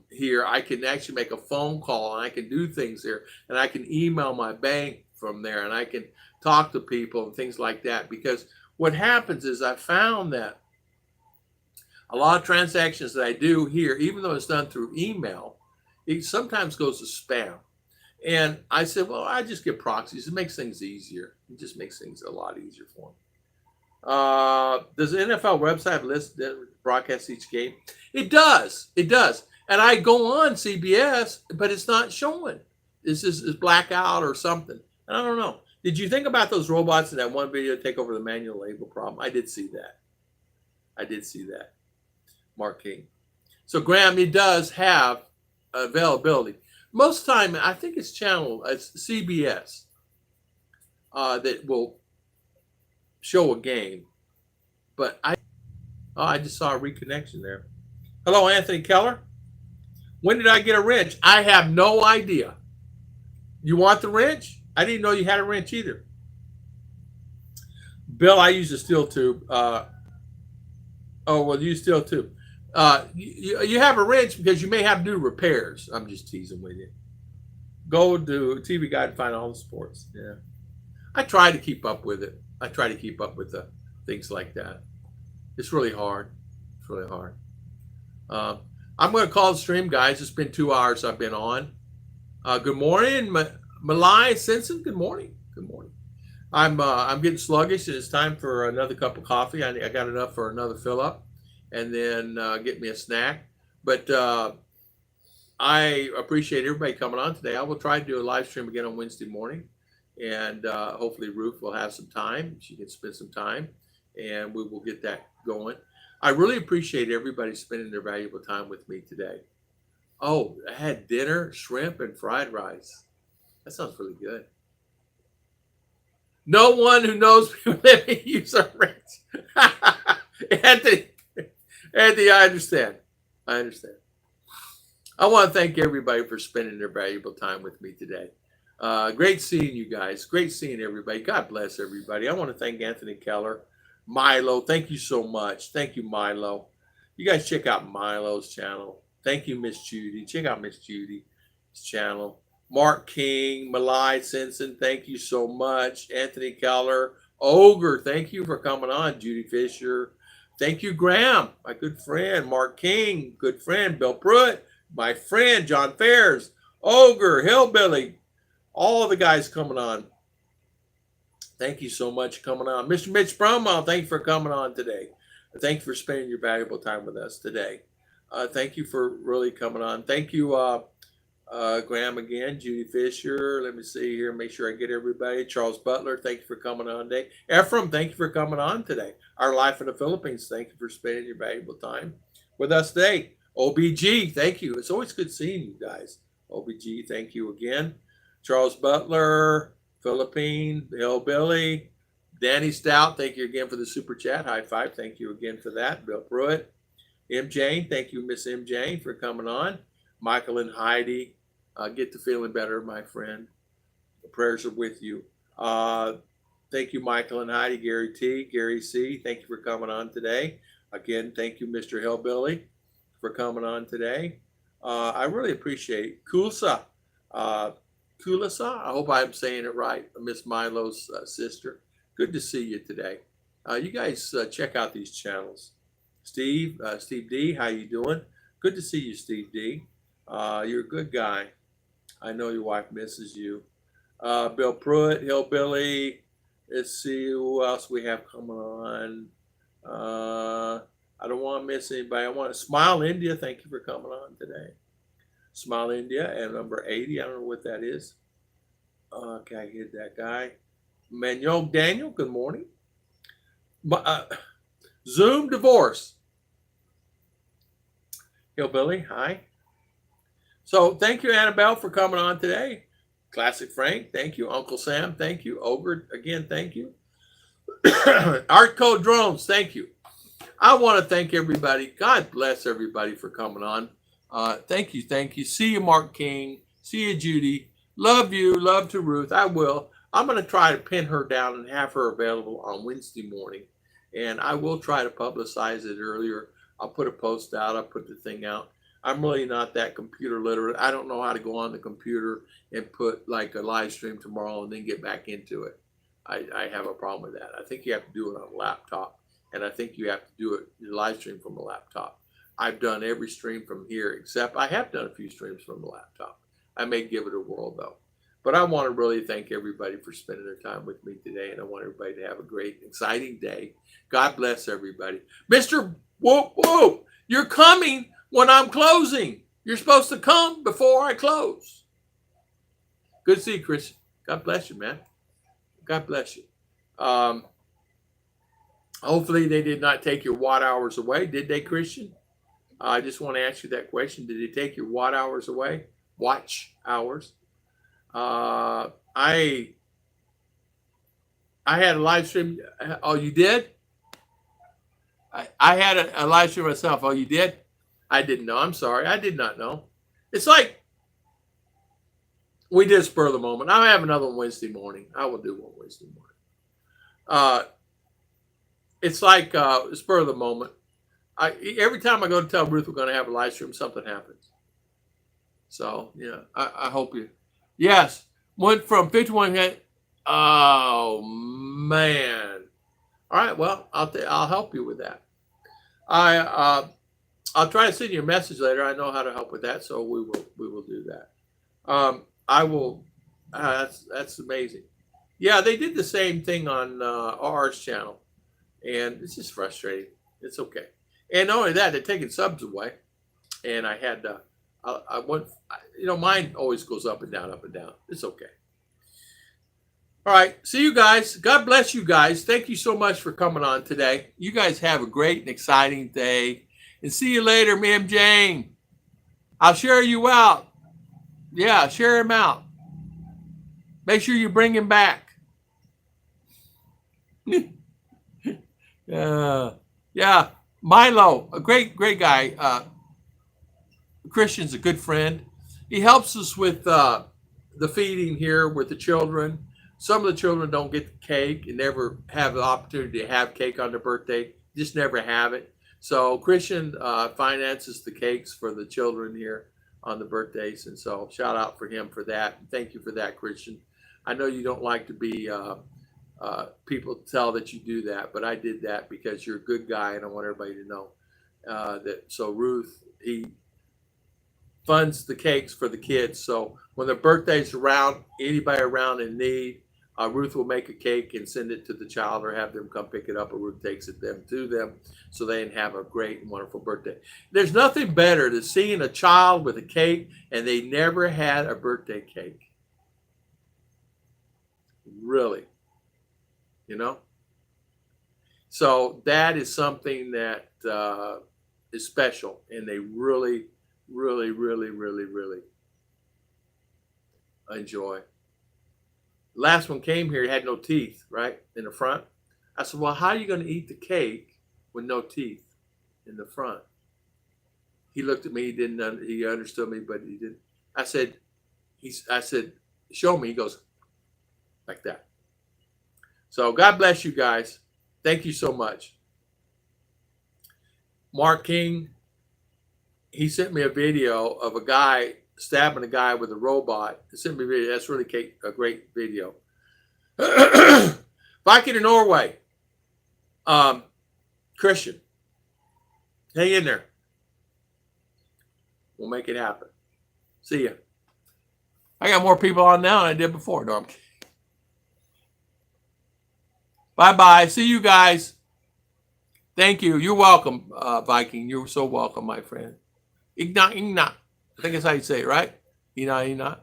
here. I can actually make a phone call and I can do things there, and I can email my bank from there, and I can talk to people and things like that. Because what happens is I found that a lot of transactions that I do here, even though it's done through email, it sometimes goes to spam. And I said, well, I just get proxies. It makes things easier. It just makes things a lot easier for me. Does the NFL website list that broadcasts each game? It does. It does. And I go on CBS, but it's not showing. It's blackout or something. And I don't know. Did you think about those robots in that one video take over the manual label problem? I did see that. Mark King. So Graham, it does have availability. Most of the time, I think it's CBS that will show a game. But I just saw a reconnection there. Hello, Anthony Keller. When did I get a wrench? I have no idea. You want the wrench? I didn't know you had a wrench either. Bill, I use a steel tube. You steel tube. You have a wrench because you may have to do repairs. I'm just teasing with you. Go to TV Guide to find all the sports. Yeah. I try to keep up with it. I try to keep up with the things like that. It's really hard. I'm going to call the stream, guys. It's been 2 hours I've been on. Good morning, Malai Simpson. Good morning. I'm getting sluggish, and it's time for another cup of coffee. I got enough for another fill up, and then get me a snack. But I appreciate everybody coming on today. I will try to do a live stream again on Wednesday morning, and hopefully Ruth will have some time. She can spend some time, and we will get that going. I really appreciate everybody spending their valuable time with me today. Oh, I had dinner, shrimp, and fried rice. That sounds really good. No one who knows me will let me use a wrench. Anthony, I understand. I want to thank everybody for spending their valuable time with me today. Great seeing you guys. Great seeing everybody. God bless everybody. I want to thank Anthony Keller. Milo, thank you so much. Thank you, Milo. You guys check out Milo's channel. Thank you, Miss Judy. Check out Miss Judy's channel. Mark King, Malai Simpson, thank you so much. Anthony Keller, Ogre, thank you for coming on. Judy Fisher. Thank you, Graham, my good friend. Mark King, good friend. Bill Pruitt, my friend. John Fairs, Ogre, Hillbilly, all the guys coming on. Thank you so much for coming on. Mr. Mitch Bromo, thank you for coming on today. Thank you for spending your valuable time with us today. Thank you for really coming on. Thank you, Graham again, Judy Fisher. Let me see here, make sure I get everybody. Charles Butler, thank you for coming on today. Ephraim, thank you for coming on today. Our Life in the Philippines, thank you for spending your valuable time with us today. OBG, thank you. It's always good seeing you guys. OBG, thank you again. Charles Butler, Philippine, Hillbilly, Danny Stout, thank you again for the super chat. High five, thank you again for that. Bill Pruitt, M. Jane, thank you, Miss M. Jane, for coming on. Michael and Heidi, get to feeling better, my friend. The prayers are with you. Thank you, Michael and Heidi. Gary T, Gary C, thank you for coming on today. Again, thank you, Mr. Hillbilly, for coming on today. I really appreciate Kulsa. Kulasa, I hope I'm saying it right, Miss Milo's sister. Good to see you today. You guys check out these channels. Steve D, how you doing? Good to see you, Steve D. You're a good guy. I know your wife misses you. Bill Pruitt, Hillbilly. Let's see who else we have coming on. I don't want to miss anybody. I want to Smile India. Thank you for coming on today. Smile India and number 80. I don't know what that is. Okay, I get that guy. Manuel Daniel, good morning. Zoom divorce. Hillbilly, hi. So thank you, Annabelle, for coming on today. Classic Frank, thank you. Uncle Sam, thank you. Ogre, again, thank you. Art Code Drones, thank you. I want to thank everybody. God bless everybody for coming on. Thank you, thank you. See you, Mark King. See you, Judy. Love you. Love to Ruth. I will. I'm going to try to pin her down and have her available on Wednesday morning. And I will try to publicize it earlier. I'll put a post out. I'll put the thing out. I'm really not that computer literate. I don't know how to go on the computer and put like a live stream tomorrow and then get back into it. I have a problem with that. I think you have to do it on a laptop. And I think you have to do it, your live stream from a laptop. I've done every stream from here, except I have done a few streams from the laptop. I may give it a whirl though. But I want to really thank everybody for spending their time with me today. And I want everybody to have a great, exciting day. God bless everybody. Mr. Whoop, whoop, you're coming when I'm closing. You're supposed to come before I close. Good to see you, Christian. God bless you, man. God bless you. Hopefully they did not take your watt hours away. Did they, Christian? I just want to ask you that question. Did they take your watt hours away? Watch hours. I had a live stream. Oh, you did? I had a live stream myself. Oh, you did? I didn't know. I'm sorry. I did not know. It's like we did spur of the moment. I'll have another one Wednesday morning. I will do one Wednesday morning. It's like spur of the moment. Every time I go to tell Ruth we're going to have a live stream, something happens. So, yeah, I hope you. Yes, went from 51. Oh, man. All right, well, I'll help you with that. I'll try to send you a message later. I know how to help with that, so we will do that. I will. That's amazing. Yeah, they did the same thing on RR's channel, and it's just frustrating. It's okay. And not only that, they're taking subs away, and I had I went. Mine always goes up and down, up and down. It's okay. All right. See you guys. God bless you guys. Thank you so much for coming on today. You guys have a great and exciting day. And see you later, Ma'am Jane. I'll share you out. Yeah, share him out. Make sure you bring him back. Yeah, Milo, a great guy. Christian's a good friend. He helps us with the feeding here with the children. Some of the children don't get the cake and never have the opportunity to have cake on their birthday. Just never have it. So Christian finances the cakes for the children here on the birthdays. And so shout out for him for that. Thank you for that, Christian. I know you don't like to be people tell that you do that, but I did that because you're a good guy, and I want everybody to know that. So Ruth, he funds the cakes for the kids. So when their birthday's around, anybody around in need, Ruth will make a cake and send it to the child, or have them come pick it up, or Ruth takes it to them so they can have a great and wonderful birthday. There's nothing better than seeing a child with a cake and they never had a birthday cake. Really, you know? So that is something that is special, and they really, really, really, really, really enjoy. Last one came here, he had no teeth, right, in the front. I said, well, how are you going to eat the cake with no teeth in the front? He looked at me, he understood me, but he didn't. I said, show me. He goes, like that. So God bless you guys. Thank you so much. Mark King, he sent me a video of a guy stabbing a guy with a robot. He sent me a video. That's really a great video. Viking in Norway. Christian, hang in there. We'll make it happen. See ya. I got more people on now than I did before. No, I'm kidding. Bye-bye. See you guys. Thank you. You're welcome, Viking. You're so welcome, my friend. Igna. I think that's how you say it, right? Ina.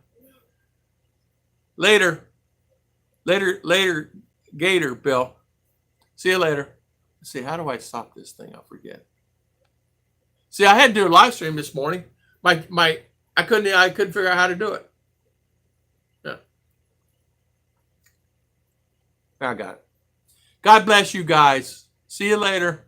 Later, Gator, Bill. See you later. Let's see, how do I stop this thing? I'll forget. See, I had to do a live stream this morning. I couldn't figure out how to do it. Yeah. I got it. God bless you guys. See you later.